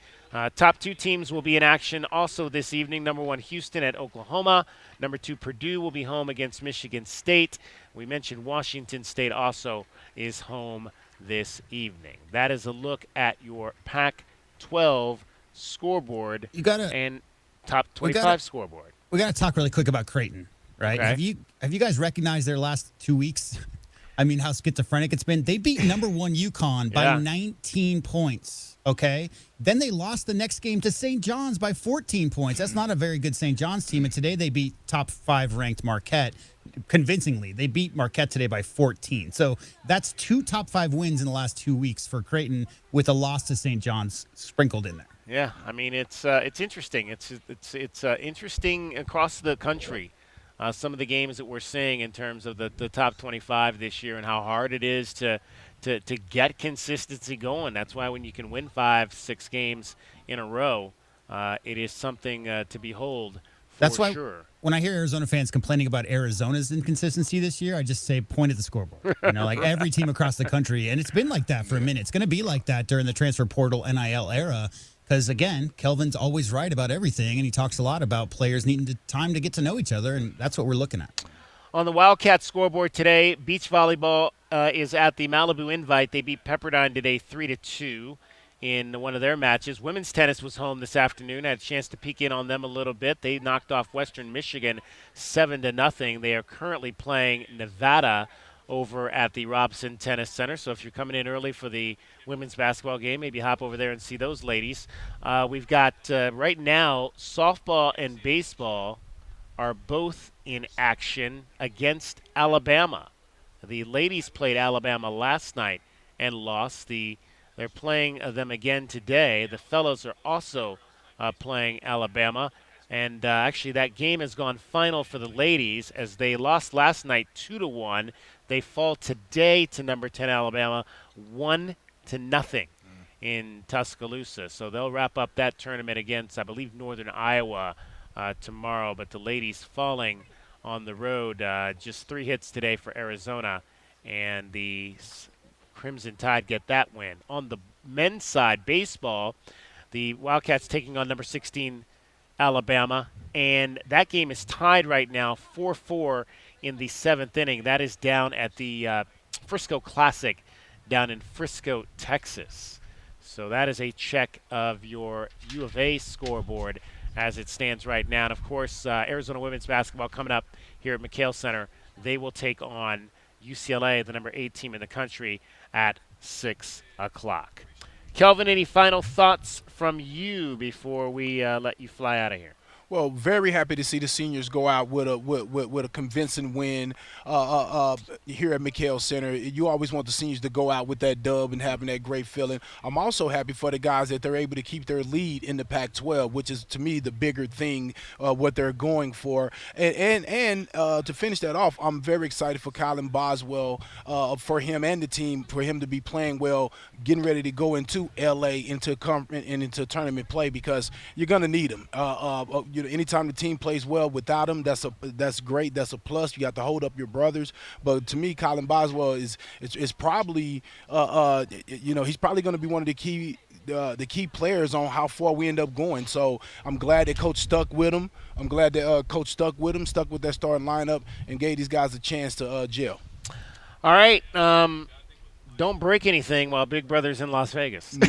Top 2 teams will be in action also this evening. Number 1 Houston at Oklahoma. Number 2 Purdue will be home against Michigan State. We mentioned Washington State also is home this evening. That is a look at your Pac-12 scoreboard and top 25 scoreboard. We got to talk really quick about Creighton, right? Okay. Have you guys recognized their last 2 weeks? I mean, how schizophrenic it's been. They beat number 1 UConn by 19 points. Okay. Then they lost the next game to St. John's by 14 points. That's not a very good St. John's team. And today they beat top 5 ranked Marquette convincingly. They beat Marquette today by 14. So that's 2 top 5 wins in the last 2 weeks for Creighton with a loss to St. John's sprinkled in there. Yeah, I mean it's interesting. It's interesting across the country. Some of the games that we're seeing in terms of the top 25 this year and how hard it is to get consistency going. That's why when you can win 5-6 games in a row, it is something to behold That's why sure. when I hear Arizona fans complaining about Arizona's inconsistency this year, I just say point at the scoreboard. Like every team across the country, and it's been like that for a minute. It's going to be like that during the transfer portal NIL era because, again, Kelvin's always right about everything, and he talks a lot about players needing time to get to know each other, and that's what we're looking at. On the Wildcats scoreboard today, beach volleyball is at the Malibu Invite. They beat Pepperdine today 3-2. In one of their matches. Women's tennis was home this afternoon. I had a chance to peek in on them a little bit. They knocked off Western Michigan 7-0. They are currently playing Nevada over at the Robson Tennis Center. So if you're coming in early for the women's basketball game, maybe hop over there and see those ladies. We've got right now softball and baseball are both in action against Alabama. The ladies played Alabama last night and lost. They're playing them again today. The fellows are also playing Alabama. And actually, that game has gone final for the ladies as they lost last night 2-1. They fall today to number 10 Alabama 1-0 in Tuscaloosa. So they'll wrap up that tournament against, I believe, Northern Iowa tomorrow. But the ladies falling on the road. Just 3 hits today for Arizona. And the Crimson Tide get that win. On the men's side, baseball, the Wildcats taking on number 16 Alabama, and that game is tied right now 4-4 in the 7th inning. That is down at the Frisco Classic down in Frisco, Texas. So that is a check of your U of A scoreboard as it stands right now. And, of course, Arizona women's basketball coming up here at McKale Center. They will take on UCLA, the number 8 team in the country, at 6 o'clock. Kelvin, any final thoughts from you before we let you fly out of here? Well, very happy to see the seniors go out with a convincing win here at McKale Center. You always want the seniors to go out with that dub and having that great feeling. I'm also happy for the guys that they're able to keep their lead in the Pac-12, which is, to me, the bigger thing, what they're going for. And to finish that off, I'm very excited for Colin Boswell, for him and the team, for him to be playing well, getting ready to go into L.A. into tournament play because you're going to need him. Anytime the team plays well without him, that's great. That's a plus. You got to hold up your brothers. But to me, Colin Boswell is probably he's probably going to be one of the key players on how far we end up going. So I'm glad that coach stuck with him. I'm glad that coach stuck with that starting lineup, and gave these guys a chance to gel. All right. Don't break anything while Big Brother's in Las Vegas. right.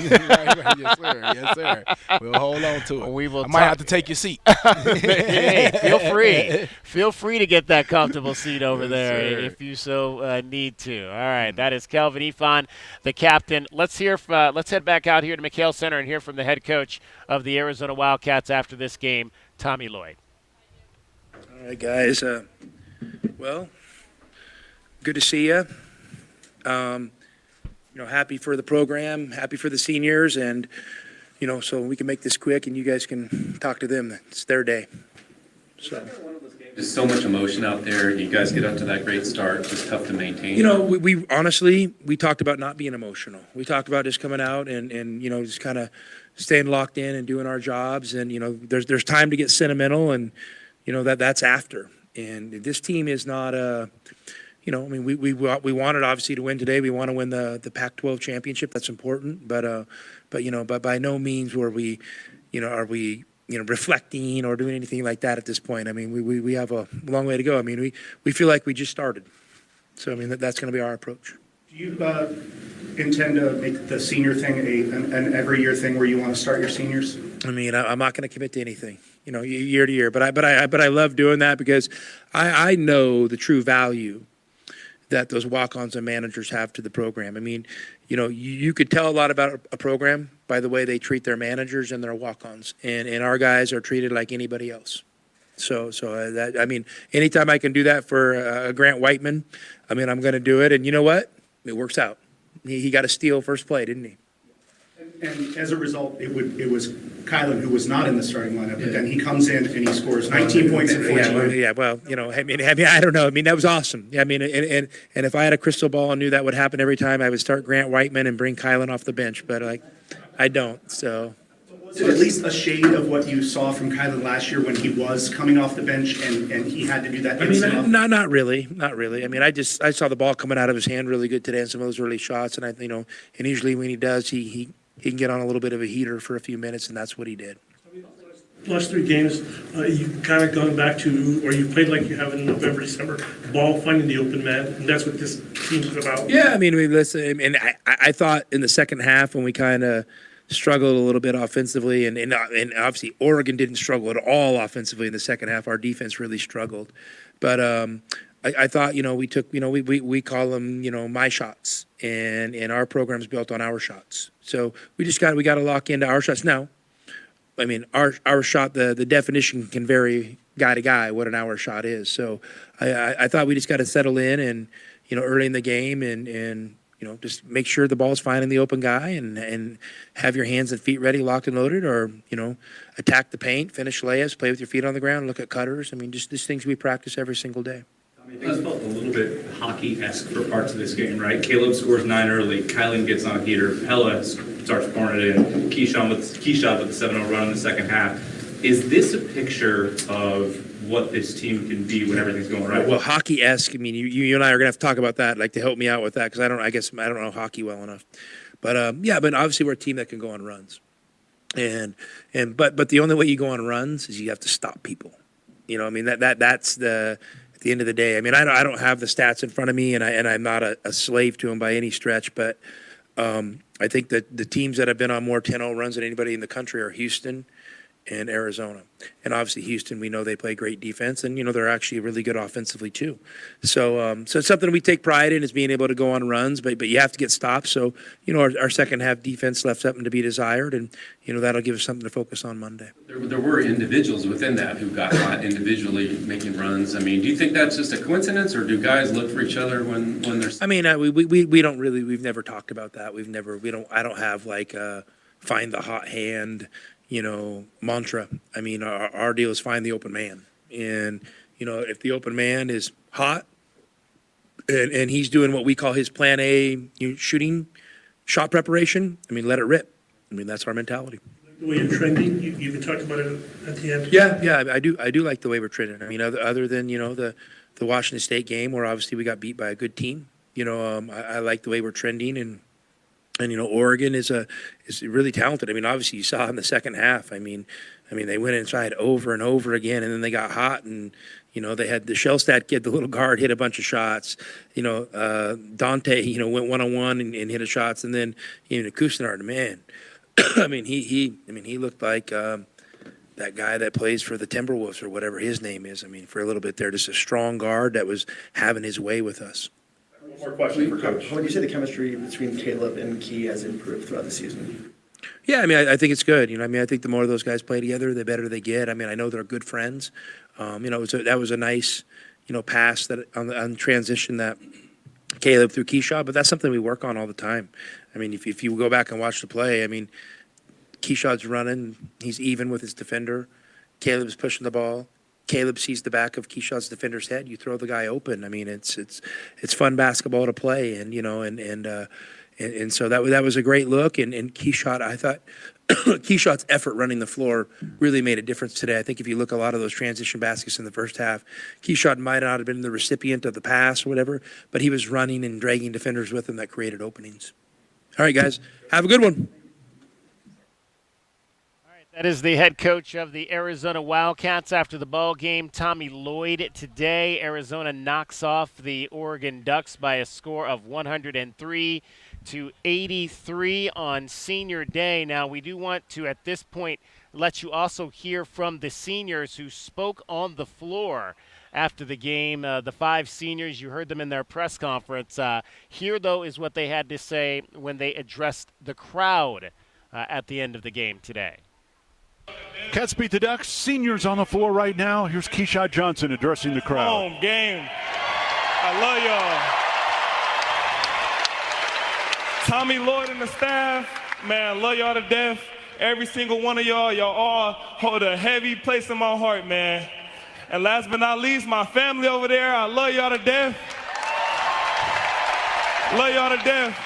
Yes, sir. Yes, sir. We'll hold on to it. We will. I might have to take your seat. Hey, feel free. Feel free to get that comfortable seat over there sir. if you so need to. All right. That is Kelvin Ifan, the captain. Let's head back out here to McKale Center and hear from the head coach of the Arizona Wildcats after this game, Tommy Lloyd. All right, guys. Well, good to see you. Happy for the program, happy for the seniors, and, so we can make this quick and you guys can talk to them. It's their day. So. There's so much emotion out there. You guys get up to that great start. It's tough to maintain. We honestly, we talked about not being emotional. We talked about just coming out and just kind of staying locked in and doing our jobs. And, there's time to get sentimental and, that's after. And this team is not we wanted obviously to win today. We want to win the Pac-12 championship. That's important. But by no means are we reflecting or doing anything like that at this point. I mean, we have a long way to go. I mean, we feel like we just started. So, I mean, that's going to be our approach. Do you intend to make the senior thing an every year thing where you want to start your seniors? I mean, I'm not going to commit to anything, year to year. But I love doing that because I know the true value that those walk-ons and managers have to the program. I mean, you could tell a lot about a program by the way they treat their managers and their walk-ons, and our guys are treated like anybody else. So anytime I can do that for Grant Whiteman, I mean, I'm going to do it. And you know what? It works out. He got a steal first play, didn't he? And as a result, it was Kylan who was not in the starting lineup, but then he comes in and he scores 19 points in 14. Yeah, well, I mean, I don't know. I mean, that was awesome. I mean, and if I had a crystal ball and knew that would happen every time, I would start Grant Whiteman and bring Kylan off the bench. But I don't. So. Was it at least a shade of what you saw from Kylan last year when he was coming off the bench and he had to do that? I mean, not really. I mean, I saw the ball coming out of his hand really good today in some of those early shots, and and usually when he does, he can get on a little bit of a heater for a few minutes, and that's what he did. Last 3 games, you kind of gone back to, or you played like you have in November, December, ball finding the open man, and that's what this team's about. Yeah, I mean, listen, and I thought in the second half when we kind of struggled a little bit offensively, and obviously Oregon didn't struggle at all offensively in the second half. Our defense really struggled, but I thought we took we call them my shots, and our program's built on our shots. So we got to lock into our shots now. I mean, our shot, the definition can vary guy to guy what an hour shot is. So I thought we just got to settle in and, early in the game and just make sure the ball's finding the open guy and have your hands and feet ready, locked and loaded, or, attack the paint, finish layups, play with your feet on the ground, look at cutters. I mean, just things we practice every single day. Things felt a little bit hockey-esque for parts of this game, right? Caleb scores 9 early. Kylan gets on a heater. Pella starts pouring it in. Keyshawn with the 7-0 run in the second half. Is this a picture of what this team can be when everything's going right? Well, hockey-esque. I mean, you and I are gonna have to talk about that, like to help me out with that, because I don't know hockey well enough. But but obviously we're a team that can go on runs, but the only way you go on runs is you have to stop people. I mean that's the. At the end of the day, I mean, I don't have the stats in front of me, and I'm not a slave to them by any stretch, but I think that the teams that have been on more 10-0 runs than anybody in the country are Houston and Arizona. And obviously Houston, we know they play great defense, and they're actually really good offensively too. So it's something we take pride in, is being able to go on runs, but you have to get stopped. So our second half defense left something to be desired, and that'll give us something to focus on Monday. There were individuals within that who got hot individually making runs. I mean, do you think that's just a coincidence, or do guys look for each other when they're? I mean, we don't really. We've never talked about that. I don't have like find the hot hand, mantra. I mean, our deal is find the open man, and if the open man is hot, and he's doing what we call his plan A, shooting, shot preparation. I mean, let it rip. I mean, that's our mentality. The way you're trending, you even talked about it at the end. Yeah, I do like the way we're trending. I mean, other than the Washington State game where obviously we got beat by a good team. I like the way we're trending, and Oregon is really talented. I mean, obviously you saw in the second half. I mean they went inside over and over again, and then they got hot, and they had the Shellstat kid, the little guard, hit a bunch of shots. Dante, went one-on-one and hit a shots, and then Cousinard, man. I mean, he looked like that guy that plays for the Timberwolves or whatever his name is. I mean, for a little bit there, just a strong guard that was having his way with us. One more question for Coach. How would you say the chemistry between Caleb and Key has improved throughout the season? Yeah, I mean, I think it's good. I think the more those guys play together, the better they get. I mean, I know they're good friends. That was a nice, pass that on transition that Caleb threw Keyshawn, but that's something we work on all the time. I mean, if you go back and watch the play, I mean, Keyshawn's running, he's even with his defender. Caleb's pushing the ball. Caleb sees the back of Keyshawn's defender's head. You throw the guy open. I mean, it's fun basketball to play, and so that was a great look. And Keyshawn, I thought Keyshawn's effort running the floor really made a difference today. I think if you look at a lot of those transition baskets in the first half, Keyshawn might not have been the recipient of the pass or whatever, but he was running and dragging defenders with him that created openings. All right, guys, have a good one. That is the head coach of the Arizona Wildcats after the ball game, Tommy Lloyd. Today, Arizona knocks off the Oregon Ducks by a score of 103-83 on Senior Day. Now, we do want to, at this point, let you also hear from the seniors who spoke on the floor after the game. The 5 seniors, you heard them in their press conference. Here, though, is what they had to say when they addressed the crowd at the end of the game today. Cats beat the Ducks. Seniors on the floor right now. Here's Keyshawn Johnson addressing the crowd. Home game. I love y'all. Tommy Lloyd and the staff, man, I love y'all to death. Every single one of y'all all hold a heavy place in my heart, man. And last but not least, my family over there, I love y'all to death. Love y'all to death.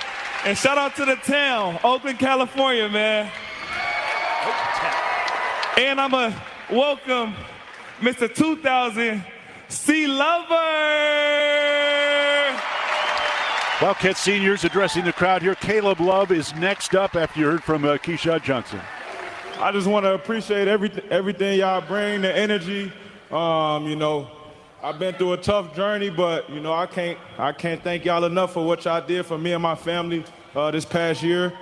And shout out to the town, Oakland, California, man. And I'm going to welcome Mr. 2000, C. Lover. Wildcat seniors addressing the crowd here. Caleb Love is next up after you heard from Keyshawn Johnson. I just want to appreciate everything y'all bring, the energy. I've been through a tough journey, but I can't thank y'all enough for what y'all did for me and my family this past year.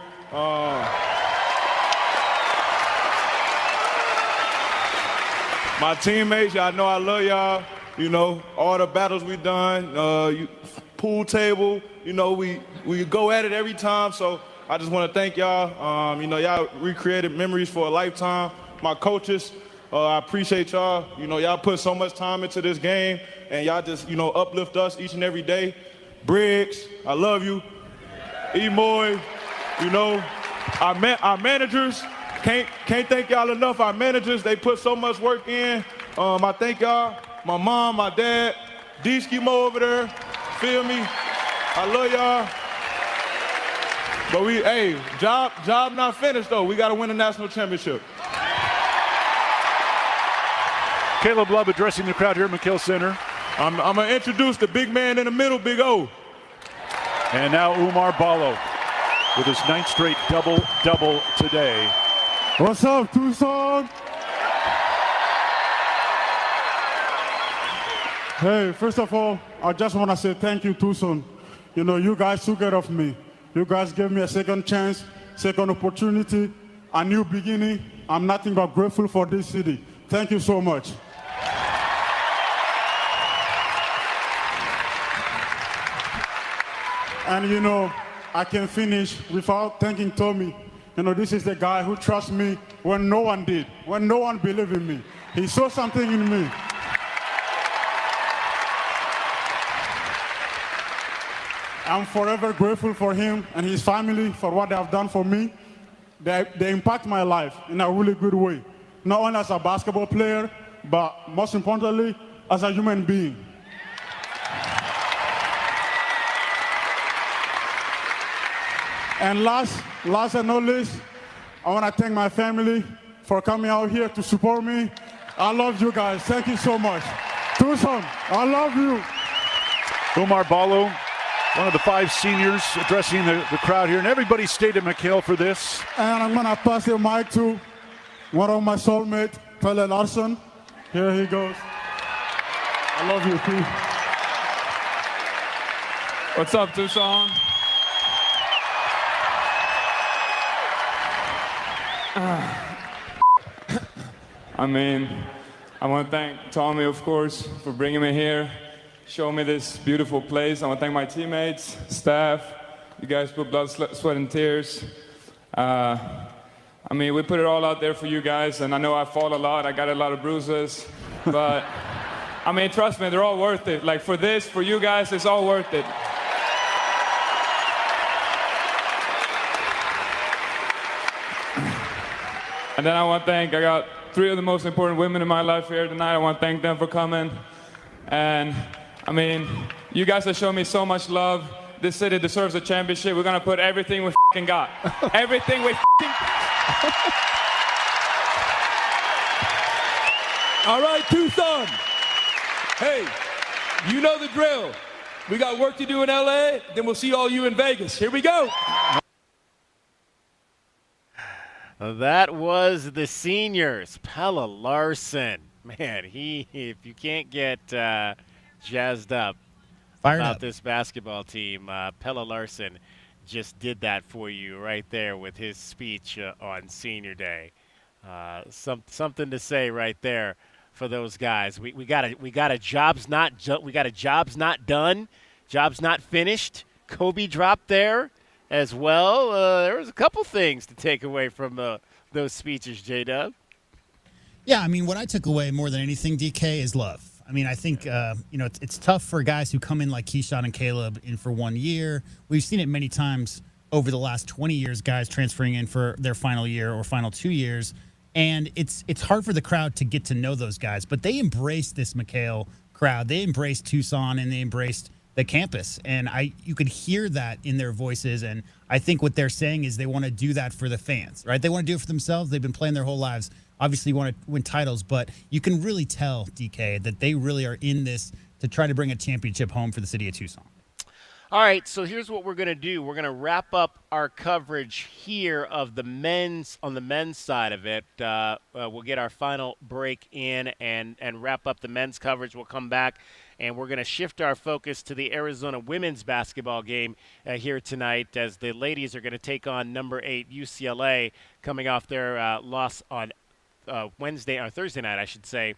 My teammates, y'all know I love y'all. All the battles we done, pool table, we go at it every time. So I just want to thank y'all. Y'all recreated memories for a lifetime. My coaches, I appreciate y'all. Y'all put so much time into this game, and y'all just, uplift us each and every day. Briggs, I love you. E-Moy, our managers, can't thank y'all enough. Our managers, they put so much work in. I thank y'all. My mom, my dad, D-Schemo over there, feel me? I love y'all. But job not finished though. We got to win the national championship. Caleb Love addressing the crowd here at McKale Center. I'm going to introduce the big man in the middle, Big O. And now Umar Ballo with his 9th straight double-double today. What's up, Tucson? Hey, first of all, I just want to say thank you, Tucson. You guys took care of me. You guys gave me a second chance, second opportunity, a new beginning. I'm nothing but grateful for this city. Thank you so much. And I can finish without thanking Tommy. This is the guy who trusts me when no one did, when no one believed in me. He saw something in me. I'm forever grateful for him and his family for what they have done for me. They impact my life in a really good way. Not only as a basketball player, but most importantly, as a human being. And last and not least, I want to thank my family for coming out here to support me. I love you guys. Thank you so much. Tucson, I love you. Umar Ballo, one of the 5 seniors addressing the crowd here. And everybody stayed at McKale for this. And I'm going to pass the mic to one of my soulmates, Pelle Larson. Here he goes. I love you, P. What's up, Tucson? I want to thank Tommy, of course, for bringing me here, showing me this beautiful place. I want to thank my teammates, staff. You guys put blood, sweat, and tears. We put it all out there for you guys, and I know I fall a lot. I got a lot of bruises, but trust me, they're all worth it. Like for this, for you guys, it's all worth it. And then I got 3 of the most important women in my life here tonight. I want to thank them for coming. And, you guys have shown me so much love. This city deserves a championship. We're going to put everything we f***ing got. Everything we f***ing... All right, Tucson. Hey, you know the drill. We got work to do in L.A., then we'll see all you in Vegas. Here we go. That was the seniors. Pelle Larson. Man, if you can't get jazzed up about this basketball team, Pelle Larson just did that for you right there with his speech on Senior Day. Something to say right there for those guys. We got a jobs not done, jobs not finished. Kobe dropped there as well. There was a couple things to take away from those speeches, J-Dub. Yeah, what I took away more than anything, DK, is love. I think, it's tough for guys who come in like Keyshawn and Caleb in for 1 year. We've seen it many times over the last 20 years, guys transferring in for their final year or final 2 years. And it's hard for the crowd to get to know those guys. But they embraced this McKale crowd. They embraced Tucson, and they embraced the campus. And you could hear that in their voices. And I think what they're saying is they want to do that for the fans, right? They want to do it for themselves. They've been playing their whole lives. Obviously, you want to win titles, but you can really tell, DK, that they really are in this to try to bring a championship home for the city of Tucson. All right, so here's what we're going to do. We're going to wrap up our coverage here of the men's, on the men's side of it. We'll get our final break in and wrap up the men's coverage. We'll come back, and we're going to shift our focus to the Arizona women's basketball game here tonight, as the ladies are going to take on number 8 UCLA, coming off their loss on Thursday night, I should say,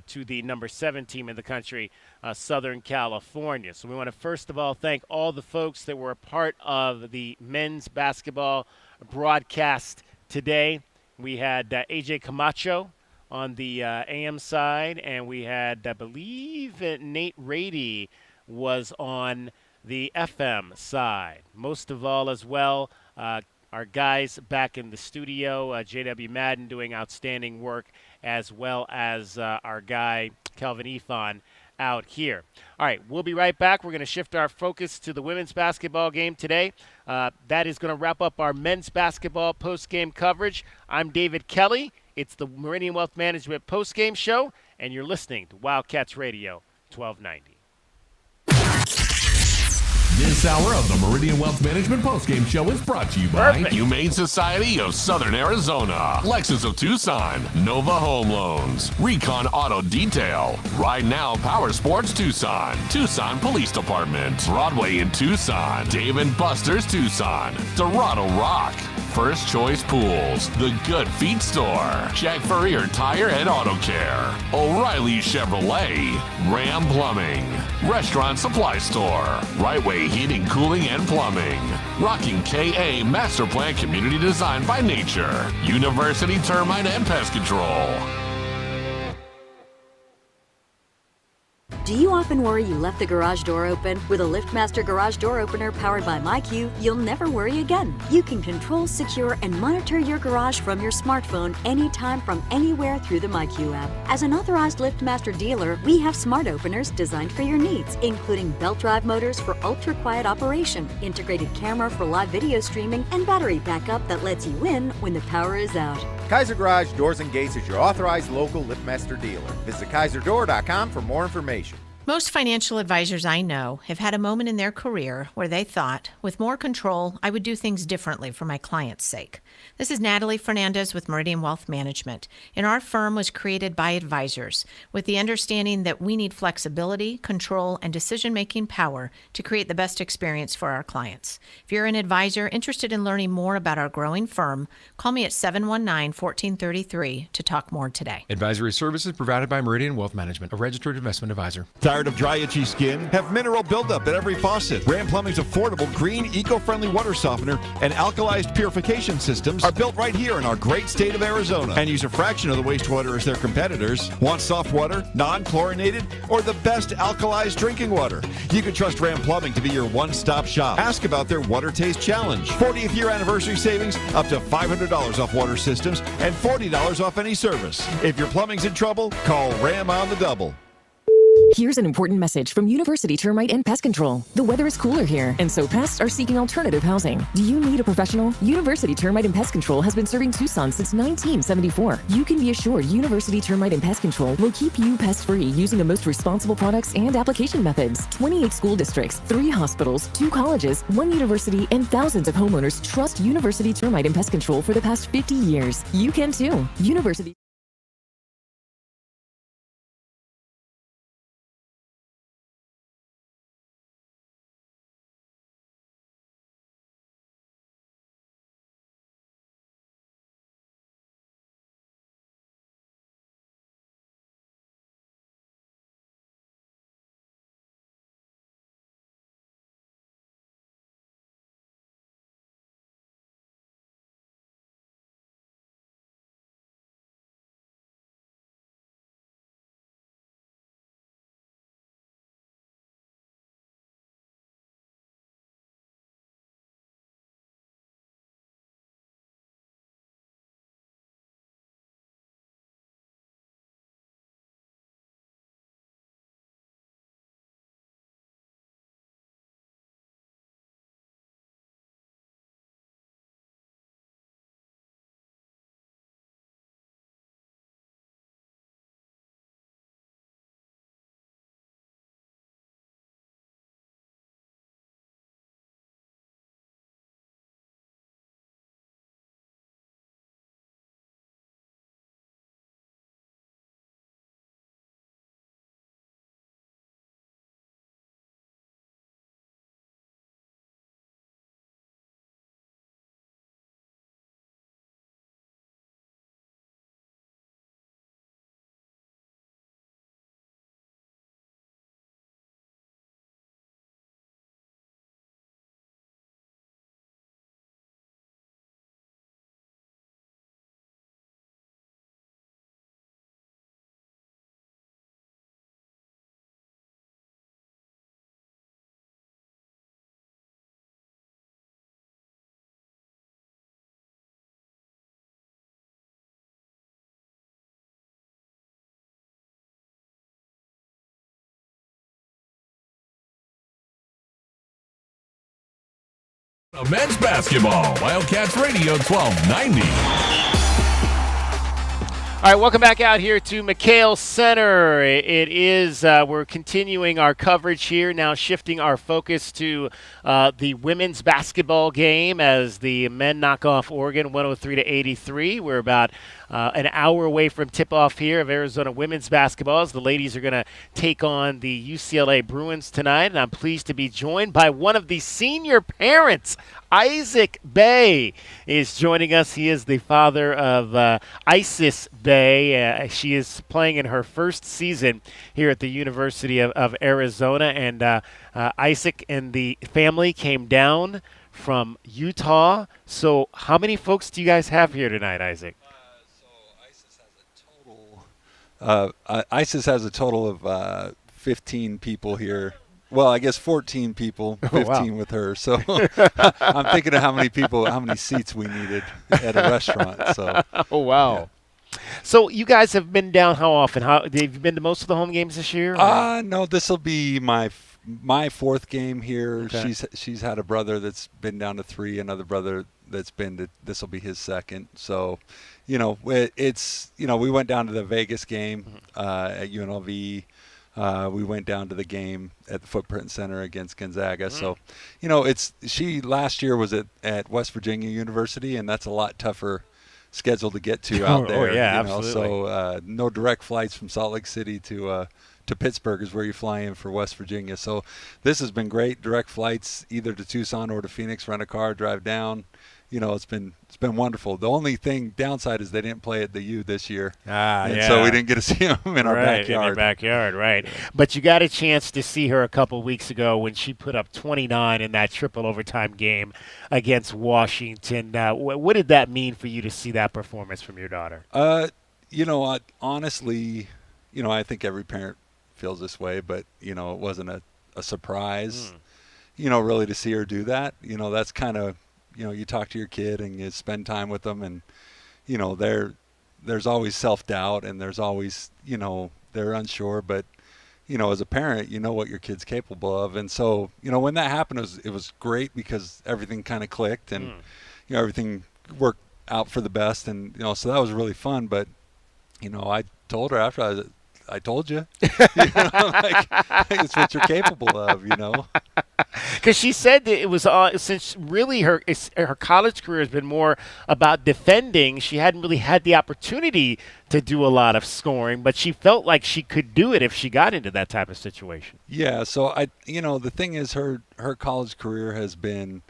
to the number 7 team in the country, Southern California. So we want to first of all thank all the folks that were a part of the men's basketball broadcast today. We had AJ Camacho on the AM side, and we had, I believe, Nate Rady was on the FM side. Most of all as well, our guys back in the studio, J.W. Madden doing outstanding work, as well as our guy, Kelvin Efon, out here. All right, we'll be right back. We're going to shift our focus to the women's basketball game today. That is going to wrap up our men's basketball post-game coverage. I'm David Kelly. It's the Meridian Wealth Management post-game show, and you're listening to Wildcats Radio 1290. This hour of the Meridian Wealth Management postgame show is brought to you by Humane Society of Southern Arizona, Lexus of Tucson, Nova Home Loans, Recon Auto Detail, Ride Now Power Sports Tucson, Tucson Police Department, Broadway in Tucson, Dave & Buster's Tucson, Dorado Rock, First Choice Pools, The Good Feet Store, Jack Furrier Tire and Auto Care, O'Reilly Chevrolet, Ram Plumbing, Restaurant Supply Store, Right Way Heating, Cooling, and Plumbing, Rocking KA Master Plan Community Design by Nature, University Termite and Pest Control. Do you often worry you left the garage door open? With a LiftMaster garage door opener powered by MyQ, you'll never worry again. You can control, secure, and monitor your garage from your smartphone anytime from anywhere through the MyQ app. As an authorized LiftMaster dealer, we have smart openers designed for your needs, including belt drive motors for ultra-quiet operation, integrated camera for live video streaming, and battery backup that lets you in when the power is out. Kaiser Garage Doors and Gates is your authorized local LiftMaster dealer. Visit KaiserDoor.com for more information. Most financial advisors I know have had a moment in their career where they thought, with more control, I would do things differently for my client's sake. This is Natalie Fernandez with Meridian Wealth Management, and our firm was created by advisors with the understanding that we need flexibility, control, and decision-making power to create the best experience for our clients. If you're an advisor interested in learning more about our growing firm, call me at 719-1433 to talk more today. Advisory services provided by Meridian Wealth Management, a registered investment advisor. Tired of dry, itchy skin? Have mineral buildup at every faucet. Ram Plumbing's affordable, green, eco-friendly water softener and alkalized purification systems are built right here in our great state of Arizona and use a fraction of the wastewater as their competitors. Want soft water, non-chlorinated, or the best alkalized drinking water? You can trust Ram Plumbing to be your one-stop shop. Ask about their Water Taste Challenge. 40th year anniversary savings, up to $500 off water systems and $40 off any service. If your plumbing's in trouble, call Ram on the double. Here's an important message from University Termite and Pest Control. The weather is cooler here, and so pests are seeking alternative housing. Do you need a professional? University Termite and Pest Control has been serving Tucson since 1974. You can be assured University Termite and Pest Control will keep you pest-free using the most responsible products and application methods. 28 school districts, 3 hospitals, 2 colleges, 1 university, and thousands of homeowners trust University Termite and Pest Control for the past 50 years. You can too. University Men's basketball, Wildcats Radio 1290. All right, welcome back out here to McKale Center. It is, we're continuing our coverage here, now shifting our focus to the women's basketball game as the men knock off Oregon 103-83. We're about an hour away from tip-off here of Arizona women's basketball as the ladies are going to take on the UCLA Bruins tonight. And I'm pleased to be joined by one of the senior parents. Isaac Bay is joining us. He is the father of Isis Bay. She is playing in her first season here at the University of Arizona. And Isaac and the family came down from Utah. So how many folks do you guys have here tonight, Isaac? ISIS has a total of 15 people here. Well, I guess 14 people, 15 with her. So I'm thinking of how many seats we needed at a restaurant. So. Oh, wow. Yeah. So you guys have been down how often? Have you been to most of the home games this year? No, this will be my fourth game here. Okay. She's had a brother that's been down to 3, another brother that's been to, this will be his second. So, you know, it's, you know, we went down to the Vegas game at UNLV. We went down to the game at the Footprint Center against Gonzaga. So, you know, she last year was at West Virginia University, and that's a lot tougher schedule to get to out there. Oh, yeah, you know? absolutely. So no direct flights from Salt Lake City to Pittsburgh is where you fly in for West Virginia. So this has been great. Direct flights either to Tucson or to Phoenix, rent a car, drive down. You know, it's been wonderful. The only downside is they didn't play at the U this year. So we didn't get to see them in our backyard. In your backyard, right. But you got a chance to see her a couple weeks ago when she put up 29 in that triple overtime game against Washington. What did that mean for you to see that performance from your daughter? You know, honestly, you know, I think every parent feels this way, but, you know, it wasn't a surprise, you know, really to see her do that. You know, that's kind of, you know, you talk to your kid and you spend time with them, and, you know, there's always self-doubt, and there's always, you know, they're unsure, but, you know, as a parent, you know what your kid's capable of. And so, you know, when that happened, it was great because everything kind of clicked, and, you know, everything worked out for the best. And, you know, so that was really fun. But, you know, I told her after, I told you, you know, like, it's what you're capable of, you know. Because she said that it was since really her college career has been more about defending. She hadn't really had the opportunity to do a lot of scoring, but she felt like she could do it if she got into that type of situation. Yeah. So you know, the thing is, her college career has been,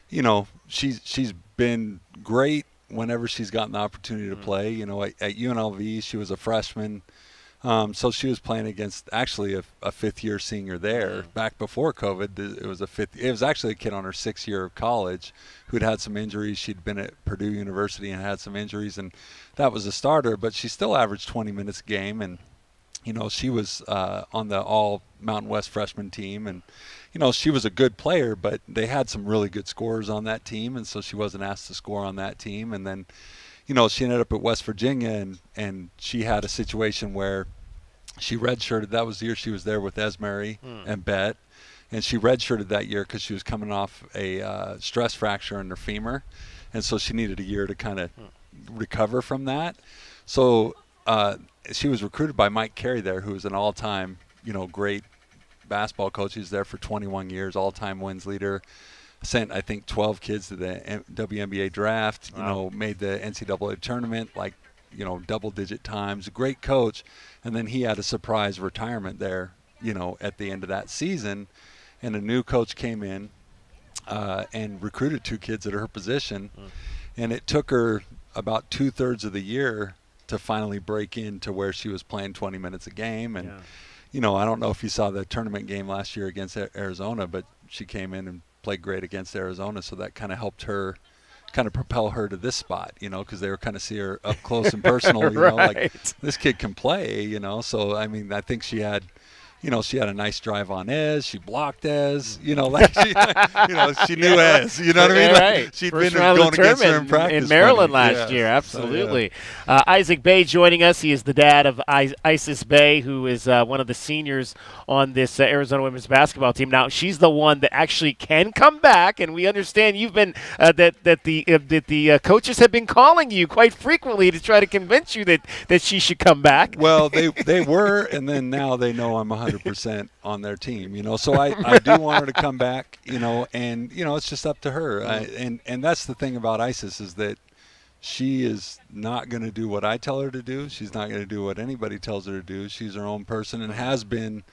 you know, she's been great whenever she's gotten the opportunity to play. You know, at UNLV, she was a freshman. So she was playing against actually a fifth-year senior there. Back before COVID, it was actually a kid on her 6th year of college who'd had some injuries. She'd been at Purdue University and had some injuries, and that was a starter. But she still averaged 20 minutes a game, and, you know, she was on the all Mountain West freshman team. And, you know, she was a good player, but they had some really good scorers on that team, and so she wasn't asked to score on that team. And then, you know, she ended up at West Virginia, and she had a situation where she redshirted. That was the year she was there with Esmery and Bet, and she redshirted that year because she was coming off a stress fracture in her femur, and so she needed a year to kind of recover from that. So she was recruited by Mike Carey there, who is an all-time, you know, great basketball coach. He's there for 21 years, all-time wins leader. Sent, I think, 12 kids to the WNBA draft, you know, made the NCAA tournament, like, you know, double-digit times. A great coach. And then he had a surprise retirement there, you know, at the end of that season. And a new coach came in and recruited 2 kids at her position. And it took her about 2/3 of the year to finally break into where she was playing 20 minutes a game. And, you know, I don't know if you saw the tournament game last year against Arizona, but she came in and played great against Arizona, so that kind of helped her kind of propel her to this spot, you know, because they were kind of see her up close and personal, you know, like, this kid can play, you know. So, I mean, I think she had, she had a nice drive on Ez. She blocked Ez. Like she knew Ez. You know what I mean? Right. She'd First been round going of the against her in tournament practice. in Maryland funny. last Yeah. year. So, Absolutely. Isaac Bay joining us. He is the dad of Isis Bay, who is one of the seniors on this Arizona women's basketball team. Now, she's the one that actually can come back, and we understand you've been that the coaches have been calling you quite frequently to try to convince you that she should come back. Well, they were, and then now they know I'm 100% on their team. So I do want her to come back. And it's just up to her. And that's the thing about Isis is that she is not going to do what I tell her to do. She's not going to do what anybody tells her to do. She's her own person and has been,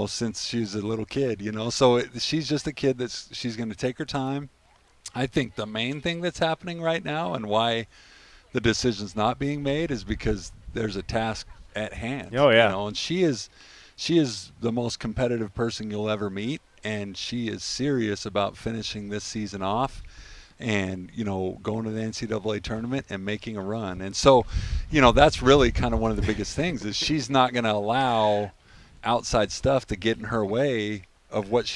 since she was a little kid. So she's just a kid she's going to take her time. I think the main thing that's happening right now and why the decision's not being made is because there's a task at hand. Oh yeah. And she is the most competitive person you'll ever meet, and she is serious about finishing this season off and going to the NCAA tournament and making a run. And so that's really kind of one of the biggest things is she's not going to allow outside stuff to get in her way of what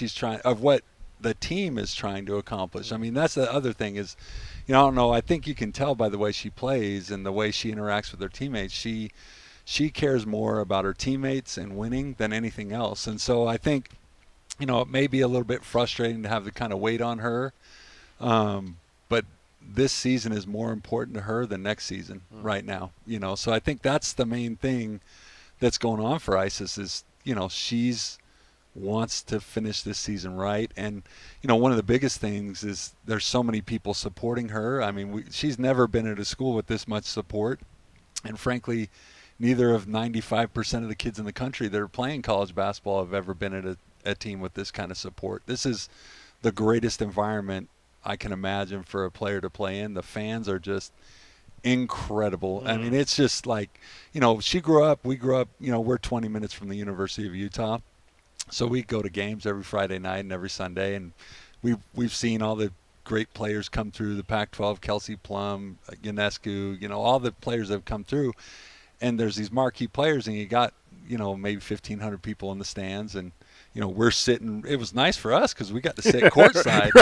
what the team is trying to accomplish. I mean, that's the other thing is I don't know, I think you can tell by the way she plays and the way she interacts with her teammates, she cares more about her teammates and winning than anything else. And so I think it may be a little bit frustrating to have the kind of weight on her, but this season is more important to her than next season right now. So I think that's the main thing that's going on for Isis is she's wants to finish this season right. And one of the biggest things is there's so many people supporting her. I mean, she's never been at a school with this much support, and frankly neither of 95% of the kids in the country that are playing college basketball have ever been at a team with this kind of support. This is the greatest environment I can imagine for a player to play in. The fans are just incredible. I mean, it's just like, we grew up, we're 20 minutes from the University of Utah. So we go to games every Friday night and every Sunday, and we've seen all the great players come through the Pac-12, Kelsey Plum, Ionescu, all the players that have come through. And there's these marquee players, and you got, maybe 1,500 people in the stands, and we're sitting. It was nice for us because we got to sit courtside,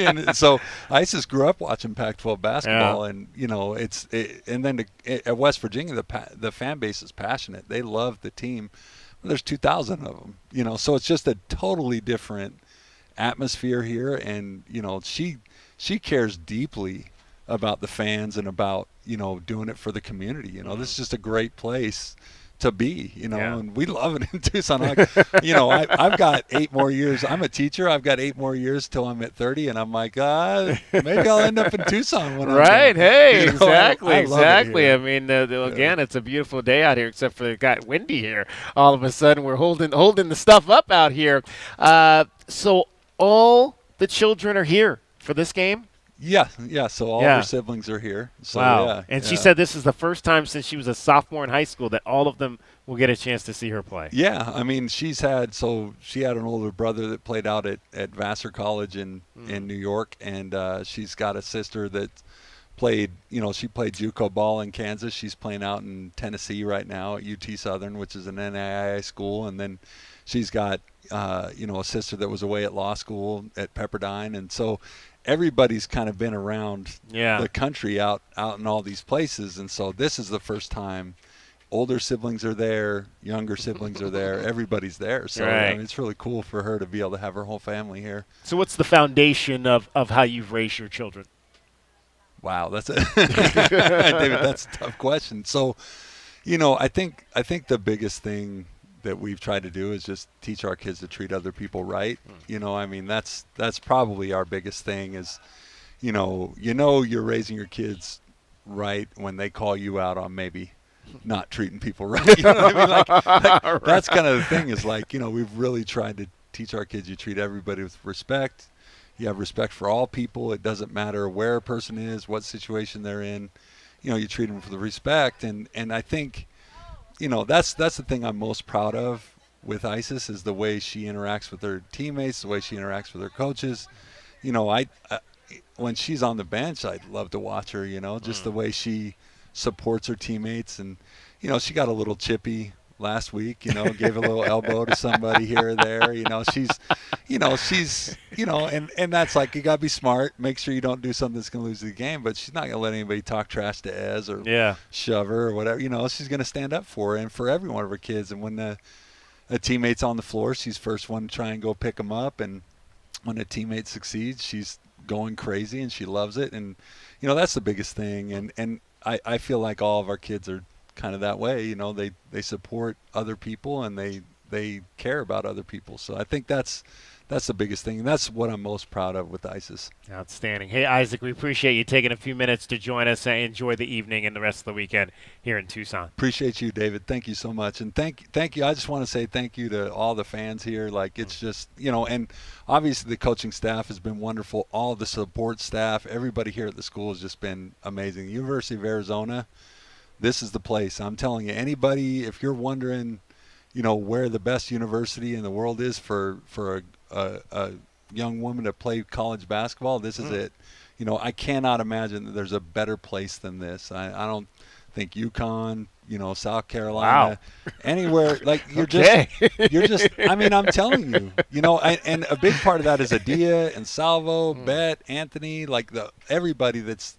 and so Isis grew up watching Pac-12 basketball, and and then at West Virginia, the fan base is passionate. They love the team. There's 2,000 of them, so it's just a totally different atmosphere here, and she cares deeply about the fans and about doing it for the community. This is just a great place to be, and we love it in Tucson. I've got 8 more years. I'm a teacher. I've got 8 more years till I'm at 30, and I'm like, maybe I'll end up in Tucson when I'm done. Hey, exactly. I mean, again, it's a beautiful day out here, except for it got windy here. All of a sudden, we're holding the stuff up out here. So all the children are here for this game? Yeah. So all her siblings are here. So, wow. Yeah, and she said this is the first time since she was a sophomore in high school that all of them will get a chance to see her play. Yeah. I mean, she had an older brother that played out at Vassar College in New York, and she's got a sister that played, she played JUCO ball in Kansas. She's playing out in Tennessee right now at UT Southern, which is an NAIA school. And then she's got, a sister that was away at law school at Pepperdine. And so everybody's kind of been around the country out in all these places. And so this is the first time older siblings are there, younger siblings are there, everybody's there. So I mean, it's really cool for her to be able to have her whole family here. So what's the foundation of how you've raised your children? Wow, that's David, that's a tough question. So, I think the biggest thing that we've tried to do is just teach our kids to treat other people right. I mean, that's probably our biggest thing is, you're raising your kids right when they call you out on maybe not treating people right. You know what I mean? Like that's kind of the thing is like, we've really tried to teach our kids you treat everybody with respect. You have respect for all people. It doesn't matter where a person is, what situation they're in. You treat them with respect. And I think, that's the thing I'm most proud of with Isis is the way she interacts with her teammates, the way she interacts with her coaches. When she's on the bench, I'd love to watch her, just the way she supports her teammates. And, she got a little chippy last week, gave a little elbow to somebody here or there. She's and that's like, you got to be smart. Make sure you don't do something that's going to lose the game, but she's not going to let anybody talk trash to Ez or shove her or whatever. She's going to stand up for her and for every one of her kids. And when a teammate's on the floor, she's first one to try and go pick them up. And when a teammate succeeds, she's going crazy and she loves it. And, that's the biggest thing. And I feel like all of our kids are kind of that way. They support other people and they care about other people. So I think that's the biggest thing, and that's what I'm most proud of with ISIS. Outstanding. Hey, Isaac, we appreciate you taking a few minutes to join us and enjoy the evening and the rest of the weekend here in Tucson. Appreciate you, David. Thank you so much. And thank you. I just want to say thank you to all the fans here. Like, it's just, and obviously the coaching staff has been wonderful. All the support staff, everybody here at the school has just been amazing. The University of Arizona, this is the place. I'm telling you, anybody, if you're wondering, where the best university in the world is for a young woman to play college basketball, this is it. I cannot imagine that there's a better place than this. I don't think UConn, South Carolina, anywhere, like you're just, I mean, I'm telling you, and a big part of that is Adia and Salvo, Bet, Anthony, like everybody that's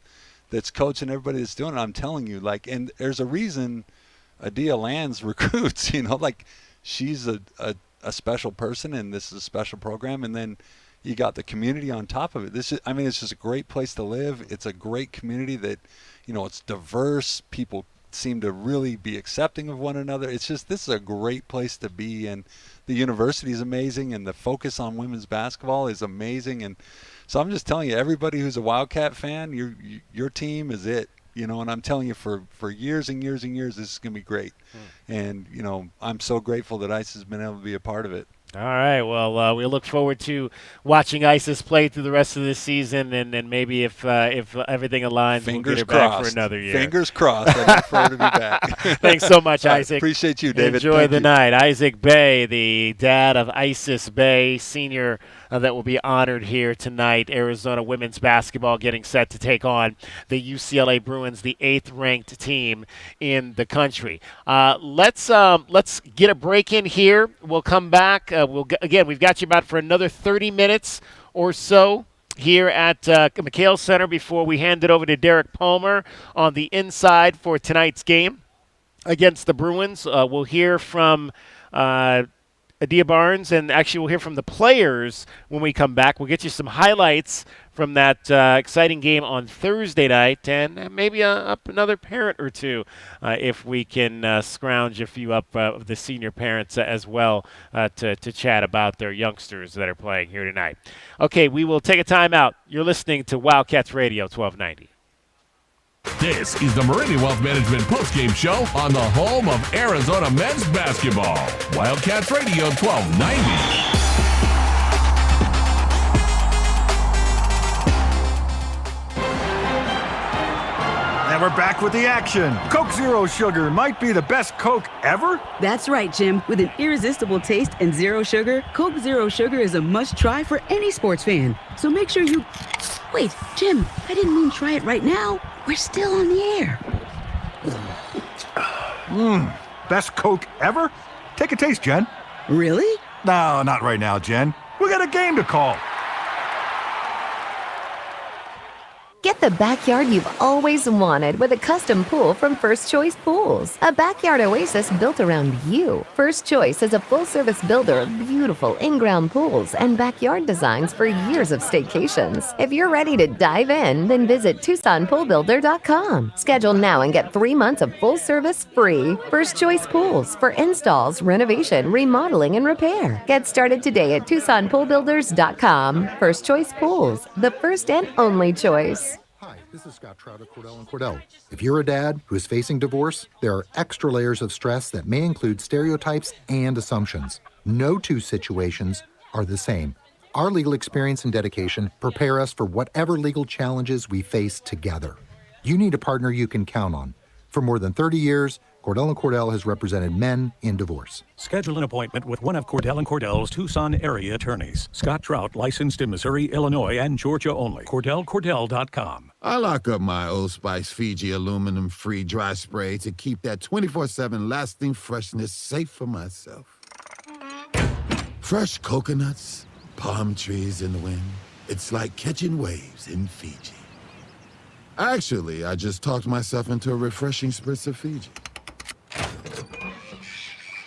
coaching, everybody that's doing it. I'm telling you, like, and there's a reason Adia lands recruits, like she's a special person and this is a special program. And then you got the community on top of it. It's just a great place to live. It's a great community that, it's diverse. People seem to really be accepting of one another. This is a great place to be. And the university is amazing. And the focus on women's basketball is amazing. And so I'm just telling you, everybody who's a Wildcat fan, your team is it. And I'm telling you, for years and years and years, this is going to be great. And, I'm so grateful that ISIS has been able to be a part of it. All right. Well, we look forward to watching ISIS play through the rest of this season, and then maybe if everything aligns, we'll get her back for another year. Fingers crossed. I look forward to be back. Thanks so much, Isaac. Appreciate you, David. Enjoy the night. Isaac Bay, the dad of Isis Bay, senior that will be honored here tonight. Arizona women's basketball getting set to take on the UCLA Bruins, the 8th-ranked team in the country. Let's get a break in here. We'll come back. We've got you about for another 30 minutes or so here at McKale Center before we hand it over to Derek Palmer on the inside for tonight's game against the Bruins. We'll hear from Adia Barnes, and actually we'll hear from the players when we come back. We'll get you some highlights from that exciting game on Thursday night, and maybe up another parent or two if we can scrounge a few up of the senior parents as well to chat about their youngsters that are playing here tonight. Okay, we will take a timeout. You're listening to Wildcats Radio 1290. This is the Meridian Wealth Management postgame show on the home of Arizona men's basketball. Wildcats Radio 1290. And we're back with the action. Coke Zero Sugar might be the best Coke ever. That's right, Jim. With an irresistible taste and zero sugar, Coke Zero Sugar is a must-try for any sports fan. So make sure you... Wait, Jim, I didn't mean try it right now. We're still on the air. Best Coke ever? Take a taste, Jen. Really? No, not right now, Jen. We got a game to call. Get the backyard you've always wanted with a custom pool from First Choice Pools. A backyard oasis built around you. First Choice is a full-service builder of beautiful in-ground pools and backyard designs for years of staycations. If you're ready to dive in, then visit TucsonPoolBuilder.com. Schedule now and get 3 months of full service free. First Choice Pools for installs, renovation, remodeling, and repair. Get started today at TucsonPoolBuilders.com. First Choice Pools, the first and only choice. This is Scott Trout of Cordell & Cordell. If you're a dad who is facing divorce, there are extra layers of stress that may include stereotypes and assumptions. No two situations are the same. Our legal experience and dedication prepare us for whatever legal challenges we face together. You need a partner you can count on. For more than 30 years, Cordell & Cordell has represented men in divorce. Schedule an appointment with one of Cordell & Cordell's Tucson area attorneys. Scott Trout, licensed in Missouri, Illinois, and Georgia only. CordellCordell.com. I lock up my Old Spice Fiji aluminum-free dry spray to keep that 24/7 lasting freshness safe for myself. Fresh coconuts, palm trees in the wind. It's like catching waves in Fiji. Actually, I just talked myself into a refreshing spritz of Fiji.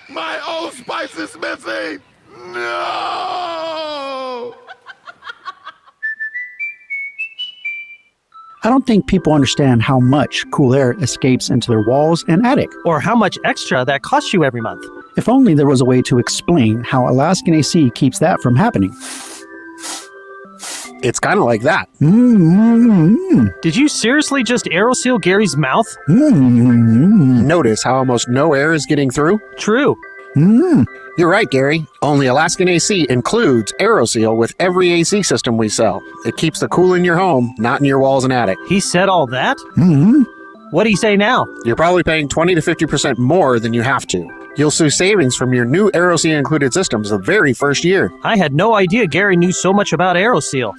My Old Spice is missing! No! I don't think people understand how much cool air escapes into their walls and attic. Or how much extra that costs you every month. If only there was a way to explain how Alaskan AC keeps that from happening. It's kind of like that. Did you seriously just AeroSeal Gary's mouth? Notice how almost no air is getting through? True. You're right, Gary. Only Alaskan AC includes AeroSeal with every AC system we sell. It keeps the cool in your home, not in your walls and attic. He said all that? What'd he say now? You're probably paying 20 to 50% more than you have to. You'll see savings from your new AeroSeal included systems the very first year. I had no idea Gary knew so much about AeroSeal.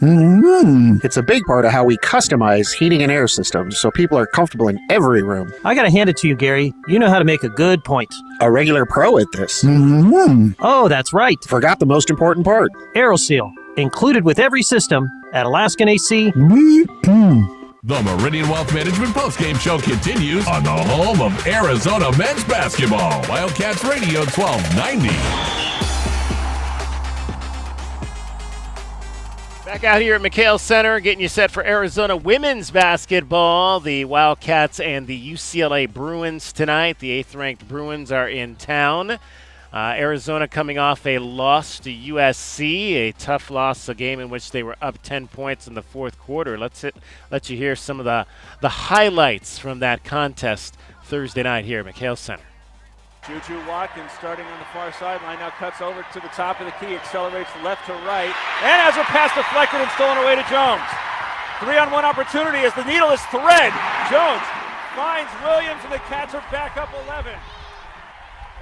It's a big part of how we customize heating and air systems so people are comfortable in every room. I gotta hand it to you, Gary. You know how to make a good point. A regular pro at this. Oh, that's right. Forgot the most important part. AeroSeal, included with every system at Alaskan AC. The Meridian Wealth Management Postgame Show continues on the home of Arizona men's basketball. Wildcats Radio 1290. Back out here at McKale Center, getting you set for Arizona women's basketball. The Wildcats and the UCLA Bruins tonight. The 8th-ranked Bruins are in town. Arizona coming off a loss to USC, a tough loss, a game in which they were up 10 points in the fourth quarter. Let you hear some of the highlights from that contest Thursday night here at McKale Center. Juju Watkins starting on the far sideline, now cuts over to the top of the key, accelerates left to right, and has her pass deflected and stolen away to Jones. 3-on-1 opportunity as the needle is thread. Jones finds Williams and the Cats are back up 11.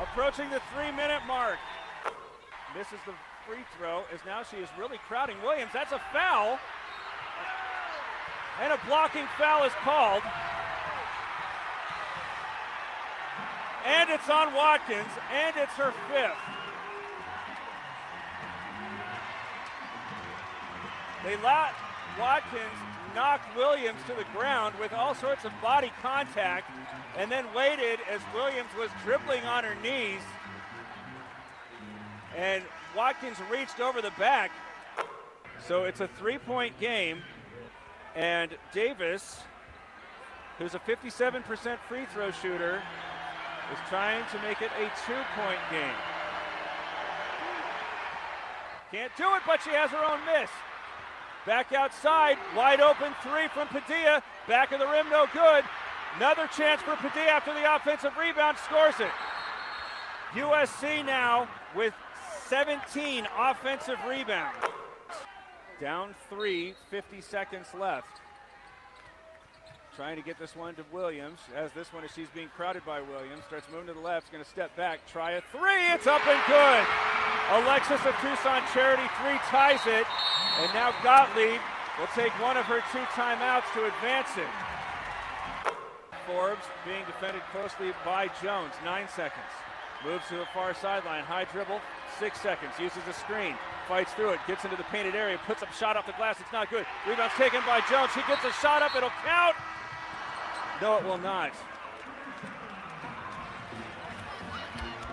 Approaching the 3-minute mark. Misses the free throw as now she is really crowding Williams. That's a foul. And a blocking foul is called. And it's on Watkins, and it's her 5th. They let Watkins knock Williams to the ground with all sorts of body contact and then waited as Williams was dribbling on her knees. And Watkins reached over the back. So it's a 3-point game. And Davis, who's a 57% free throw shooter, is trying to make it a 2-point game. Can't do it, but she has her own miss. Back outside, wide open 3 from Padilla. Back of the rim, no good. Another chance for Padilla after the offensive rebound, scores it. USC now with 17 offensive rebounds. Down 3, 50 seconds left. Trying to get this one to Williams, as this one, as she's being crowded by Williams, starts moving to the left, going to step back, try a 3, it's up and good. Alexis of Tucson Charity 3 ties it, and now Gottlieb will take one of her 2 timeouts to advance it. Forbes being defended closely by Jones, 9 seconds. Moves to the far sideline, high dribble, 6 seconds, uses a screen, fights through it, gets into the painted area, puts up shot off the glass, it's not good. Rebound's taken by Jones, she gets a shot up, it'll count. No, it will not.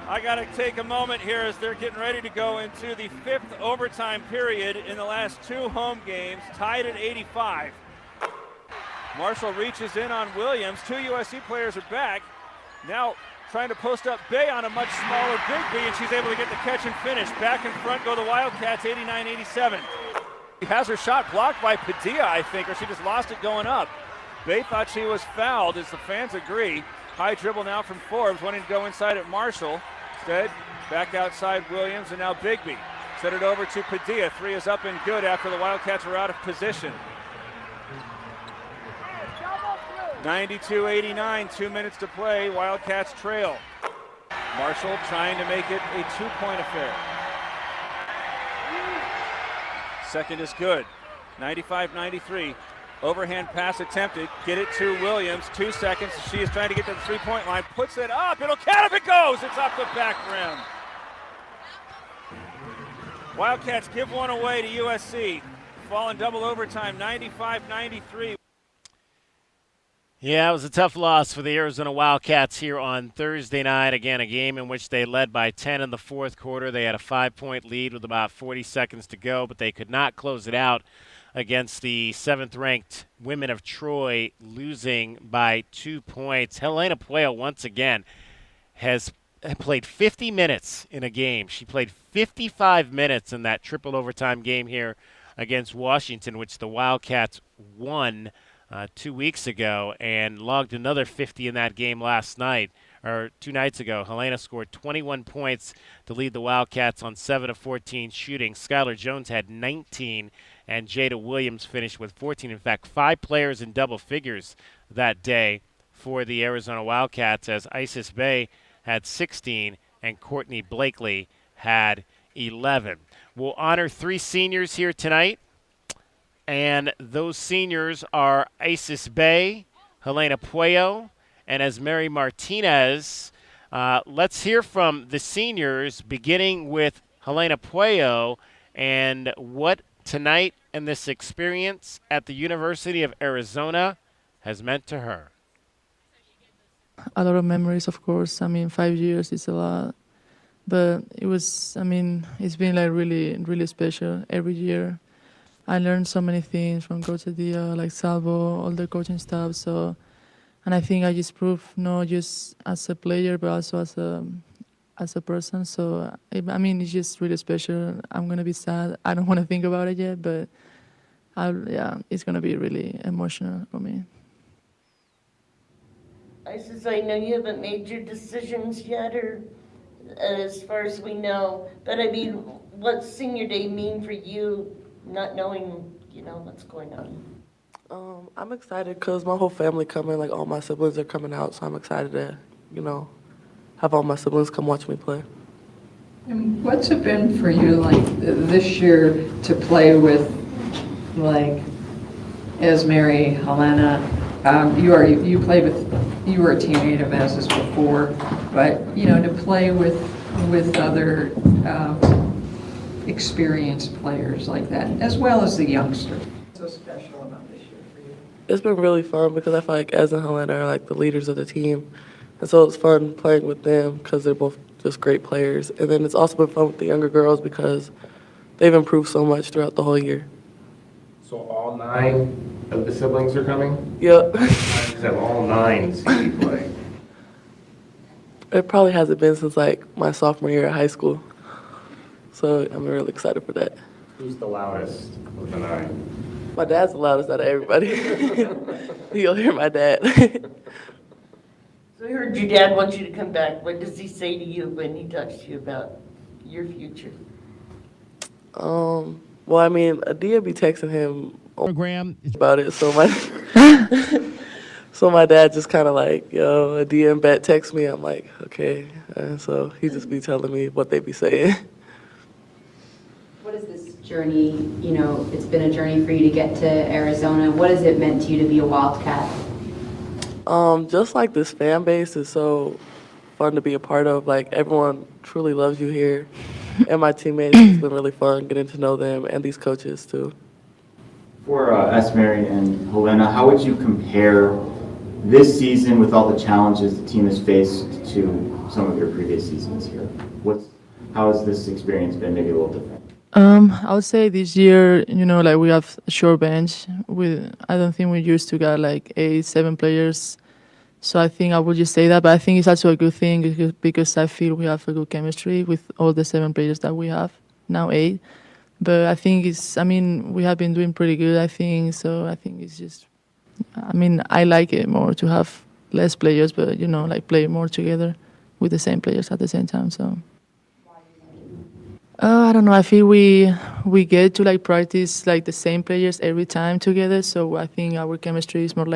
I got to take a moment here as they're getting ready to go into the 5th overtime period in the last 2 home games, tied at 85. Marshall reaches in on Williams. 2 USC players are back. Now trying to post up Bay on a much smaller Bigby, and she's able to get the catch and finish. Back in front go the Wildcats, 89-87. She has her shot blocked by Padilla, I think, or she just lost it going up. Bay thought she was fouled, as the fans agree. High dribble now from Forbes, wanting to go inside at Marshall. Instead, back outside Williams, and now Bigby. Set it over to Padilla. 3 is up and good after the Wildcats were out of position. 92-89, 2 minutes to play. Wildcats trail. Marshall trying to make it a 2-point affair. Second is good. 95-93. Overhand pass attempted. Get it to Williams. 2 seconds. She is trying to get to the 3-point line. Puts it up. It'll count if it goes. It's off the back rim. Wildcats give one away to USC. Fall in double overtime, 95-93. Yeah, it was a tough loss for the Arizona Wildcats here on Thursday night. Again, a game in which they led by 10 in the fourth quarter. They had a 5-point lead with about 40 seconds to go, but they could not close it out against the 7th-ranked Women of Troy, losing by 2 points. Helena Puello, once again, has played 50 minutes in a game. She played 55 minutes in that triple overtime game here against Washington, which the Wildcats won 2 weeks ago, and logged another 50 in that game last night, or 2 nights ago. Helena scored 21 points to lead the Wildcats on 7 of 14 shooting. Skylar Jones had 19, and Jada Williams finished with 14. In fact, 5 players in double figures that day for the Arizona Wildcats, as Isis Bay had 16 and Courtney Blakely had 11. We'll honor 3 seniors here tonight, and those seniors are Isis Bay, Helena Puello, and Esmeri Martinez. Let's hear from the seniors, beginning with Helena Puello, and what tonight and this experience at the University of Arizona has meant to her. A lot of memories, of course. 5 years is a lot. But it's been like really, really special every year. I learned so many things from Coach Adia, like Salvo, all the coaching staff. And I think I just proved not just as a player, but also as a person. So, it's just really special. I'm going to be sad. I don't want to think about it yet, but it's going to be really emotional for me. Isis, I know you haven't made your decisions yet, or as far as we know, but what's senior day mean for you, not knowing, what's going on? I'm excited because my whole family coming, like all my siblings are coming out, so I'm excited to, have all my siblings come watch me play. And what's it been for you, this year to play with, Esmeri, Helena? You were a teammate of Es's before, but to play with other experienced players like that, as well as the youngster. What's so special about this year for you? It's been really fun because I feel like Ez and Helena are like the leaders of the team, and so it's fun playing with them because they're both just great players. And then it's also been fun with the younger girls because they've improved so much throughout the whole year. So all 9 of the siblings are coming? Yep. Have all 9 seen you play? It probably hasn't been since my sophomore year at high school. So I'm really excited for that. Who's the loudest of the 9? My dad's the loudest out of everybody. You'll hear my dad. So I heard your dad wants you to come back. What does he say to you when he talks to you about your future? Well, Adia be texting him program about it, so my dad just kind of yo, Adia and Bet text me. I'm like, okay. So he just be telling me what they be saying. What is this journey? It's been a journey for you to get to Arizona. What has it meant to you to be a Wildcat? Just this fan base is so fun to be a part of. Everyone truly loves you here. And my teammates, it's been really fun getting to know them and these coaches too. For Esmeri and Helena, how would you compare this season with all the challenges the team has faced to some of your previous seasons here? How has this experience been maybe a little different? I would say this year, we have a short bench. I don't think we used to get 8, 7 players. So I think I would just say that, but I think it's also a good thing because I feel we have a good chemistry with all the 7 players that we have, now 8. But I think we have been doing pretty good, I think. So I think it's just, I like it more to have less players, but, play more together with the same players at the same time, so. I don't know. I feel we get to practice the same players every time together. So I think our chemistry is more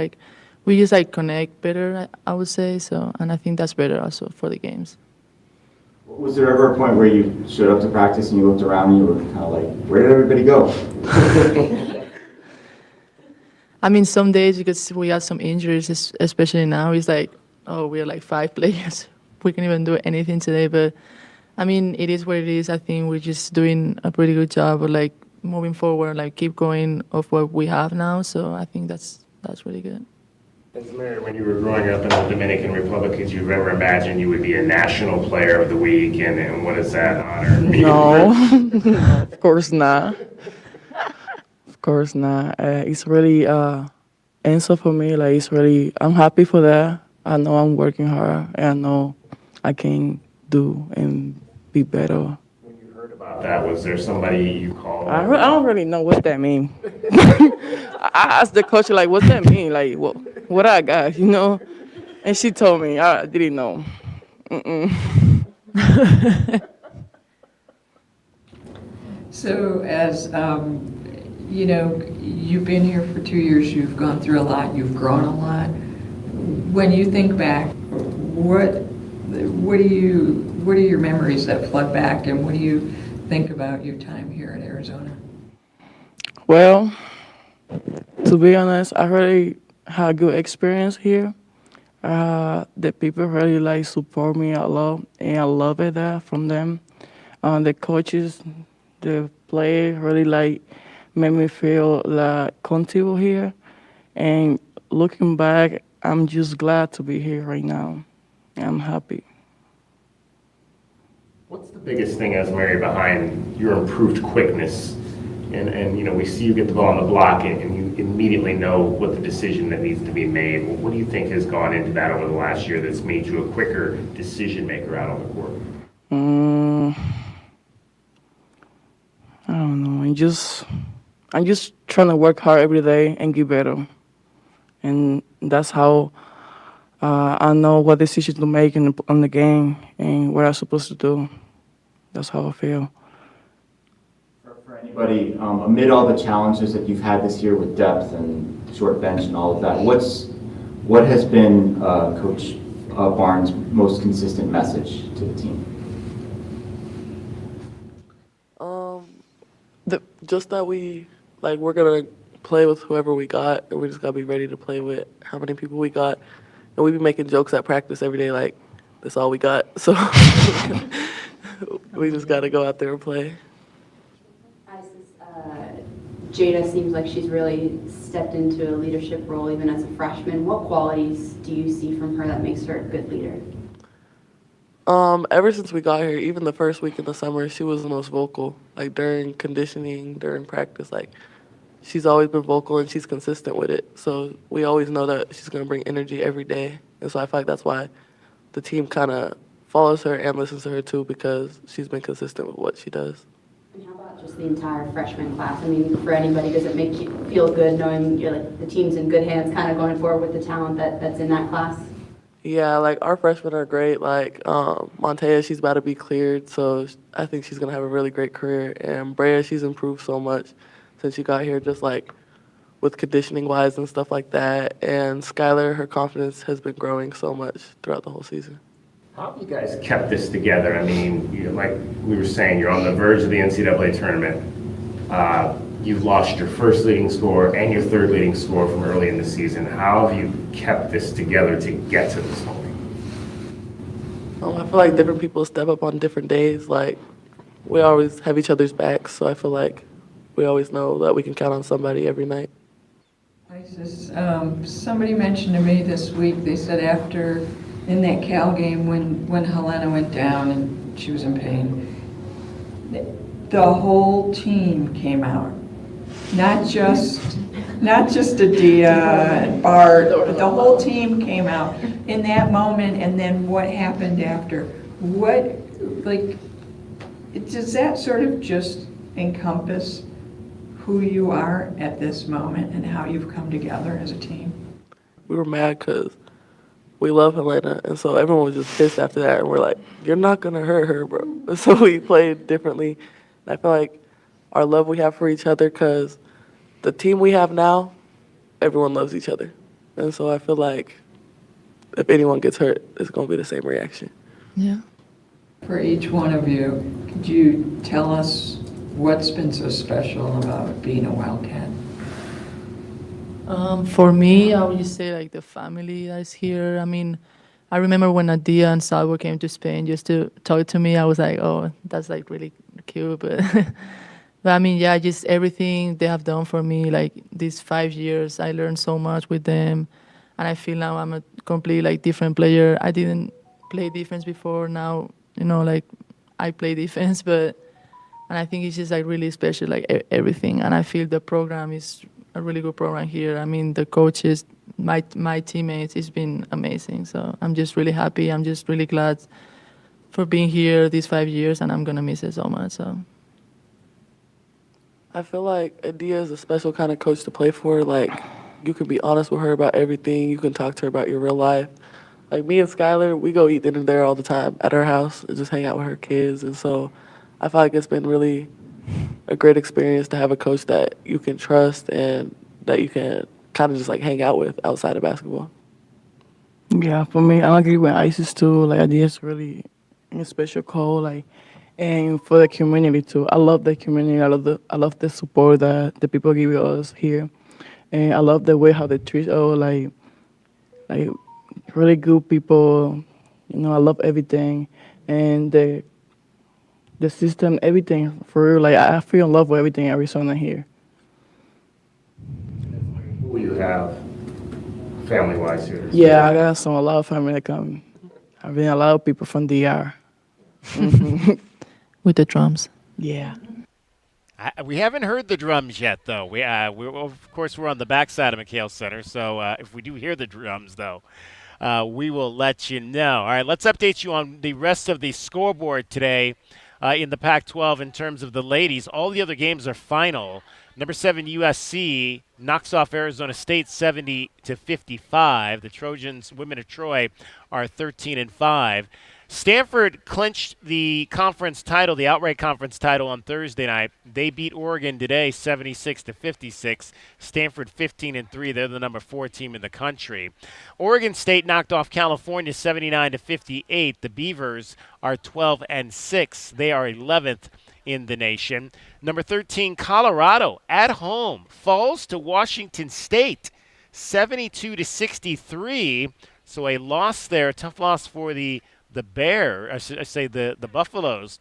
we just like connect better, I would say. So, and I think that's better also for the games. Was there ever a point where you showed up to practice and you looked around and you were kind of like, where did everybody go? I mean, some days because we have some injuries, especially now, it's like, oh, we are like 5 players. We can't even do anything today. But I mean, it is what it is. I think we're just doing a pretty good job of like moving forward, like keep going of what we have now. So I think that's really good. As Mary, when you were growing up in the Dominican Republic, did you ever imagine you would be a national player of the week? And what does that honor mean? No, of course not. Of course not. It's really answer for me. Like it's really, I'm happy for that. I know I'm working hard, and I know I can do and be better. When you heard about that, was there somebody you called? I don't really know what that means. I asked the coach, like, what's that mean? Like, what I got, you know? And she told me, I didn't know. So as, you know, you've been here for 2 years, you've gone through a lot, you've grown a lot. When you think back, what are your memories that flood back, and what do you think about your time here in Arizona? Well, to be honest, I really had a good experience here. The people really like support me a lot, and I love it from them. The coaches, the players really like made me feel like comfortable here. And looking back, I'm just glad to be here right now. I'm happy. What's the biggest thing, as Mary, behind your improved quickness? And you know, we see you get the ball on the block and you immediately know what the decision that needs to be made. What do you think has gone into that over the last year that's made you a quicker decision maker out on the court? I don't know. I'm just trying to work hard every day and get better. And that's how I know what decisions to make on the game and what I'm supposed to do. That's how I feel. For anybody, amid all the challenges that you've had this year with depth and short bench and all of that, what has been Coach Barnes' most consistent message to the team? Just that we're gonna play with whoever we got, and we just gotta be ready to play with how many people we got. And we be making jokes at practice every day, like that's all we got. So we just gotta go out there and play. Jada seems like she's really stepped into a leadership role even as a freshman. What qualities do you see from her that makes her a good leader? Ever since we got here, even the first week in the summer, she was the most vocal. Like during conditioning, during practice, like she's always been vocal and she's consistent with it. So we always know that she's gonna bring energy every day. And so I feel like that's why the team kind of follows her and listens to her too, because she's been consistent with what she does. And how about just the entire freshman class? I mean, for anybody, does it make you feel good knowing you're like the team's in good hands, kind of going forward with the talent that's in that class? Yeah, like our freshmen are great. Like Montea, she's about to be cleared, so I think she's gonna have a really great career. And Brea, she's improved so much since she got here, just like with conditioning wise and stuff like that. And Skylar, her confidence has been growing so much throughout the whole season. How have you guys kept this together? I mean, like we were saying, you're on the verge of the NCAA tournament. You've lost your first leading scorer and your third leading scorer from early in the season. How have you kept this together to get to this point? I feel like different people step up on different days. Like, we always have each other's backs, so I feel like we always know that we can count on somebody every night. Somebody mentioned to me this week, they said after, in that Cal game when Helena went down and she was in pain, the whole team came out. Not just Adia and Bart, but the whole team came out in that moment, and then what happened after. Does that sort of just encompass who you are at this moment and how you've come together as a team? We were mad because we love Helena, and so everyone was just pissed after that, and we're like, you're not going to hurt her, bro. So we played differently. And I feel like our love we have for each other, because the team we have now, everyone loves each other. And so I feel like if anyone gets hurt, it's going to be the same reaction. Yeah. For each one of you, could you tell us what's been so special about being a Wildcat? For me, I would just say like the family that's here. I mean, I remember when Nadia and Salvo came to Spain just to talk to me. I was like, oh, that's like really cute. But, but I mean, yeah, just everything they have done for me. Like these 5 years, I learned so much with them, and I feel now I'm a completely like different player. I didn't play defense before. Now, you know, like I play defense, and I think it's just like really special, like everything. And I feel the program is a really good program here. I mean, the coaches, my teammates, it's been amazing. So I'm just really happy. I'm just really glad for being here these 5 years, and I'm gonna miss it so much. So I feel like Adia is a special kind of coach to play for. Like, you can be honest with her about everything. You can talk to her about your real life. Like me and Skylar, we go eat dinner there all the time at her house and just hang out with her kids. And so I feel like it's been really a great experience to have a coach that you can trust and that you can kind of just like hang out with outside of basketball. Yeah, for me, I agree with Isis too. Like, Adia is really a special coach. Like, and for the community too. I love the community. I love the support that the people give us here, and I love the way how they treat us. Like really good people. You know, I love everything, and the system, everything for real. Like, I feel in love with everything in Arizona here. Who you have family-wise here? Yeah, I got a lot of family that come. I mean, a lot of people from DR. With the drums. Yeah. We haven't heard the drums yet, though. We of course, we're on the backside of McKale Center, so if we do hear the drums, though, we will let you know. All right, let's update you on the rest of the scoreboard today in the Pac-12 in terms of the ladies. All the other games are final. Number 7 USC knocks off Arizona State 70-55. The Trojans, women of Troy, are 13-5. Stanford clinched the conference title, the outright conference title, on Thursday night. They beat Oregon today 76-56. Stanford 15-3. They're the number 4 team in the country. Oregon State knocked off California 79-58. The Beavers are 12-6. They are 11th in the nation. Number 13, Colorado at home falls to Washington State 72-63. So a loss there, a tough loss for the Buffaloes.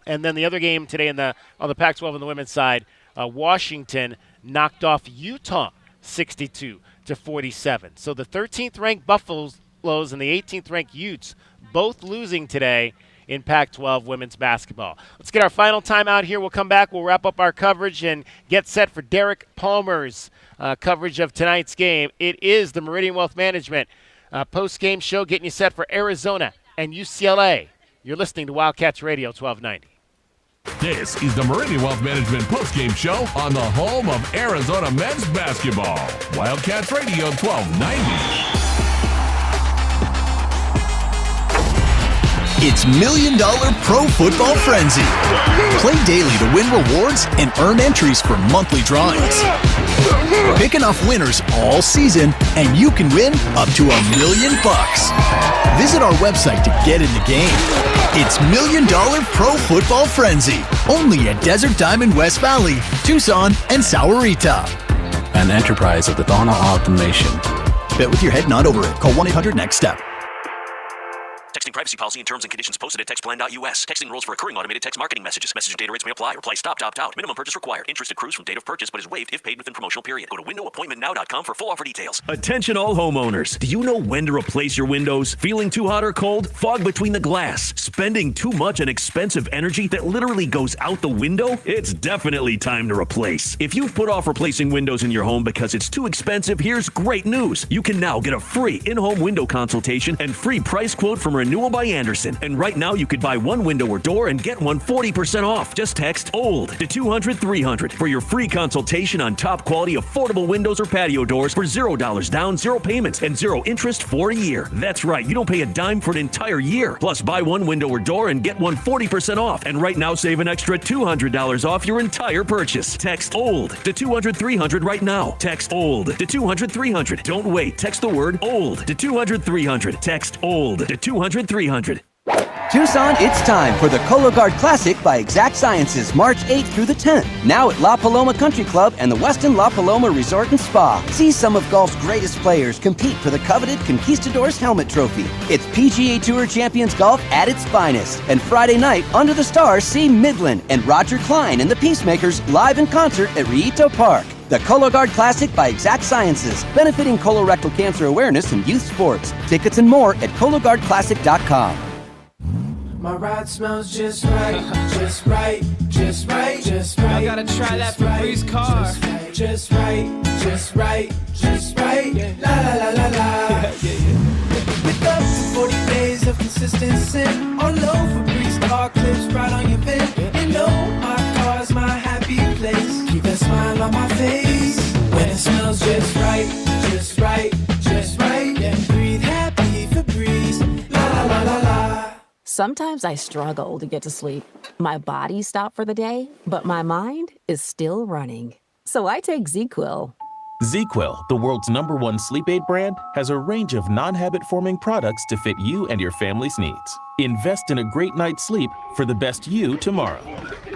And then the other game today on the Pac-12 on the women's side, Washington knocked off Utah 62-47. So the 13th ranked Buffaloes and the 18th ranked Utes both losing today in Pac-12 women's basketball. Let's get our final time out here. We'll come back. We'll wrap up our coverage and get set for Derek Palmer's coverage of tonight's game. It is the Meridian Wealth Management post-game show getting you set for Arizona and UCLA. You're listening to Wildcats Radio 1290. This is the Meridian Wealth Management postgame show on the home of Arizona men's basketball. Wildcats Radio 1290. It's $1 Million Pro Football Frenzy. Play daily to win rewards and earn entries for monthly drawings. Pick enough winners all season and you can win up to $1 million. Visit our website to get in the game. It's $1 Million Pro Football Frenzy. Only at Desert Diamond West Valley, Tucson, and Sahuarita. An enterprise of the Donna Automation. Bet with your head nod over it. Call 1-800-NEXT-STEP. Texting privacy policy and terms and conditions posted at textplan.us. Texting rules for recurring automated text marketing messages. Message and data rates may apply. Reply stop, opt out. Minimum purchase required. Interest accrues from date of purchase but is waived if paid within promotional period. Go to windowappointmentnow.com for full offer details. Attention all homeowners. Do you know when to replace your windows? Feeling too hot or cold? Fog between the glass? Spending too much on expensive energy that literally goes out the window? It's definitely time to replace. If you've put off replacing windows in your home because it's too expensive, here's great news. You can now get a free in-home window consultation and free price quote from Renew Tool by Anderson. And right now you could buy one window or door and get one 40% off. Just text OLD to 200-300 for your free consultation on top quality affordable windows or patio doors for $0 down, 0 payments, and 0 interest for a year. That's right, you don't pay a dime for an entire year. Plus, buy one window or door and get one 40% off. And right now, save an extra $200 off your entire purchase. Text OLD to 200-300 right now. Text OLD to 200-300. Don't wait. Text the word OLD to 200-300. Text OLD to 200-300. Tucson, it's time for the Cologuard Classic by Exact Sciences, March 8th through the 10th. Now at La Paloma Country Club and the Westin La Paloma Resort and Spa. See some of golf's greatest players compete for the coveted Conquistadors Helmet Trophy. It's PGA Tour Champions Golf at its finest. And Friday night, under the stars, see Midland and Roger Klein and the Peacemakers live in concert at Rito Park. The Cologuard Classic by Exact Sciences, benefiting colorectal cancer awareness and youth sports. Tickets and more at CologuardClassic.com. My ride smells just right, just right, just right, just right. I gotta try that Febreze car. Just right, just right, just right. La la la la la. With up to 40 days of consistent sin. All over Febreze car clips right on your vent. You know my car's my happy place. Keep that smile on my face. When it smells just right, just right, just right. Yeah, breathe happy Febreze. La la la la la. Sometimes I struggle to get to sleep. My body stopped for the day, but my mind is still running. So I take ZzzQuil. ZzzQuil, the world's #1 sleep aid brand, has a range of non-habit-forming products to fit you and your family's needs. Invest in a great night's sleep for the best you tomorrow.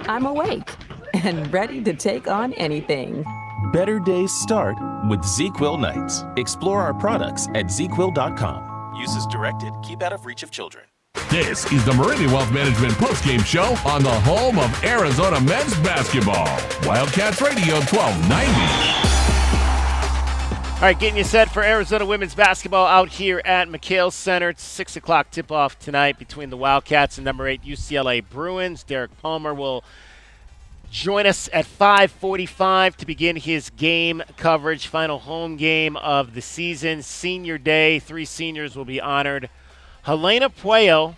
I'm awake and ready to take on anything. Better days start with ZzzQuil nights. Explore our products at ZzzQuil.com. Use as directed. Keep out of reach of children. This is the Meridian Wealth Management postgame show on the home of Arizona men's basketball. Wildcats Radio 1290. All right, getting you set for Arizona women's basketball out here at McKale Center. It's 6 o'clock tip-off tonight between the Wildcats and number 8 UCLA Bruins. Derek Palmer will join us at 5:45 to begin his game coverage. Final home game of the season, Senior Day. 3 seniors will be honored. Helena Puello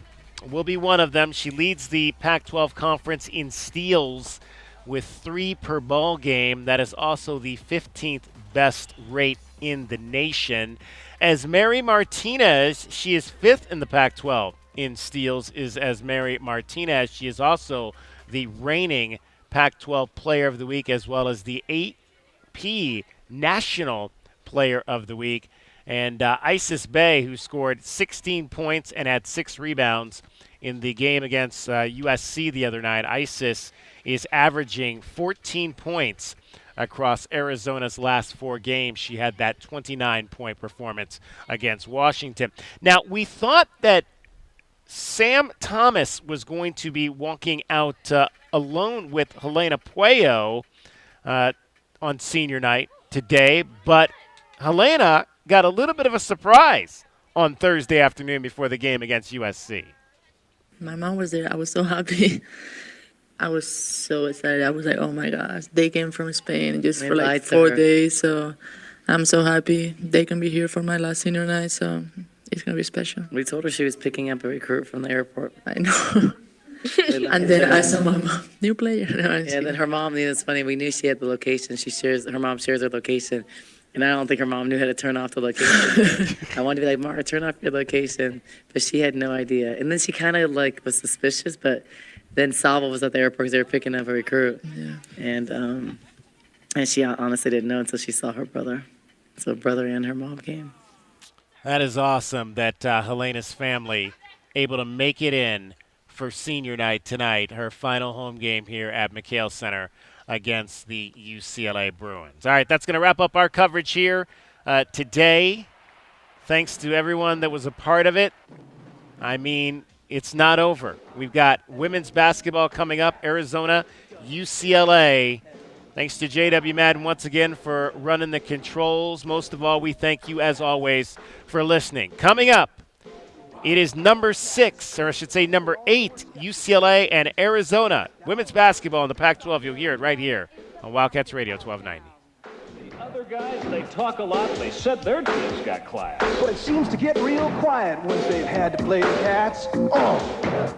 will be one of them. She leads the Pac-12 Conference in steals with 3 per ball game. That is also the 15th best rate in the nation. As Mary Martinez, she is 5th in the Pac-12 in steals, is as Mary Martinez. She is also the reigning Pac-12 Player of the Week as well as the AP National Player of the Week. And Isis Bay, who scored 16 points and had 6 rebounds in the game against USC the other night. Isis is averaging 14 points across Arizona's last 4 games. She had that 29-point performance against Washington. Now, we thought that Sam Thomas was going to be walking out alone with Helena Puello on senior night today, but Helena got a little bit of a surprise on Thursday afternoon before the game against USC. My mom was there. I was so happy. I was so excited. I was like, oh my gosh. They came from Spain just for like 4 days. So I'm so happy they can be here for my last senior night. So it's going to be special. We told her she was picking up a recruit from the airport. I know. And then I saw my mom, new player. Yeah, then her mom, it's funny, we knew she had the location. Her mom shares her location. And I don't think her mom knew how to turn off the location. I wanted to be like, Mara, turn off your location. But she had no idea. And then she kind of was suspicious, but then Salva was at the airport because they were picking up a recruit. Yeah. And she honestly didn't know until she saw her brother. So brother and her mom came. That is awesome that Helena's family able to make it in for senior night tonight, her final home game here at McKale Center against the UCLA Bruins. All right, that's going to wrap up our coverage here today. Thanks to everyone that was a part of it. I mean, it's not over. We've got women's basketball coming up, Arizona, UCLA. Thanks to J.W. Madden once again for running the controls. Most of all, we thank you, as always, for listening. Coming up, it is number 6, or I should say number 8, UCLA and Arizona. Women's basketball in the Pac-12. You'll hear it right here on Wildcats Radio 1290. guys, they talk a lot. They said their team's got class. But it seems to get real quiet once they've had to play the Cats. Oh!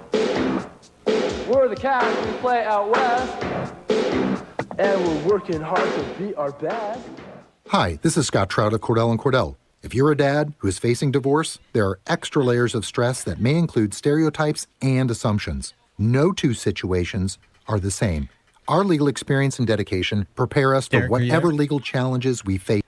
We're the Cats. We play out west. And we're working hard to be our best. Hi, this is Scott Trout of Cordell & Cordell. If you're a dad who is facing divorce, there are extra layers of stress that may include stereotypes and assumptions. No two situations are the same. Our legal experience and dedication prepare us for whatever legal challenges we face.